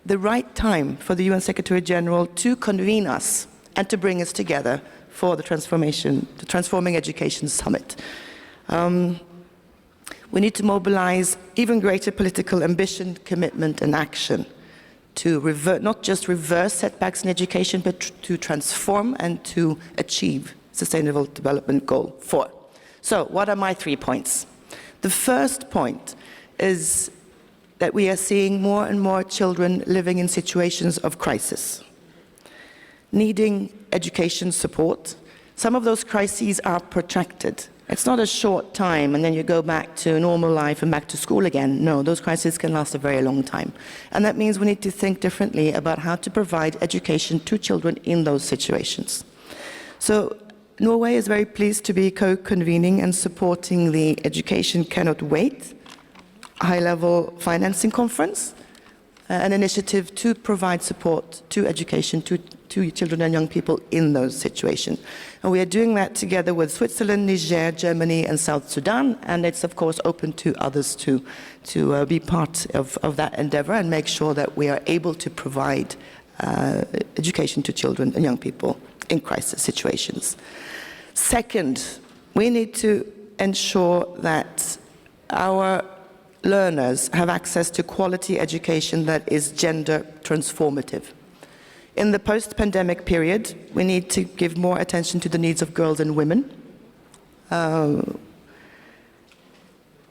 the right time for the UN Secretary General to convene us and to bring us together for the Transforming Education Summit. We need to mobilize even greater political ambition, commitment, and action to not just reverse setbacks in education, but to transform and to achieve Sustainable Development Goal 4. So what are my 3 points? The first point is that we are seeing more and more children living in situations of crisis, needing education support. Some of those crises are protracted. It's not a short time and then you go back to normal life and back to school again. No, those crises can last a very long time. And that means we need to think differently about how to provide education to children in those situations. So Norway is very pleased to be co-convening and supporting the Education Cannot Wait high-level financing conference, an initiative to provide support to education to children and young people in those situations. And we are doing that together with Switzerland, Niger, Germany, and South Sudan, and it's of course open to others to be part of that endeavor and make sure that we are able to provide education to children and young people in crisis situations. Second, we need to ensure that our learners have access to quality education that is gender transformative. In the post-pandemic period, we need to give more attention to the needs of girls and women. And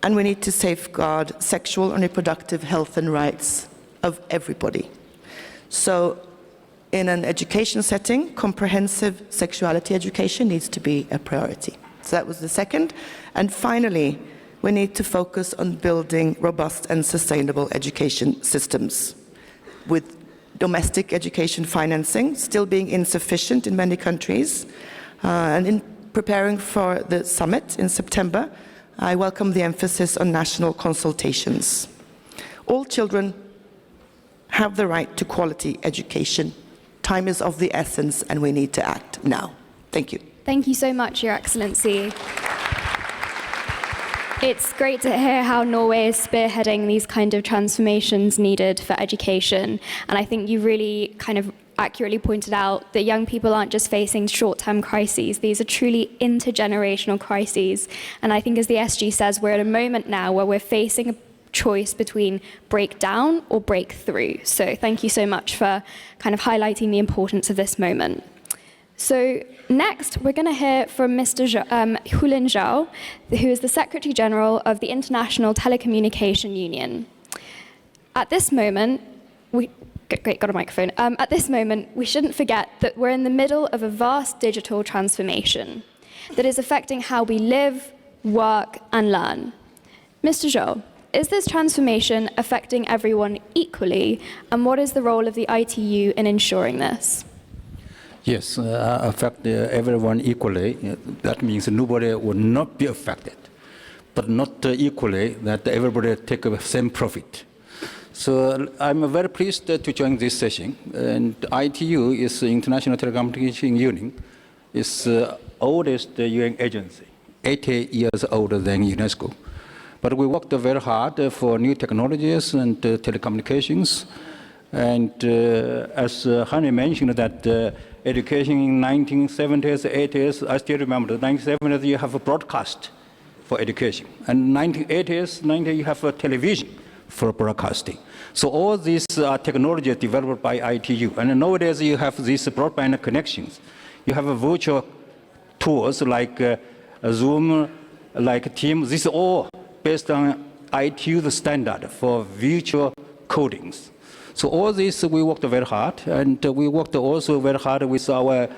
we need to safeguard sexual and reproductive health and rights of everybody. So in an education setting, comprehensive sexuality education needs to be a priority. So that was the second. And finally, we need to focus on building robust and sustainable education systems, with domestic education financing still being insufficient in many countries. And in preparing for the summit in September, I welcome the emphasis on national consultations. All children have the right to quality education. Time is of the essence, and we need to act now. Thank you. Thank you so much, Your Excellency. It's great to hear how Norway is spearheading these kind of transformations needed for education. And I think you really kind of accurately pointed out that young people aren't just facing short-term crises. These are truly intergenerational crises. And I think, as the SG says, we're at a moment now where we're facing a choice between break down or break through. So thank you so much for kind of highlighting the importance of this moment. So next, we're going to hear from Mr. Hulin Zhao, who is the Secretary General of the International Telecommunication Union. At this moment, great, got a microphone. At this moment, we shouldn't forget that we're in the middle of a vast digital transformation that is affecting how we live, work, and learn. Mr. Zhao, is this transformation affecting everyone equally, and what is the role of the ITU in ensuring this? Yes, affect everyone equally. That means nobody will not be affected, but not equally that everybody take the same profit. So I'm very pleased to join this session. And ITU is the International Telecommunication Union. It's the oldest UN agency, 80 years older than UNESCO. But we worked very hard for new technologies and telecommunications. And as Henry mentioned, that education in 1970s, 80s, I still remember, the 1970s you have a broadcast for education. And 1980s, 90s you have a television for broadcasting. So all these technologies developed by ITU. And nowadays you have these broadband connections. You have virtual tools like Zoom, like Teams. These are all based on ITU's standard for virtual codings. So all this we worked very hard, and we worked also very hard with our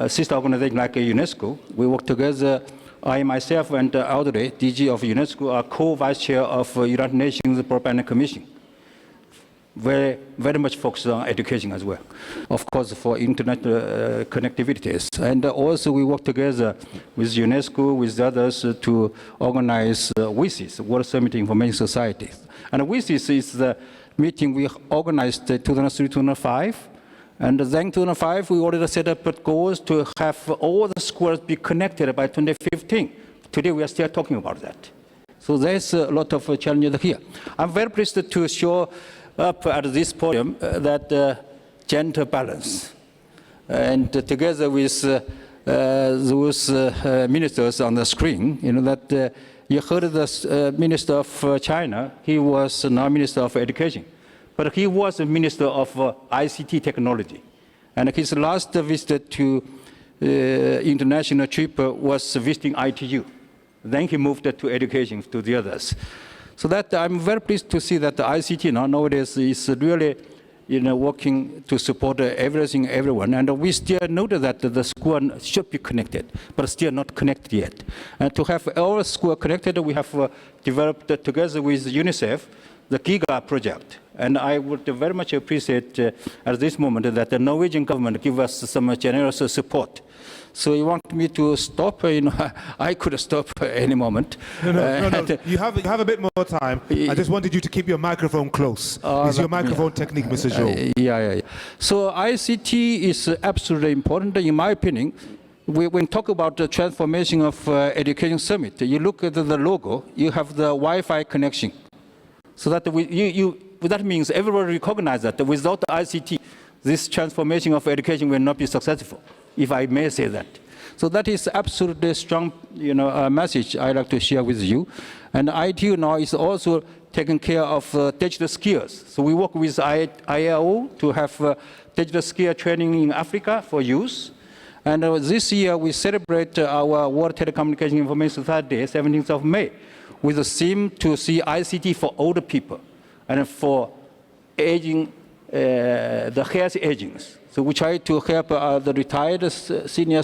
sister organization like UNESCO. We worked together. I myself and Audrey, DG of UNESCO, are co-vice chair of United Nations Broadband Commission. Very much focused on education as well. Of course, for internet connectivities. And also we work together with UNESCO, with others to organize WISIS, World Summit Information Society. And WISIS is the meeting we organized 2003-2005. And then 2005, we already set up goals to have all the schools be connected by 2015. Today, we are still talking about that. So there's a lot of challenges here. I'm very pleased to show up at this podium that gender balance. And together with those ministers on the screen, you know, that you heard the Minister of China, he was now Minister of Education. But he was a Minister of ICT technology. And his last visit to international trip was visiting ITU. Then he moved to education to the others. So that I'm very pleased to see that the ICT nowadays is really working to support everything, everyone. And we still know that the school should be connected, but still not connected yet. And to have all schools connected, we have developed together with UNICEF the GIGA project. And I would very much appreciate at this moment that the Norwegian government give us some generous support. So you want me to stop? I could stop any moment. No. You have a bit more time. I just wanted you to keep your microphone close. It's your microphone technique, Mr. Zhou. Yeah. So ICT is absolutely important, in my opinion. When we talk about the transformation of education summit, you look at the logo, you have the Wi-Fi connection. So that that means everybody recognizes that without ICT, this transformation of education will not be successful, if I may say that. So that is absolutely strong, message I'd like to share with you. And ITU now is also taking care of digital skills. So we work with IAO to have digital skill training in Africa for youth. And this year we celebrate our World Telecommunication Information Society Day, 17th of May, with a theme to see ICT for older people and for aging, the health aging. So we try to help the retired senior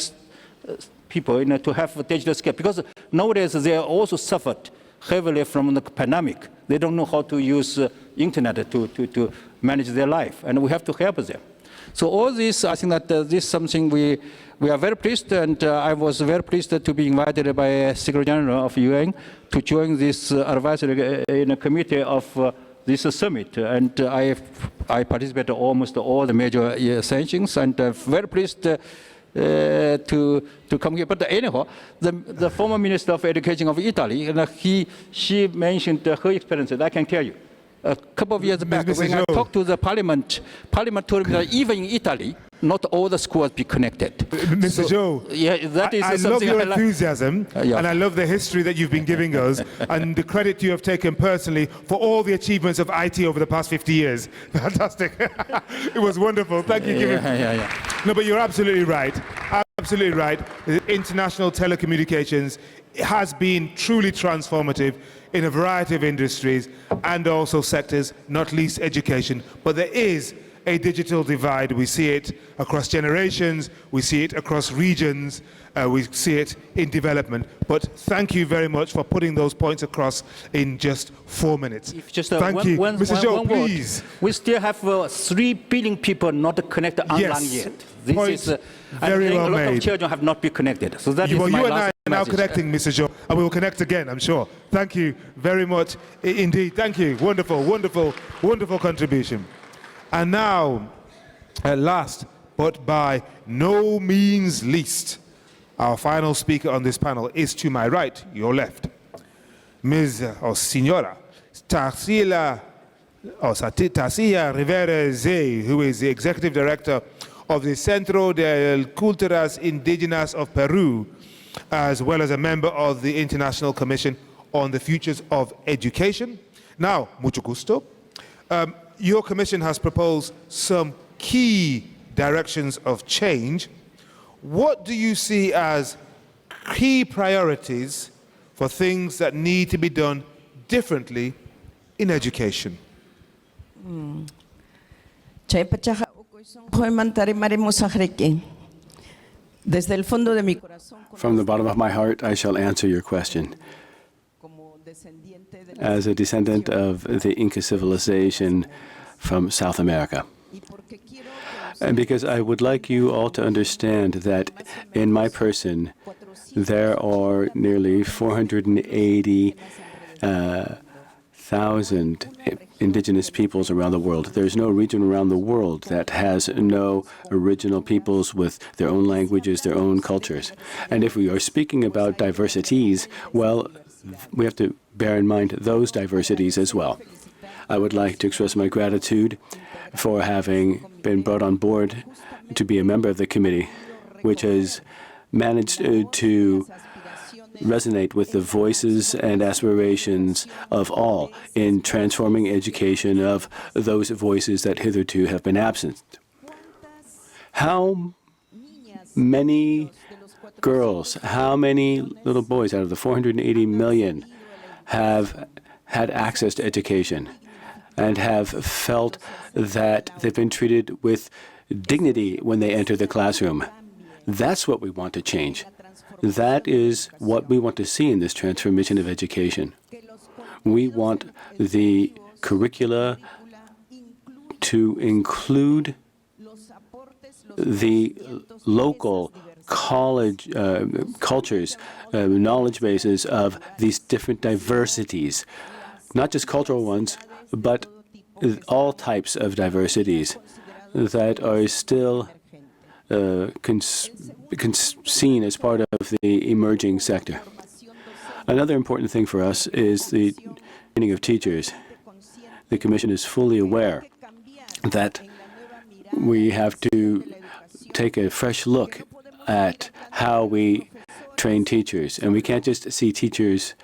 people to have digital skill, because nowadays they also suffered heavily from the pandemic. They don't know how to use internet to manage their life, and we have to help them. So all this, I think that this is something we are very pleased, and I was very pleased to be invited by Secretary General of UN to join this advisory committee of this summit, and I participated almost all the major sessions, and very pleased to come here. But anyhow, the former Minister of Education of Italy, she mentioned her experiences. I can tell you. A couple of years back, when I talked to the Parliament told me that even in Italy, not all the schools be connected. Mr. Zewde, yeah, that is I love your enthusiasm, yeah. and I love the history that you've been giving us, and the credit you have taken personally for all the achievements of IT over the past 50 years. Fantastic. It was wonderful. Thank you. No, but you're absolutely right. Absolutely right. International telecommunications has been truly transformative in a variety of industries and also sectors, not least education. But there is a digital divide. We see it across generations, we see it across regions, we see it in development. But thank you very much for putting those points across in just 4 minutes. Thank you. Mr. Zewde, please. We still have 3 billion people not connected online yet. This Point is very well a lot made. of children have not been connected. So that is Well, my you and I last are now message. connecting, Mr. Zewde, and we will connect again, I'm sure. Thank you very much indeed. Thank you. Wonderful, wonderful, wonderful contribution. And now, at last, but by no means least, our final speaker on this panel is to my right, your left, Ms. or Signora Tarsila Rivera Zewde, who is the Executive Director of the Centro de Culturas Indígenas of Peru, as well as a member of the International Commission on the Futures of Education. Now, mucho gusto. Your commission has proposed some key directions of change. What do you see as key priorities for things that need to be done differently in education? From the bottom of my heart, I shall answer your question. As a descendant of the Inca civilization from South America. And because I would like you all to understand that in my person, there are nearly 480,000 indigenous peoples around the world. There's no region around the world that has no original peoples with their own languages, their own cultures. And if we are speaking about diversities, well, we have to bear in mind those diversities as well. I would like to express my gratitude for having been brought on board to be a member of the committee, which has managed to resonate with the voices and aspirations of all in transforming education of those voices that hitherto have been absent. How many girls, how many little boys out of the 480 million have had access to education and have felt that they've been treated with dignity when they enter the classroom? That's what we want to change. That is what we want to see in this transformation of education. We want the curricula to include the local college cultures, knowledge bases of these different diversities, not just cultural ones, but all types of diversities that are still seen as part of the emerging sector. Another important thing for us is the training of teachers. The Commission is fully aware that we have to take a fresh look at how we train teachers, and we can't just see teachers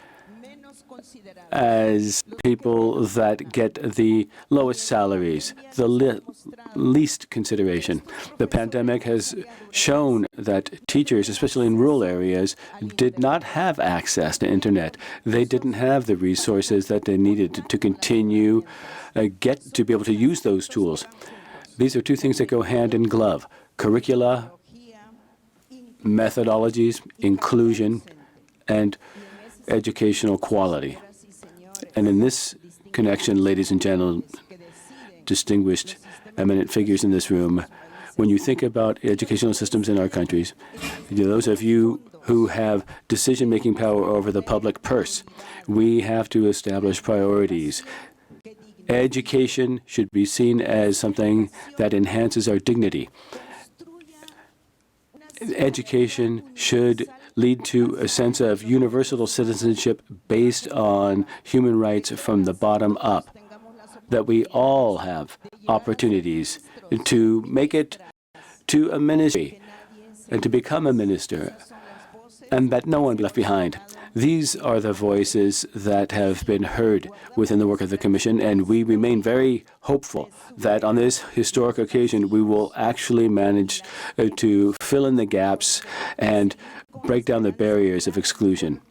as people that get the lowest salaries, the least consideration. The pandemic has shown that teachers, especially in rural areas, did not have access to internet. They didn't have the resources that they needed to continue to be able to use those tools. These are two things that go hand in glove: curricula, methodologies, inclusion, and educational quality. And in this connection, ladies and gentlemen, distinguished eminent figures in this room, when you think about educational systems in our countries, those of you who have decision-making power over the public purse, we have to establish priorities. Education should be seen as something that enhances our dignity. Education should lead to a sense of universal citizenship based on human rights from the bottom up, that we all have opportunities to make it to a ministry and to become a minister, and that no one be left behind. These are the voices that have been heard within the work of the Commission, and we remain very hopeful that on this historic occasion we will actually manage to fill in the gaps and break down the barriers of exclusion.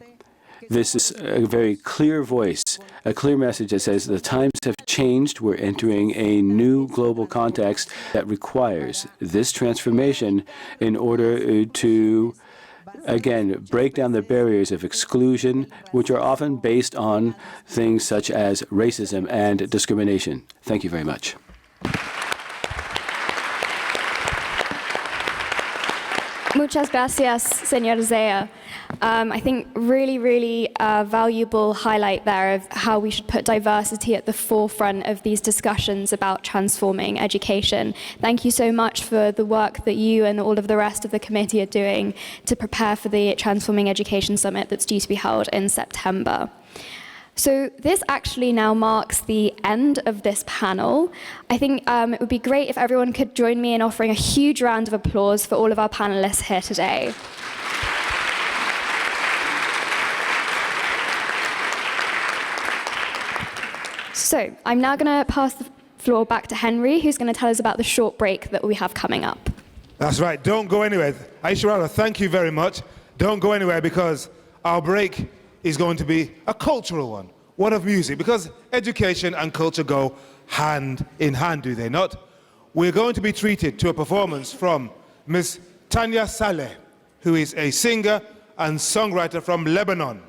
This is a very clear voice, a clear message that says the times have changed. We're entering a new global context that requires this transformation in order to, again, break down the barriers of exclusion, which are often based on things such as racism and discrimination. Thank you very much. Muchas gracias, Señor Zea. I think really valuable highlight there of how we should put diversity at the forefront of these discussions about transforming education. Thank you so much for the work that you and all of the rest of the committee are doing to prepare for the Transforming Education Summit that's due to be held in September. So this actually now marks the end of this panel. I think it would be great if everyone could join me in offering a huge round of applause for all of our panelists here today. So I'm now going to pass the floor back to Henry, who's going to tell us about the short break that we have coming up. That's right. Don't go anywhere. Aisha, thank you very much. Don't go anywhere, because our break is going to be a cultural one of music, because education and culture go hand in hand, do they not? We're going to be treated to a performance from Ms. Tanya Sahle, who is a singer and songwriter from Lebanon.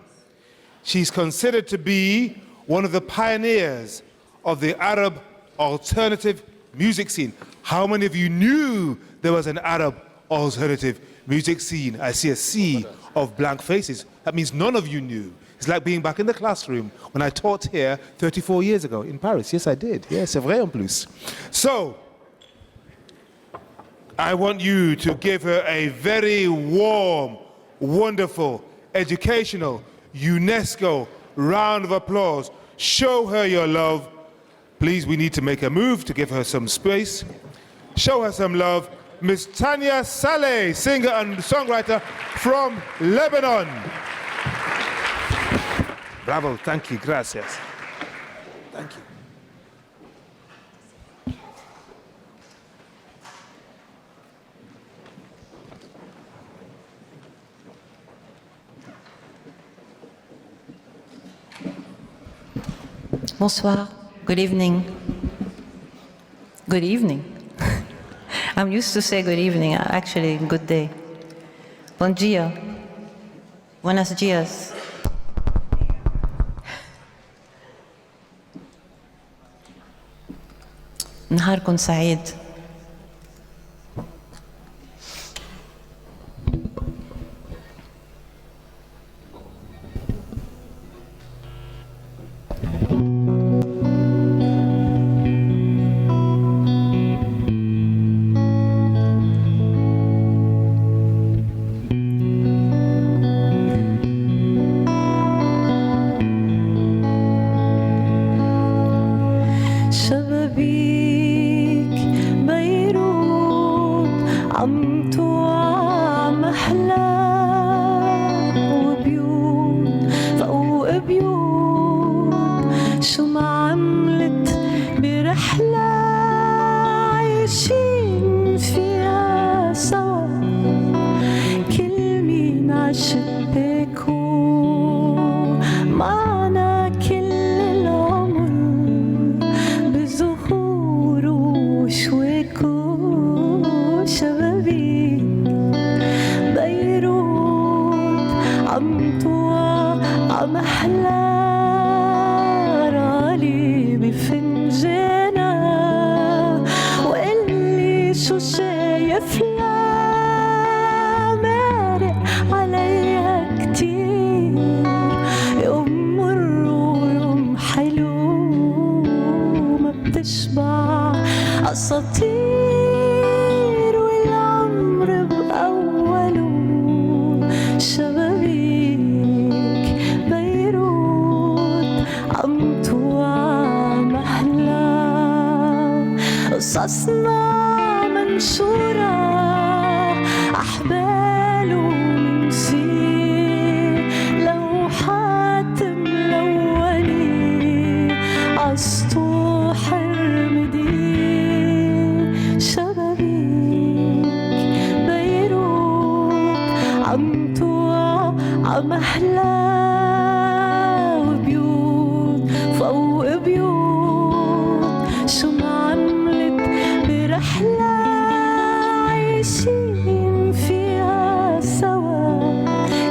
She's considered to be one of the pioneers of the Arab alternative music scene. How many of you knew there was an Arab alternative music scene? I see a sea of blank faces. That means none of you knew. It's like being back in the classroom when I taught here 34 years ago in Paris. Yes, I did. Yes, c'est vrai en plus. So, I want you to give her a very warm, wonderful, educational, UNESCO round of applause. Show her your love. Please, we need to make a move to give her some space. Show her some love. Ms. Tanya Sahle, singer and songwriter from Lebanon. Bravo, thank you, gracias. Thank you. Bonsoir. Good evening. Good evening. I'm used to say good evening, actually good day. Bon dia. Buenos dias. نهاركم سعيد. شو ما عملت برحلة عايشين فيها سوا كل مين عشبكو معنا كل العمر بزهور وشويكو شبابي بيروت عم توع عم أحلى رالي بفنجانة وقلي شو شايف لا مارق عليها كتير يوم مر ويوم حلو ما بتشبع أساطير والعمر بأوله شبابيك بيروت عم توع محلى قصصنا منشورة أحبال ومنسير لوحات ملونة عالسطوح المدير شبابيك بيروت عم توع عم أحلى وبيوت فوق بيوت شو ما عملت برحلة عايشين فيها سوا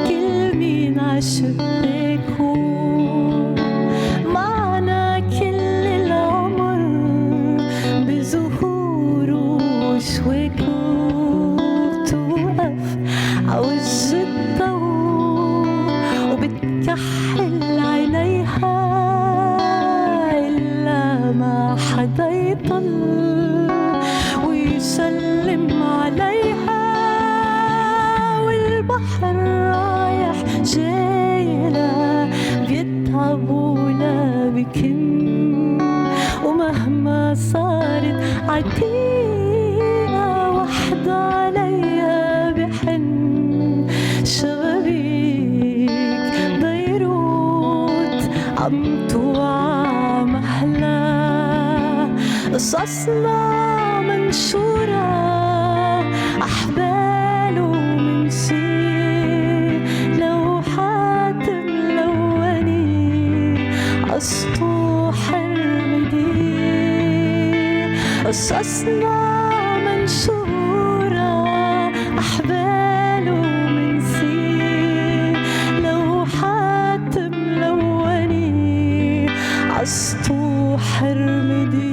كل مين عشبكو معنا كل العمر بزهور وشويكو بتوقف عوج الضوء وبتكحل عينيها إلا ما حدا يطل ويسلم عليها والبحر رايح جايلة بيتعب ولا بكم ومهما صارت عتيقة وحدة عليها بحن شبابيك بيروت عم توع محلى قصصنا منشورة أحبال ومنسير لوحات ملونة عالسطوح المدير قصصنا منشورة أحبال ومنسير لوحات ملونة عالسطوح المدير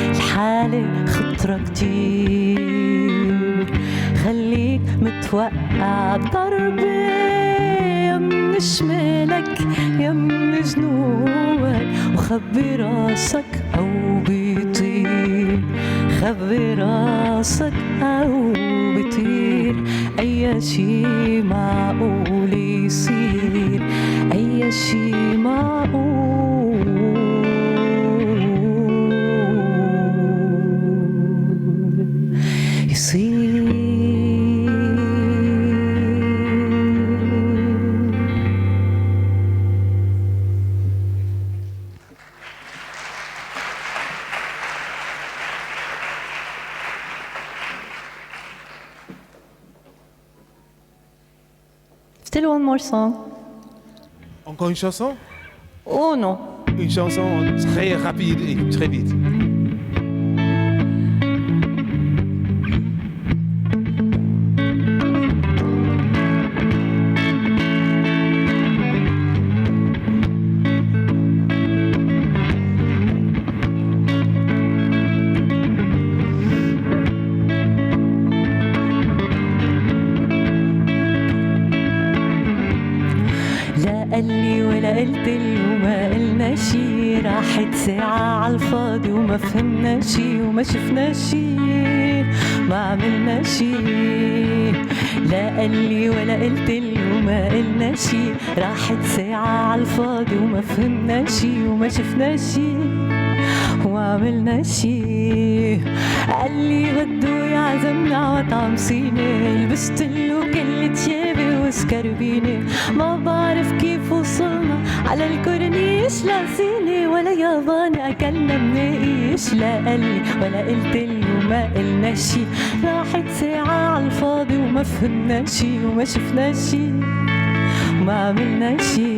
الحالة خطرة كتير خليك متوقع بضربة يم شمالك يم جنوبك وخبي راسك أو بيطير خبي راسك أو بيطير أي شي معقول يصير أي شي معقول Still one more song. Encore une chanson? Oh non. Une chanson très rapide et très vite. قال لي ولا قلت له ما قلنا شي راحت ساعة عالفاضي وما فهمنا شي وما شفنا شي ما عملنا شي لا قال لي ولا قلت له ما قلنا شي راحت ساعة عالفاضي وما فهمنا شي وما شفنا شي وعملنا شي قال لي بده يعزمنا عمطعم صيني لبستله كل ثيابي وسكربيني ما بعرف كيف وصلنا على الكورنيش لا صيني ولا ياباني أكلنا مناقيش لا قال لي ولا قلت له ما قلنا شي راحت ساعة عالفاضي وما فهمنا شي وما شفنا شي ما عملنا شي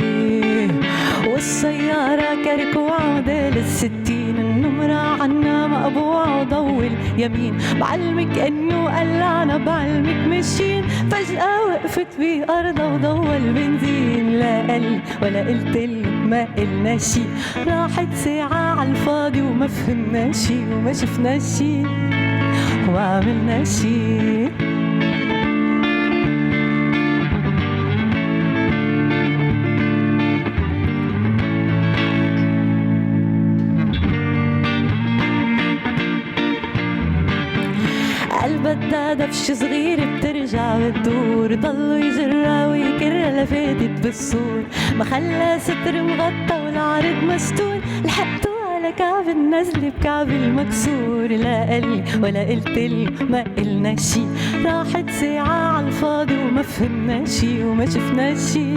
والسيارة كرك وعودة للستين النمرة عنا مقبوعة وضوي اليمين بعلمك انه قلعنا بعلمك ماشيين فجأة وقفت بأرضها وضوى البنزين لا قال ولا قلت له ما قلنا شي راحت ساعة عالفاضي وما فهمنا شي وما شفنا شي وعملنا شي بدها دفش صغير بترجع بتدور ضلوا يجرها ويكرها لفاتت بالسور ما خلى ستر مغطى والعرض مستور لحقته على كعب النزل بكعب المكسور لا قال ولا قلت له ما قلنا شي راحت ساعة عالفاضي وما فهمنا شي وما شفنا شي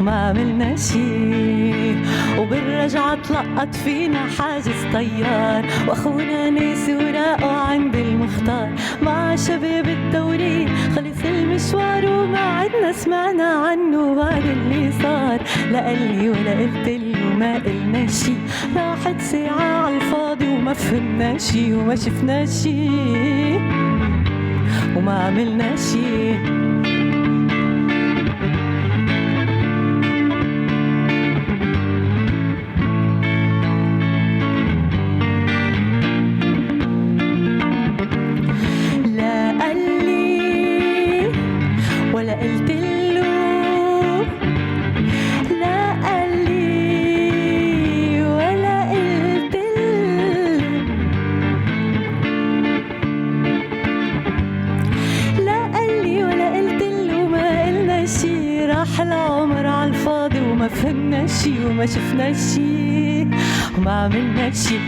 وما عملنا شي وبالرجعة تلقط فينا حاجز طيار واخونا ناسي وراقه عند المختار مع شباب الدوري خلص المشوار وما عدنا سمعنا عنه بعد اللي صار لا قال لي ولا قلت له ما قلنا شي راحت ساعة عالفاضي وما فهمنا شي وما شفنا شي وما عملنا شي وما فهمنا شي وما شفنا شي وما عملنا شي.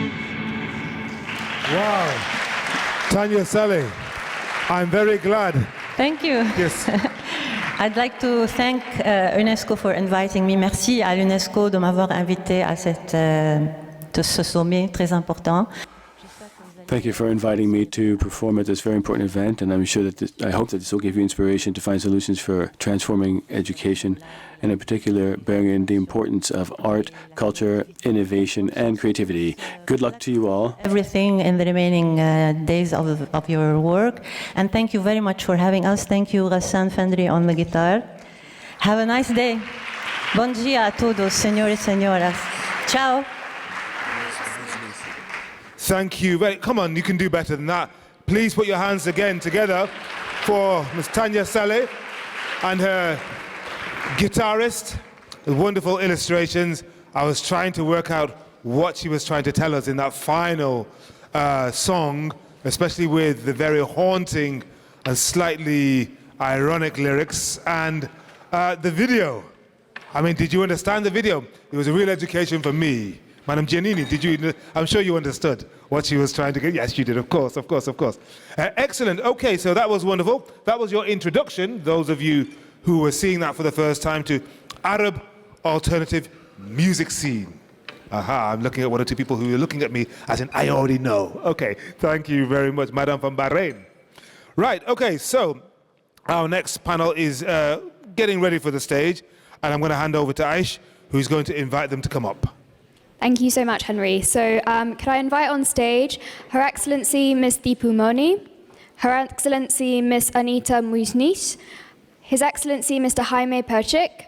Wow. Tanya Sahle, I'm very glad. Thank you. Yes. I'd like to thank UNESCO for inviting me. Merci à l'UNESCO de m'avoir invité à ce sommet très important. Thank you for inviting me to perform at this very important event, and I'm sure that I hope that this will give you inspiration to find solutions for transforming education, and in particular bearing in the importance of art, culture, innovation, and creativity. Good luck to you all. Everything in the remaining days of your work, and thank you very much for having us. Thank you, Ghassan Fendri on the guitar. Have a nice day. Bon dia a todos, señores, señoras. Ciao. Thank you. Come on, you can do better than that. Please put your hands again together for Ms. Tanya Sahle and her guitarist with wonderful illustrations. I was trying to work out what she was trying to tell us in that final song, especially with the very haunting and slightly ironic lyrics and the video. I mean, did you understand the video? It was a real education for me. Madam Giannini, did you? I'm sure you understood what she was trying to get. Yes, you did, of course, of course, of course. Excellent. Okay, so that was wonderful. That was your introduction, those of you who were seeing that for the first time, to Arab alternative music scene. Aha, I'm looking at one or two people who are looking at me as in, I already know. Okay, thank you very much, Madam from Bahrain. Right, okay, so our next panel is getting ready for the stage, and I'm going to hand over to Aish, who's going to invite them to come up. Thank you so much, Henry. So could I invite on stage Her Excellency Ms. Deepu Moni, Her Excellency Ms. Anita Muiznis, His Excellency Mr. Jaime Perchik,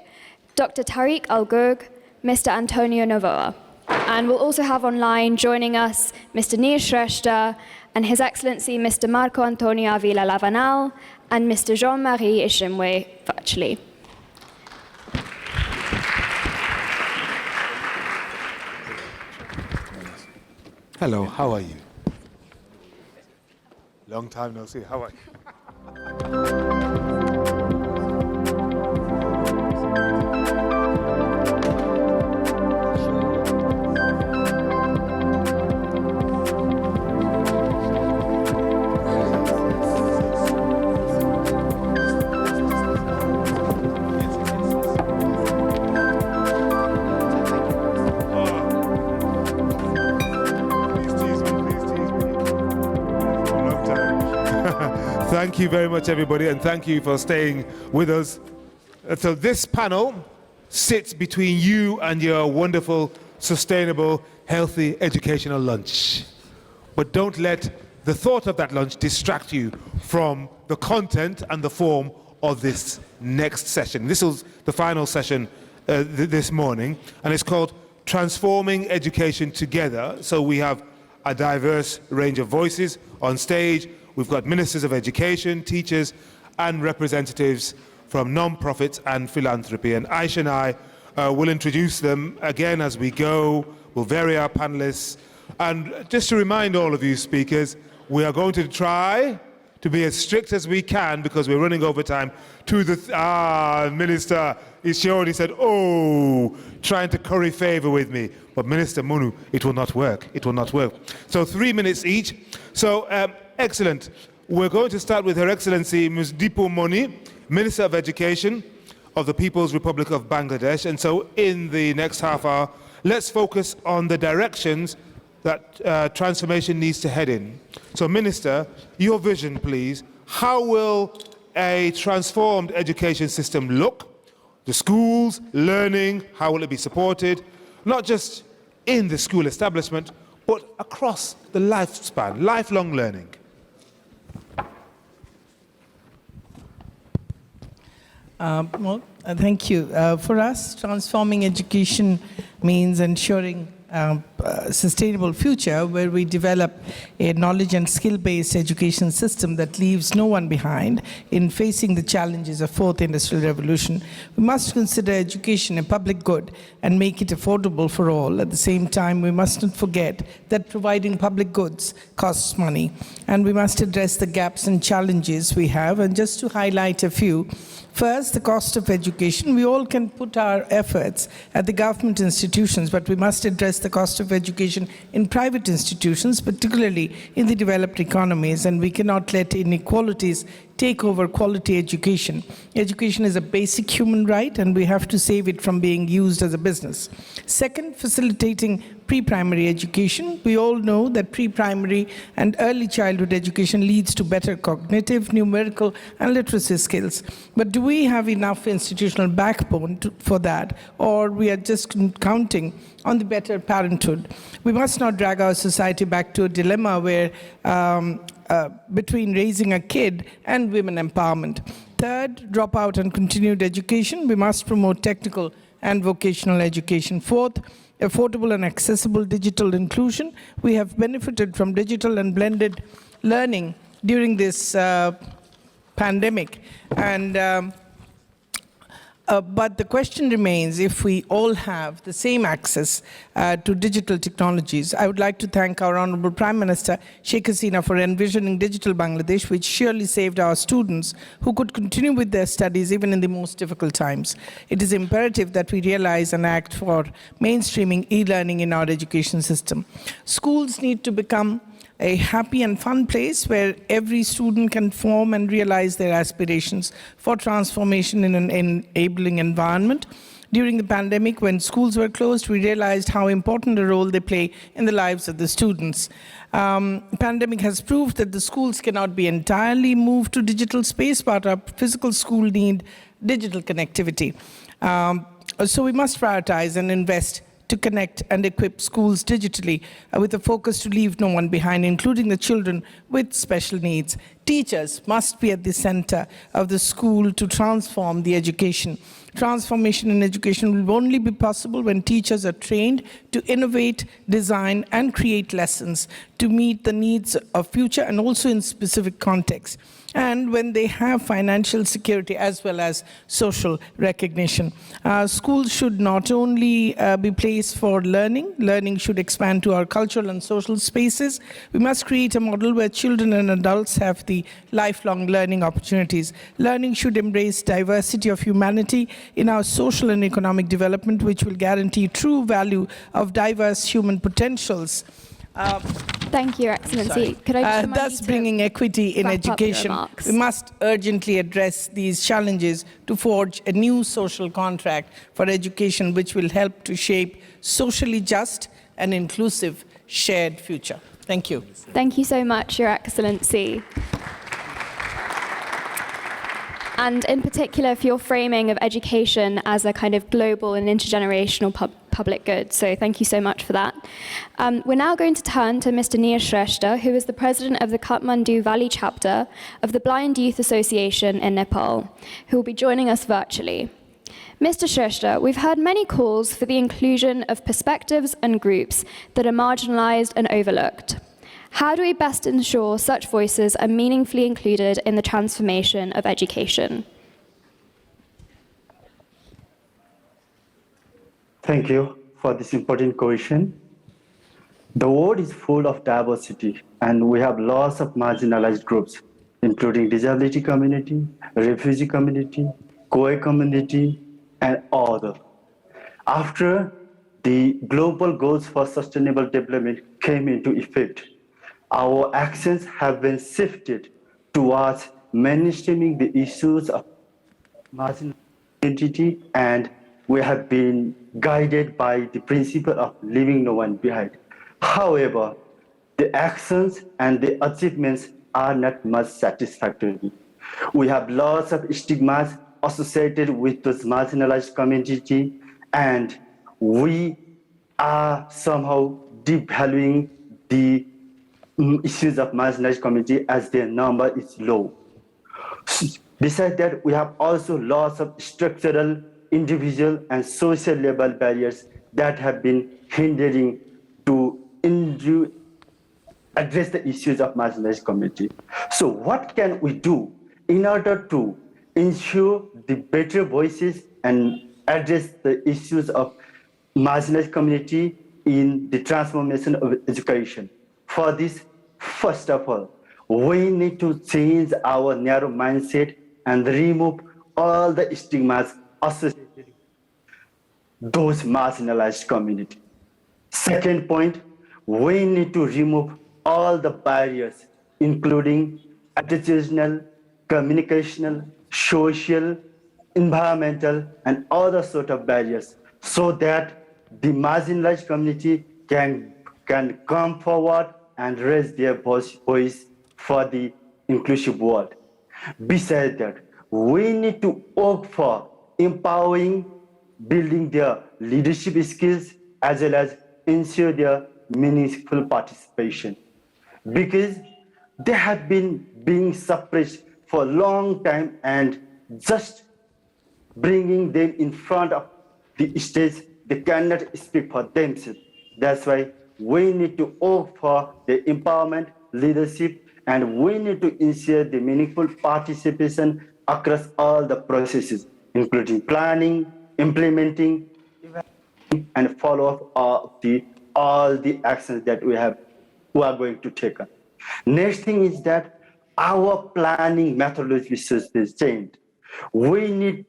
Dr. Tariq Al-Gurg, Mr. Antonio Novoa. And we'll also have online joining us Mr. Neil Shrestha and His Excellency Mr. Marco Antonio Avila Lavanal and Mr. Jean-Marie Ishimwe virtually. Hello, how are you? Long time no see. How are you? Thank you very much, everybody, and thank you for staying with us. So this panel sits between you and your wonderful, sustainable, healthy, educational lunch. But don't let the thought of that lunch distract you from the content and the form of this next session. This was the final session this morning, and it's called Transforming Education Together. So we have a diverse range of voices on stage. We've got ministers of education, teachers, and representatives from non-profits and philanthropy. And Aish and I will introduce them again as we go. We'll vary our panelists. And just to remind all of you speakers, we are going to try to be as strict as we can because we're running over time to the... Minister Isiodi said, oh, trying to curry favor with me. But Minister Munu, it will not work. It will not work. So 3 minutes each. So excellent. We're going to start with Her Excellency Ms. Deepu Moni, Minister of Education of the People's Republic of Bangladesh. And so in the next half hour, let's focus on the directions that transformation needs to head in. So Minister, your vision, please. How will a transformed education system look? The schools, learning, how will it be supported? Not just in the school establishment, but across the lifespan, lifelong learning. Thank you. For us, transforming education means ensuring a sustainable future where we develop a knowledge and skill-based education system that leaves no one behind in facing the challenges of fourth industrial revolution. We must consider education a public good and make it affordable for all. At the same time, we mustn't forget that providing public goods costs money, and we must address the gaps and challenges we have. And just to highlight a few, first, the cost of education. We all can put our efforts at the government institutions, but we must address the cost of education in private institutions, particularly in the developed economies, and we cannot let inequalities take over quality education. Education is a basic human right, and we have to save it from being used as a business. Second, facilitating pre-primary education. We all know that pre-primary and early childhood education leads to better cognitive, numerical, and literacy skills. But do we have enough institutional backbone for that, or we are just counting on the better parenthood? We must not drag our society back to a dilemma where between raising a kid and women empowerment. Third, dropout and continued education. We must promote technical and vocational education. Fourth, affordable and accessible digital inclusion. We have benefited from digital and blended learning during this pandemic. And but the question remains, if we all have the same access to digital technologies. I would like to thank our Honorable Prime Minister, Sheikh Hasina, for envisioning digital Bangladesh, which surely saved our students who could continue with their studies even in the most difficult times. It is imperative that we realize and act for mainstreaming e-learning in our education system. Schools need to become a happy and fun place where every student can form and realize their aspirations for transformation in an enabling environment. During the pandemic, when schools were closed, we realized how important a role they play in the lives of the students. Pandemic has proved that the schools cannot be entirely moved to digital space, but our physical school need digital connectivity. So we must prioritize and invest to connect and equip schools digitally with a focus to leave no one behind, including the children with special needs. Teachers must be at the center of the school to transform the education. Transformation in education will only be possible when teachers are trained to innovate, design, and create lessons to meet the needs of future and also in specific contexts, and when they have financial security as well as social recognition. Schools should not only be placed for learning, learning should expand to our cultural and social spaces. We must create a model where children and adults have the lifelong learning opportunities. Learning should embrace diversity of humanity in our social and economic development, which will guarantee true value of diverse human potentials. Thank you, Your Excellency. Could I just remind thus you bringing equity in wrap up your education. remarks? We must urgently address these challenges to forge a new social contract for education which will help to shape socially just and inclusive shared future. Thank you. Thank you so much, Your Excellency. And in particular for your framing of education as a kind of global and intergenerational public good. So thank you so much for that. We're now going to turn to Mr. Neer Shrestha, who is the president of the Kathmandu Valley chapter of the Blind Youth Association in Nepal, who will be joining us virtually. Mr. Shrestha, we've heard many calls for the inclusion of perspectives and groups that are marginalized and overlooked. How do we best ensure such voices are meaningfully included in the transformation of education? Thank you for this important question. The world is full of diversity, and we have lots of marginalized groups, including disability community, refugee community, Khoi community, and others. After the Global Goals for Sustainable Development came into effect, our actions have been shifted towards mainstreaming the issues of marginal identity, and we have been guided by the principle of leaving no one behind. However, the actions and the achievements are not much satisfactory. We have lots of stigmas associated with those marginalized community, and we are somehow devaluing the issues of marginalized community as their number is low. Besides that, we have also lots of structural, individual, and social level barriers that have been hindering to address the issues of marginalized community. So what can we do in order to ensure the better voices and address the issues of marginalized community in the transformation of education? For this, first of all, we need to change our narrow mindset and remove all the stigmas associated with those marginalized communities. Second point, we need to remove all the barriers, including attitudinal, communicational, social, environmental, and other sort of barriers, so that the marginalized community can come forward and raise their voice for the inclusive world. Besides that, we need to work for empowering, building their leadership skills, as well as ensure their meaningful participation. Because they have been being suppressed for a long time, and just bringing them in front of the stage, they cannot speak for themselves. That's why we need to work for the empowerment, leadership, and we need to ensure the meaningful participation across all the processes, including planning, implementing, and follow-up of all the actions that we are going to take. Next thing is that our planning methodology should be changed. We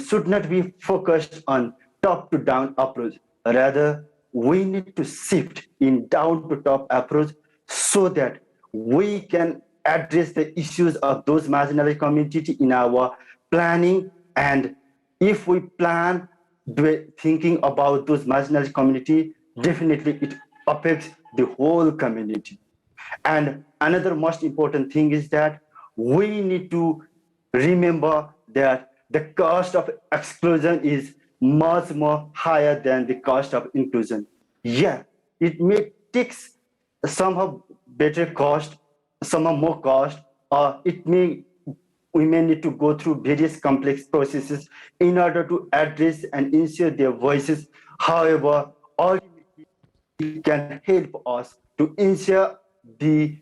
should not be focused on top-to-down approach. Rather, we need to shift in down-to-top approach so that we can address the issues of those marginalized communities in our planning. And if we plan thinking about those marginalized community, definitely it affects the whole community. And another most important thing is that we need to remember that the cost of exclusion is much more higher than the cost of inclusion. Yeah, it may take somehow better cost, somehow more cost, or we may need to go through various complex processes in order to address and ensure their voices. However, ultimately, it can help us to ensure the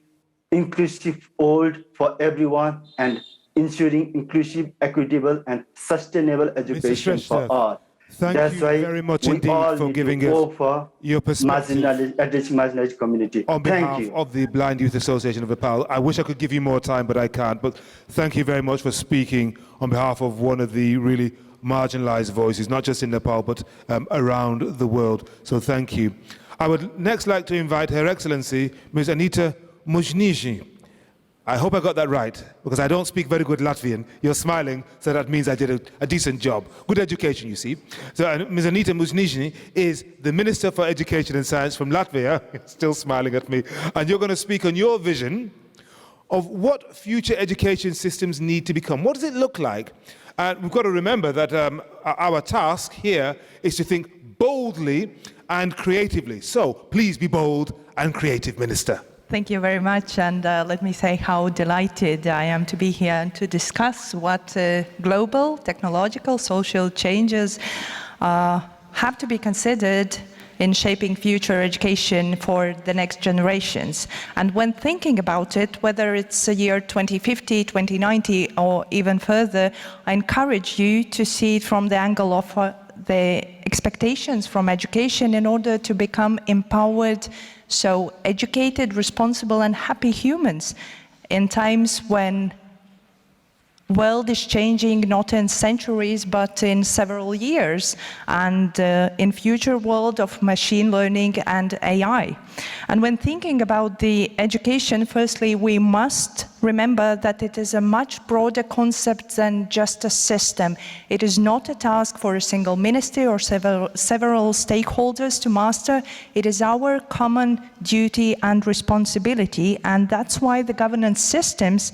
inclusive world for everyone and ensuring inclusive, equitable, and sustainable education for all. Thank you very much indeed for giving us your perspective. Addressing marginalized community. On behalf of the Blind Youth Association of Nepal, I wish I could give you more time, but I can't. But thank you very much for speaking on behalf of one of the really marginalized voices, not just in Nepal, but around the world. So thank you. I would next like to invite Her Excellency, Ms. Anita Muzhniji. I hope I got that right, because I don't speak very good Latvian. You're smiling, so that means I did a decent job. Good education, you see. So Ms. Anita Muzhniji is the Minister for Education and Science from Latvia, still smiling at me, and you're going to speak on your vision of what future education systems need to become. What does it look like? And we've got to remember that our task here is to think boldly and creatively. So please be bold and creative, Minister. Thank you very much, and let me say how delighted I am to be here to discuss what global, technological, social changes have to be considered in shaping future education for the next generations. And when thinking about it, whether it's the year 2050, 2090, or even further, I encourage you to see it from the angle of the expectations from education in order to become empowered, so educated, responsible, and happy humans in times when world is changing not in centuries but in several years, and in future world of machine learning and AI. And when thinking about the education, firstly, we must remember that it is a much broader concept than just a system. It is not a task for a single ministry or several stakeholders to master. It is our common duty and responsibility, and that's why the governance systems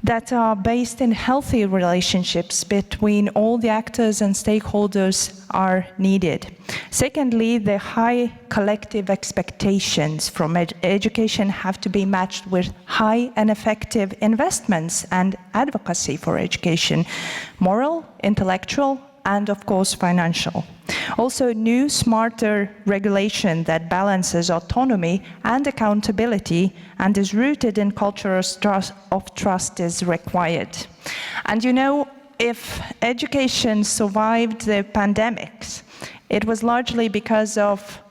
that are based in healthy relationships between all the actors and stakeholders are needed. Secondly, the high collective expectations from education have to be matched with high and effective investments and advocacy for education, moral, intellectual, and of course financial. Also, new, smarter regulation that balances autonomy and accountability and is rooted in culture of trust is required. And you know, if education survived the pandemics, it was largely because of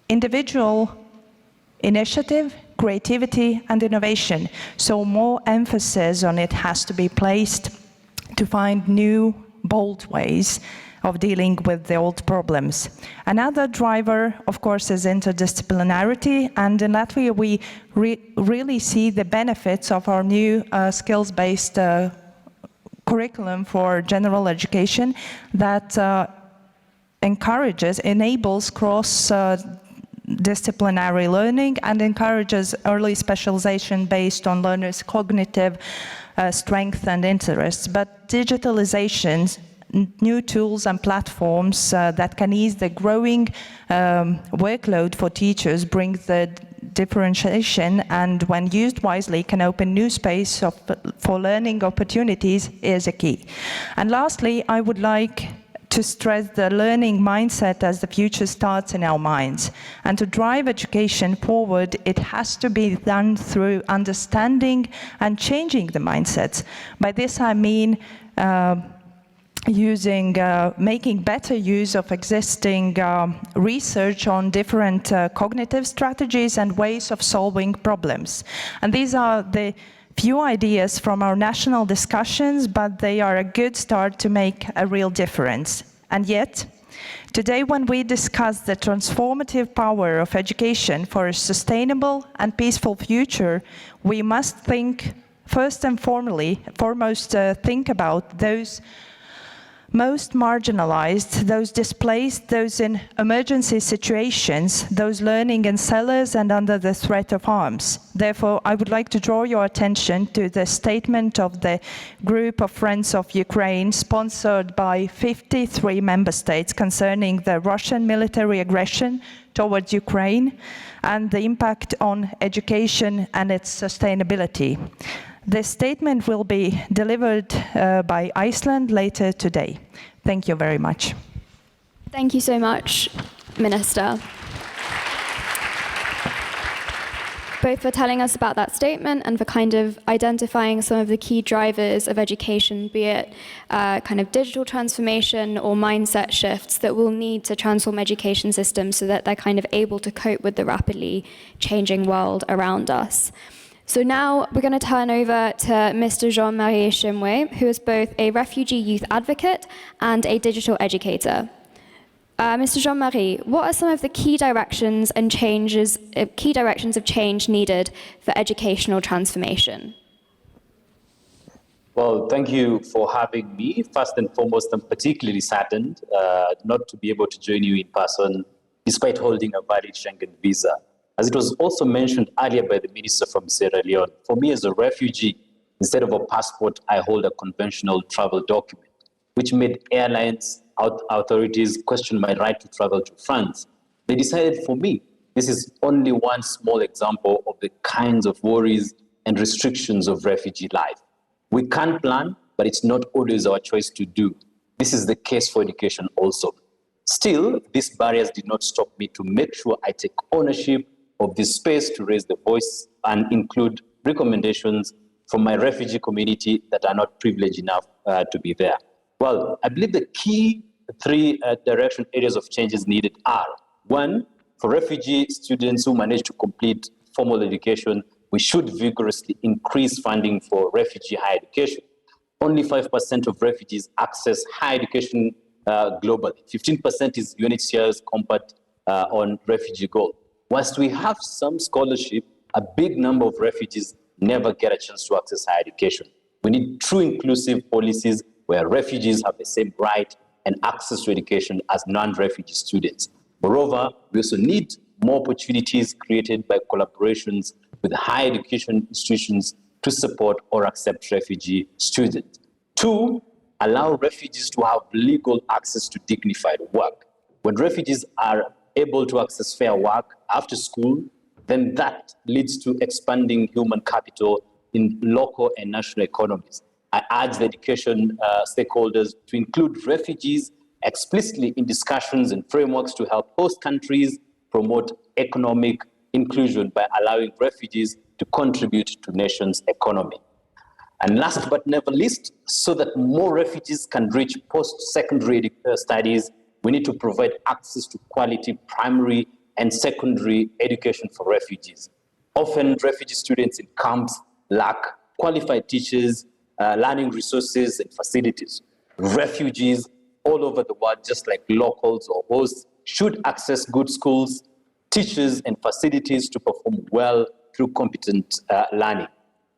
individual initiative, creativity, and innovation. So more emphasis on it has to be placed to find new, bold ways of dealing with the old problems. Another driver, of course, is interdisciplinarity, and in Latvia we really see the benefits of our new skills-based curriculum for general education that enables cross-disciplinary learning and encourages early specialization based on learners' cognitive strength and interests. But digitalization, new tools and platforms that can ease the growing workload for teachers brings the differentiation, and when used wisely can open new space for learning opportunities is a key. And lastly, I would like to stress the learning mindset as the future starts in our minds. And to drive education forward, it has to be done through understanding and changing the mindsets. By this I mean making better use of existing research on different cognitive strategies and ways of solving problems. And these are the few ideas from our national discussions, but they are a good start to make a real difference. And yet, today when we discuss the transformative power of education for a sustainable and peaceful future, we must think first and foremost think about those most marginalized, those displaced, those in emergency situations, those learning in cellars and under the threat of arms. Therefore, I would like to draw your attention to the statement of the Group of Friends of Ukraine, sponsored by 53 member states, concerning the Russian military aggression towards Ukraine and the impact on education and its sustainability. This statement will be delivered by Iceland later today. Thank you very much. Thank you so much, Minister, both for telling us about that statement and for kind of identifying some of the key drivers of education, be it kind of digital transformation or mindset shifts that we'll need to transform education systems so that they're kind of able to cope with the rapidly changing world around us. So now we're going to turn over to Mr. Jean-Marie Chimwe, who is both a refugee youth advocate and a digital educator. Mr. Jean-Marie, what are some of the key directions of change needed for educational transformation? Well, thank you for having me. First and foremost, I'm particularly saddened not to be able to join you in person, despite holding a valid Schengen visa. As it was also mentioned earlier by the minister from Sierra Leone, for me as a refugee, instead of a passport, I hold a conventional travel document, which made airlines authorities question my right to travel to France. They decided for me, this is only one small example of the kinds of worries and restrictions of refugee life. We can plan, but it's not always our choice to do. This is the case for education also. Still, these barriers did not stop me to make sure I take ownership of this space to raise the voice and include recommendations from my refugee community that are not privileged enough to be there. Well, I believe the key three direction areas of changes needed are: one, for refugee students who manage to complete formal education, we should vigorously increase funding for refugee higher education. Only 5% of refugees access higher education globally. 15% is UNHCR's compact on refugee goal. Whilst we have some scholarship, a big number of refugees never get a chance to access higher education. We need true inclusive policies where refugees have the same right and access to education as non-refugee students. Moreover, we also need more opportunities created by collaborations with higher education institutions to support or accept refugee students. Two, allow refugees to have legal access to dignified work. When refugees are able to access fair work after school, then that leads to expanding human capital in local and national economies. I urge the education stakeholders to include refugees explicitly in discussions and frameworks to help host countries promote economic inclusion by allowing refugees to contribute to nations' economy. And last but never least, so that more refugees can reach post-secondary studies, we need to provide access to quality primary and secondary education for refugees. Often, refugee students in camps lack qualified teachers, learning resources, and facilities. Refugees all over the world, just like locals or hosts, should access good schools, teachers, and facilities to perform well through competent learning.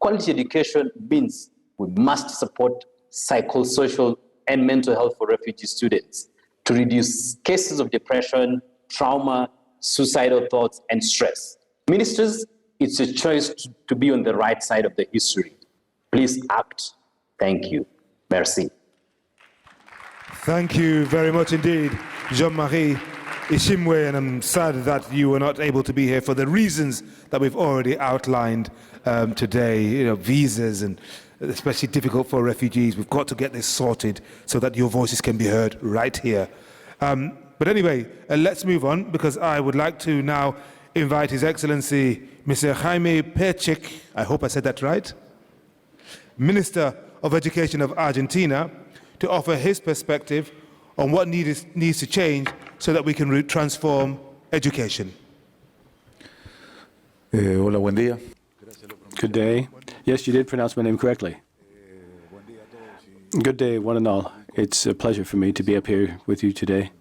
Quality education means we must support psychosocial and mental health for refugee students to reduce cases of depression, trauma, suicidal thoughts, and stress. Ministers, it's a choice to be on the right side of the history. Please act. Thank you. Merci. Thank you very much indeed, Jean-Marie Chimwe, and I'm sad that you were not able to be here for the reasons that we've already outlined today. You know, visas, and especially difficult for refugees. We've got to get this sorted so that your voices can be heard right here. But anyway, let's move on, because I would like to now invite His Excellency Mr. Jaime Perchik, I hope I said that right, Minister of Education of Argentina, to offer his perspective on what needs to change so that we can transform education. Hola, buen día. Good day. Yes, you did pronounce my name correctly. Good day, one and all. It's a pleasure for me to be up here with you today,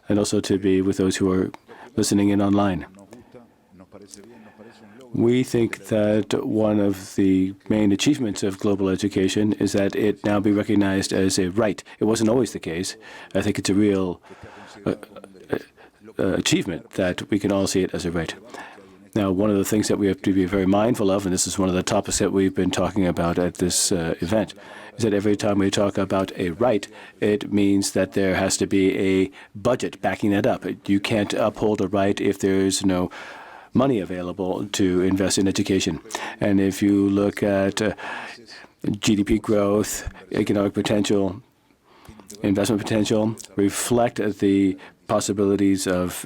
and also to be with those who are listening in online. We think that one of the main achievements of global education is that it now be recognized as a right. It wasn't always the case. I think it's a real achievement that we can all see it as a right. Now, one of the things that we have to be very mindful of, and this is one of the topics that we've been talking about at this event, is that every time we talk about a right, it means that there has to be a budget backing that up. You can't uphold a right if there's no money available to invest in education. And if you look at GDP growth, economic potential, investment potential, reflect the possibilities of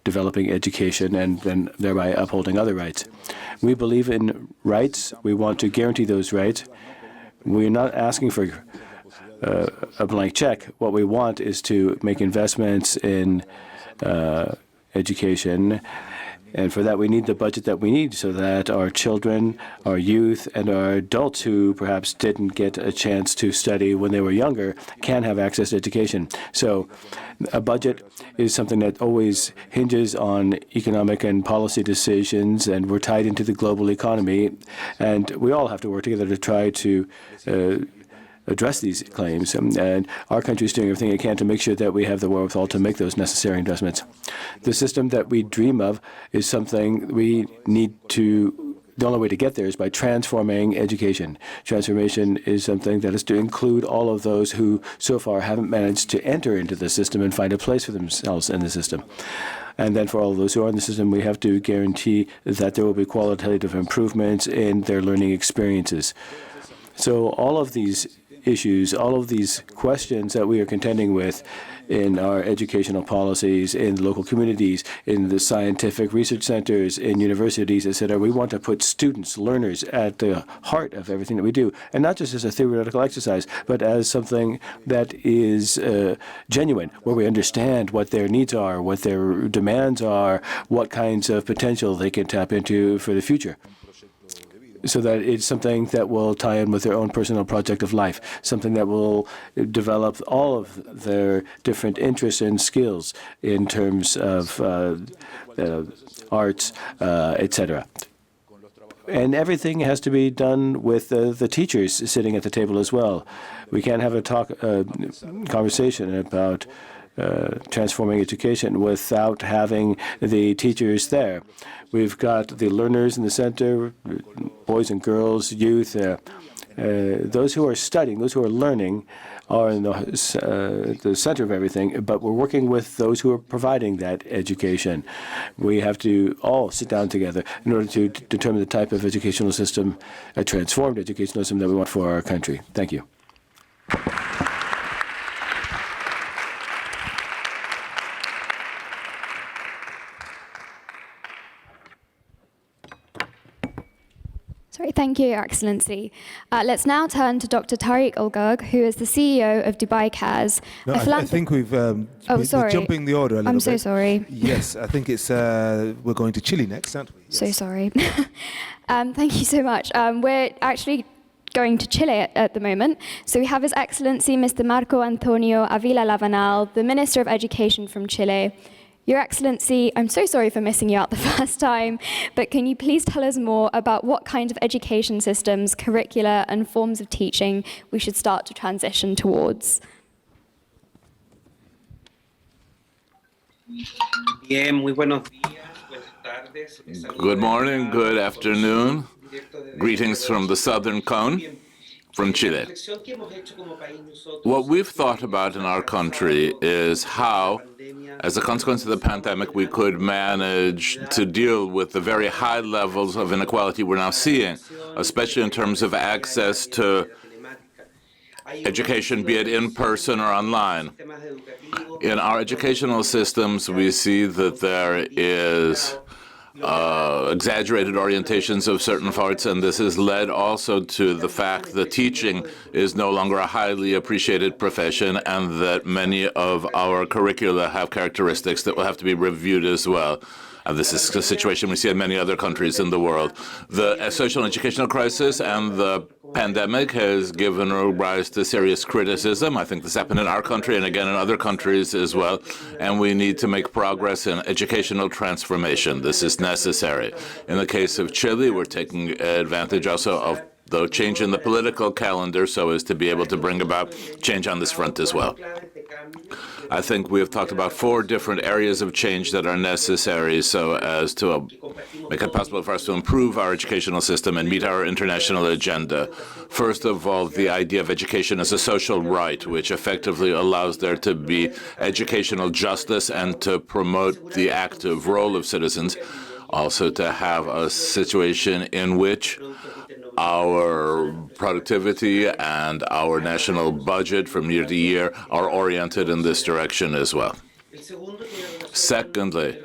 developing education and thereby upholding other rights. We believe in rights. We want to guarantee those rights. We're not asking for a blank check. What we want is to make investments in education. And for that, we need the budget that we need so that our children, our youth, and our adults who perhaps didn't get a chance to study when they were younger can have access to education. So a budget is something that always hinges on economic and policy decisions, and we're tied into the global economy. And we all have to work together to try to address these claims. And our country is doing everything it can to make sure that we have the wherewithal to make those necessary investments. The system that we dream of is something we need to, the only way to get there is by transforming education. Transformation is something that is to include all of those who so far haven't managed to enter into the system and find a place for themselves in the system. And then for all of those who are in the system, we have to guarantee that there will be qualitative improvements in their learning experiences. So all of these issues, all of these questions that we are contending with in our educational policies, in local communities, in the scientific research centers, in universities, etc. We want to put students, learners at the heart of everything that we do, and not just as a theoretical exercise, but as something that is genuine, where we understand what their needs are, what their demands are, what kinds of potential they can tap into for the future, so that it's something that will tie in with their own personal project of life, something that will develop all of their different interests and skills in terms of arts, etc. And everything has to be done with the teachers sitting at the table as well. We can't have a conversation about transforming education without having the teachers there. We've got the learners in the center, boys and girls, youth, those who are studying, those who are learning are in the center of everything, but we're working with those who are providing that education. We have to all sit down together in order to determine the type of educational system, a transformed educational system that we want for our country. Thank you. Sorry, thank you, Your Excellency. Let's now turn to Dr. Tariq Al-Garg, who is the CEO of Dubai CAS. No, I think we've oh, sorry. we're jumping the order a little bit. I'm so sorry. Yes, I think it's we're going to Chile next, aren't we? Yes. So sorry. Thank you so much. We're actually going to Chile at the moment. So we have His Excellency Mr. Marco Antonio Avila Lavanal, the Minister of Education from Chile. Your Excellency, I'm so sorry for missing you out the first time, but can you please tell us more about what kind of education systems, curricula, and forms of teaching we should start to transition towards? Good morning, good afternoon. Greetings from the Southern Cone, from Chile. What we've thought about in our country is how, as a consequence of the pandemic, we could manage to deal with the very high levels of inequality we're now seeing, especially in terms of access to education, be it in person or online. In our educational systems, we see that there is exaggerated orientations of certain parts, and this has led also to the fact that teaching is no longer a highly appreciated profession, and that many of our curricula have characteristics that will have to be reviewed as well. And this is a situation we see in many other countries in the world. The social and educational crisis and the pandemic has given rise to serious criticism. I think this happened in our country and again in other countries as well. And we need to make progress in educational transformation. This is necessary. In the case of Chile, we're taking advantage also of the change in the political calendar so as to be able to bring about change on this front as well. I think we have talked about 4 different areas of change that are necessary so as to make it possible for us to improve our educational system and meet our international agenda. First of all, the idea of education as a social right, which effectively allows there to be educational justice and to promote the active role of citizens. Also to have a situation in which our productivity and our national budget from year to year are oriented in this direction as well. Secondly,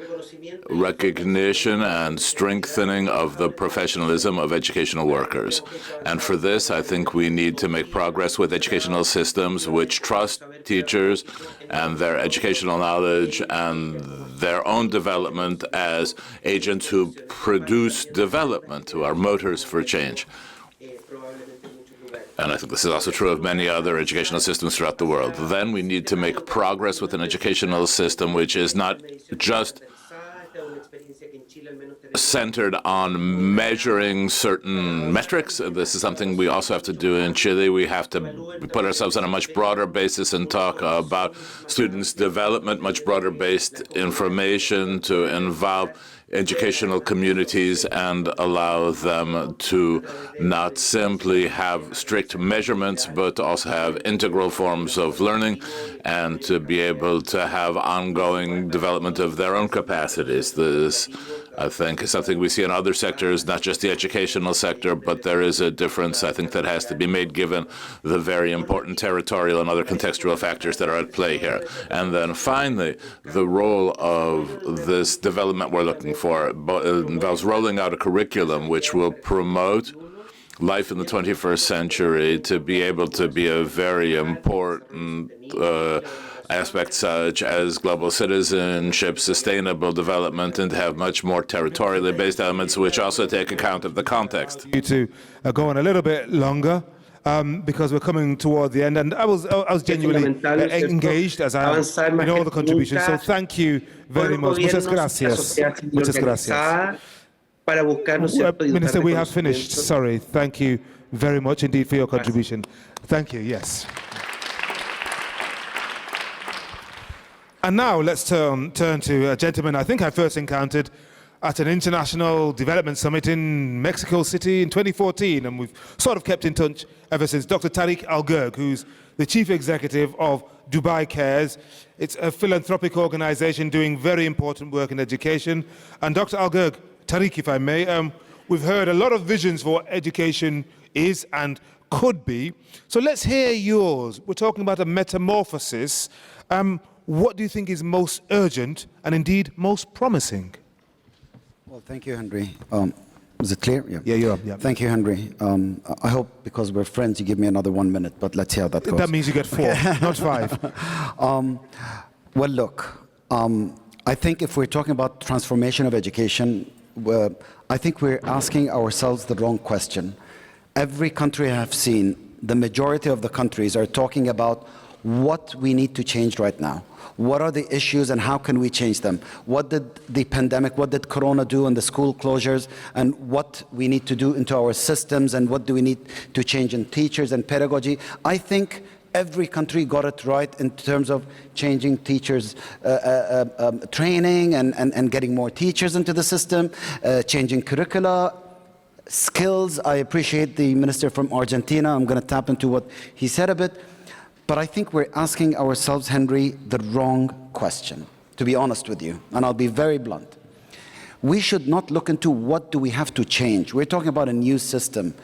recognition and strengthening of the professionalism of educational workers. And for this, I think we need to make progress with educational systems which trust teachers and their educational knowledge and their own development as agents who produce development, who are motors for change. And I think this is also true of many other educational systems throughout the world. Then we need to make progress with an educational system which is not just centered on measuring certain metrics. This is something we also have to do in Chile. We have to put ourselves on a much broader basis and talk about students' development, much broader based information to involve educational communities and allow them to not simply have strict measurements, but to also have integral forms of learning and to be able to have ongoing development of their own capacities. This, I think, is something we see in other sectors, not just the educational sector, but there is a difference, I think, that has to be made given the very important territorial and other contextual factors that are at play here. And then finally, the role of this development we're looking for involves rolling out a curriculum which will promote life in the 21st century to be able to be a very important aspects such as global citizenship, sustainable development, and to have much more territorially based elements which also take account of the context. To go on a little bit longer because we're coming toward the end, and I was genuinely engaged as I am in all the contributions. So thank you very much. Muchas gracias. Muchas gracias. Minister, we have finished. Sorry. Thank you very much indeed for your contribution. Thank you. Yes. And now let's turn to a gentleman I think I first encountered at an international development summit in Mexico City in 2014, and we've sort of kept in touch ever since. Dr. Tariq Al-Gurg, who's the chief executive of Dubai Cares. It's a philanthropic organization doing very important work in education. And Dr. Al-Gurg, Tariq, if I may, we've heard a lot of visions for what education is and could be. So let's hear yours. We're talking about a metamorphosis. What do you think is most urgent and indeed most promising? Well, thank you, Henry. Is it clear? Yeah. Yeah, you're up. Yeah. Thank you, Henry. I hope because we're friends, you give me another 1 minute, but let's see how that goes. That means you get 4, not 5. Well, look, I think if we're talking about transformation of education, I think we're asking ourselves the wrong question. Every country I have seen, the majority of the countries are talking about what we need to change right now. What are the issues and how can we change them? What did the pandemic, what did Corona do and the school closures, and what we need to do into our systems, and what do we need to change in teachers and pedagogy? I think every country got it right in terms of changing teachers' training and getting more teachers into the system, changing curricula, skills. I appreciate the minister from Argentina. I'm going to tap into what he said a bit. But I think we're asking ourselves, Henry, the wrong question, to be honest with you. And I'll be very blunt. We should not look into what do we have to change. We're talking about a new system.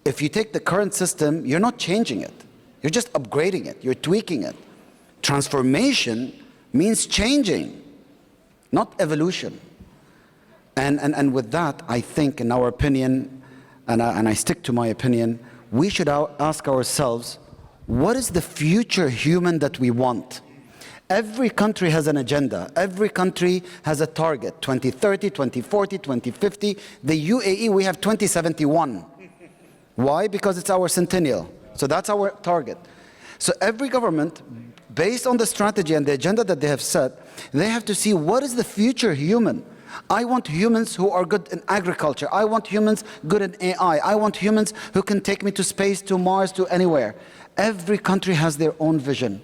If you take the current system, you're not changing it. You're just upgrading it. You're tweaking it. Transformation means changing, not evolution. And with that, I think, in our opinion, and I stick to my opinion, we should ask ourselves, what is the future human that we want? Every country has an agenda. Every country has a target, 2030, 2040, 2050. The UAE, we have 2071. Why? Because it's our centennial. So that's our target. So every government, based on the strategy and the agenda that they have set, they have to see what is the future human. I want humans who are good in agriculture. I want humans good in AI. I want humans who can take me to space, to Mars, to anywhere. Every country has their own vision.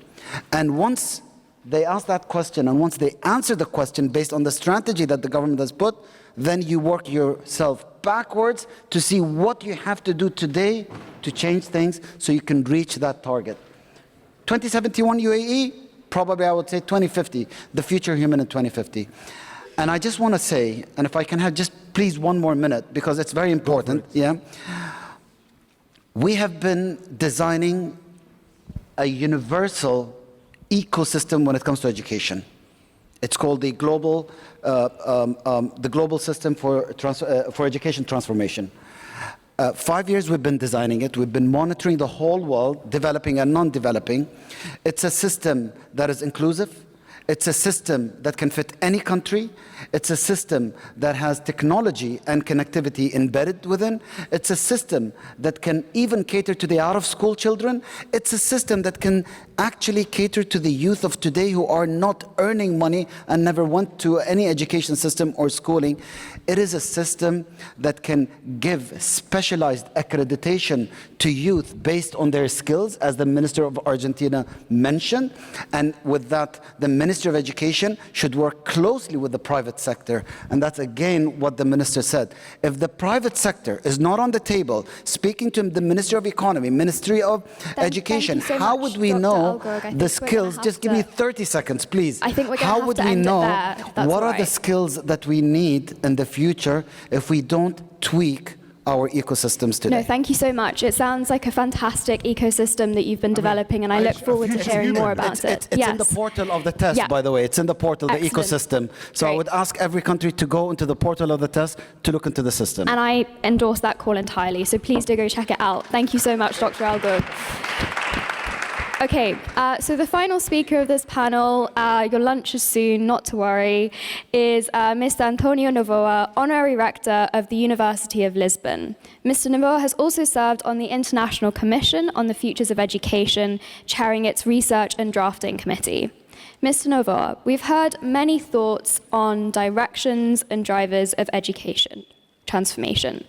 And once they ask that question, and once they answer the question based on the strategy that the government has put, then you work yourself backwards to see what you have to do today to change things so you can reach that target. 2071 UAE, probably I would say 2050, the future human in 2050. And I just want to say, and if I can have just please 1 more minute, because it's very important, yeah. We have been designing a universal ecosystem when it comes to education. It's called the global system for education transformation. 5 years we've been designing it. We've been monitoring the whole world, developing and non-developing. It's a system that is inclusive. It's a system that can fit any country. It's a system that has technology and connectivity embedded within. It's a system that can even cater to the out-of-school children. It's a system that can actually cater to the youth of today who are not earning money and never went to any education system or schooling. It is a system that can give specialized accreditation to youth based on their skills, as the Minister of Argentina mentioned. And with that, the Ministry of Education should work closely with the private sector. And that's again what the Minister said. If the private sector is not on the table, speaking to the Ministry of Economy, Ministry of Education, how would we know the skills? Just give me 30 seconds, please. I think we're going to how have would to we end it know there, if that's what all are the right. skills that we need in the future if we don't tweak our ecosystems today? No, thank you so much. It sounds like a fantastic ecosystem that you've been developing, and I look forward to hearing more about it. It's in the portal of the test, by the way. It's in the portal, the ecosystem. So I would ask every country to go into the portal of the test to look into the system. And I endorse that call entirely, so please do go check it out. Thank you so much, Dr. Al-Ghul. Okay, so the final speaker of this panel, your lunch is soon, not to worry, is Mr. Antonio Novoa, Honorary Rector of the University of Lisbon. Mr. Novoa has also served on the International Commission on the Futures of Education, chairing its Research and Drafting Committee. Mr. Novoa, we've heard many thoughts on directions and drivers of education transformation,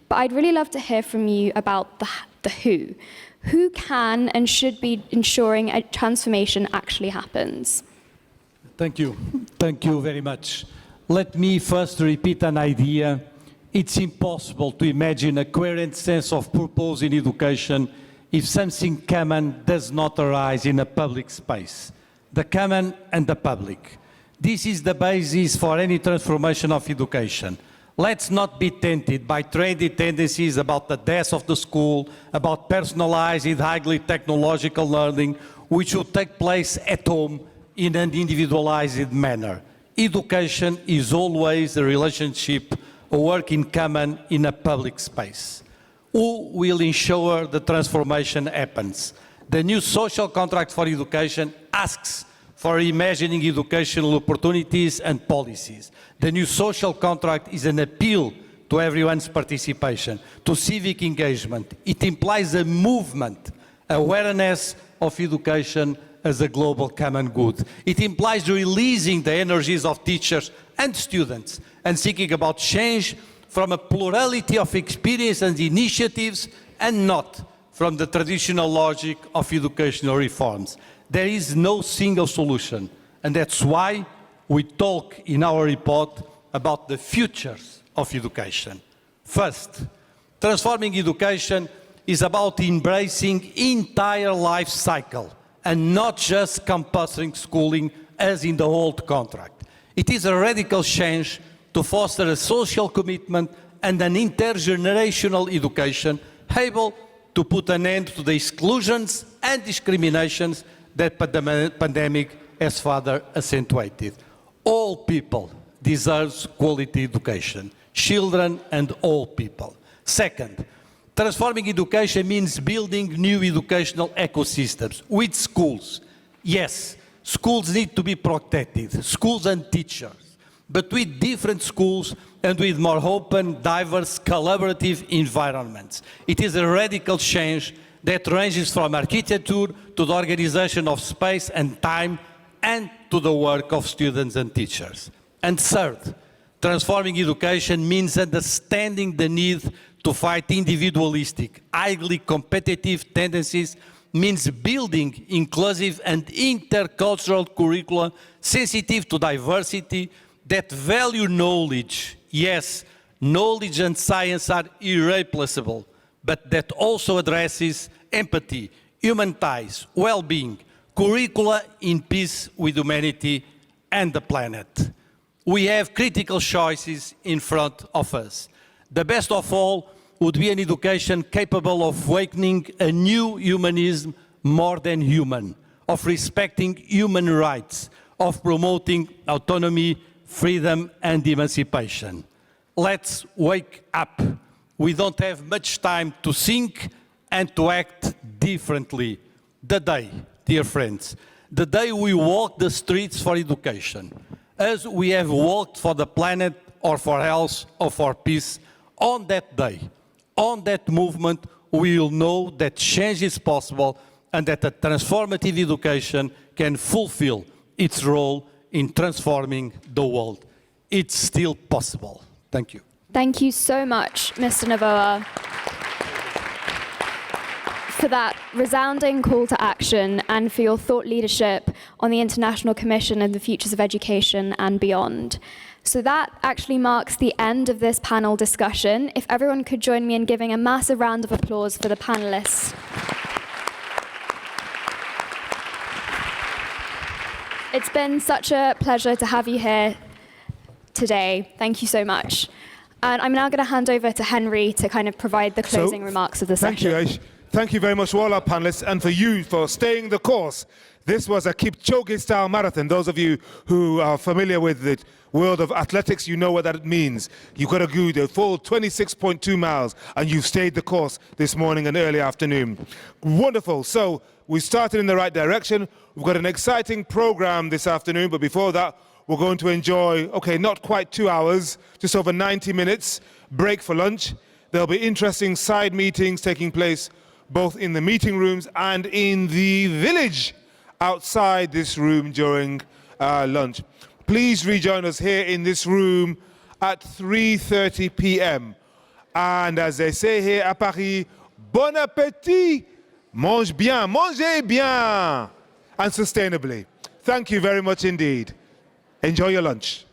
but I'd really love to hear from you about the who. Who can and should be ensuring a transformation actually happens? Thank you. Thank you very much. Let me first repeat an idea. It's impossible to imagine a coherent sense of purpose in education if something common does not arise in a public space. The common and the public. This is the basis for any transformation of education. Let's not be tainted by trendy tendencies about the death of the school, about personalized, highly technological learning, which should take place at home in an individualized manner. Education is always a relationship, a work in common in a public space. Who will ensure the transformation happens? The new social contract for education asks for imagining educational opportunities and policies. The new social contract is an appeal to everyone's participation, to civic engagement. It implies a movement, awareness of education as a global common good. It implies releasing the energies of teachers and students and thinking about change from a plurality of experience and initiatives and not from the traditional logic of educational reforms. There is no single solution, and that's why we talk in our report about the futures of education. First, transforming education is about embracing entire life cycle and not just compulsory schooling as in the old contract. It is a radical change to foster a social commitment and an intergenerational education able to put an end to the exclusions and discriminations that the pandemic has further accentuated. All people deserve quality education, children and all people. Second, transforming education means building new educational ecosystems with schools. Yes, schools need to be protected, schools and teachers, but with different schools and with more open, diverse, collaborative environments. It is a radical change that ranges from architecture to the organization of space and time and to the work of students and teachers. And third, transforming education means understanding the need to fight individualistic, highly competitive tendencies, means building inclusive and intercultural curricula sensitive to diversity that value knowledge. Yes, knowledge and science are irreplaceable, but that also addresses empathy, human ties, well-being, curricula in peace with humanity and the planet. We have critical choices in front of us. The best of all would be an education capable of awakening a new humanism more than human, of respecting human rights, of promoting autonomy, freedom and emancipation. Let's wake up. We don't have much time to think and to act differently. The day, dear friends, the day we walk the streets for education, as we have walked for the planet or for health or for peace, on that day, on that movement, we will know that change is possible and that a transformative education can fulfill its role in transforming the world. It's still possible. Thank you. Thank you so much, Mr. Novoa, for that resounding call to action and for your thought leadership on the International Commission and the Futures of Education and beyond. So that actually marks the end of this panel discussion. If everyone could join me in giving a massive round of applause for the panelists. It's been such a pleasure to have you here today. Thank you so much. And I'm now going to hand over to Henry to kind of provide the closing remarks of the session. Thank you, Aish. Thank you very much to all our panelists and for you for staying the course. This was a Kipchoge-style marathon. Those of you who are familiar with the world of athletics, you know what that means. You've got to do the full 26.2 miles, and you've stayed the course this morning and early afternoon. Wonderful. So we started in the right direction. We've got an exciting program this afternoon, but before that, we're going to enjoy, okay, not quite 2 hours, just over 90 minutes, break for lunch. There'll be interesting side meetings taking place both in the meeting rooms and in the village outside this room during lunch. Please rejoin us here in this room at 3:30 p.m. And as they say here à Paris, bon appétit, mange bien, mangez bien, and sustainably. Thank you very much indeed. Enjoy your lunch.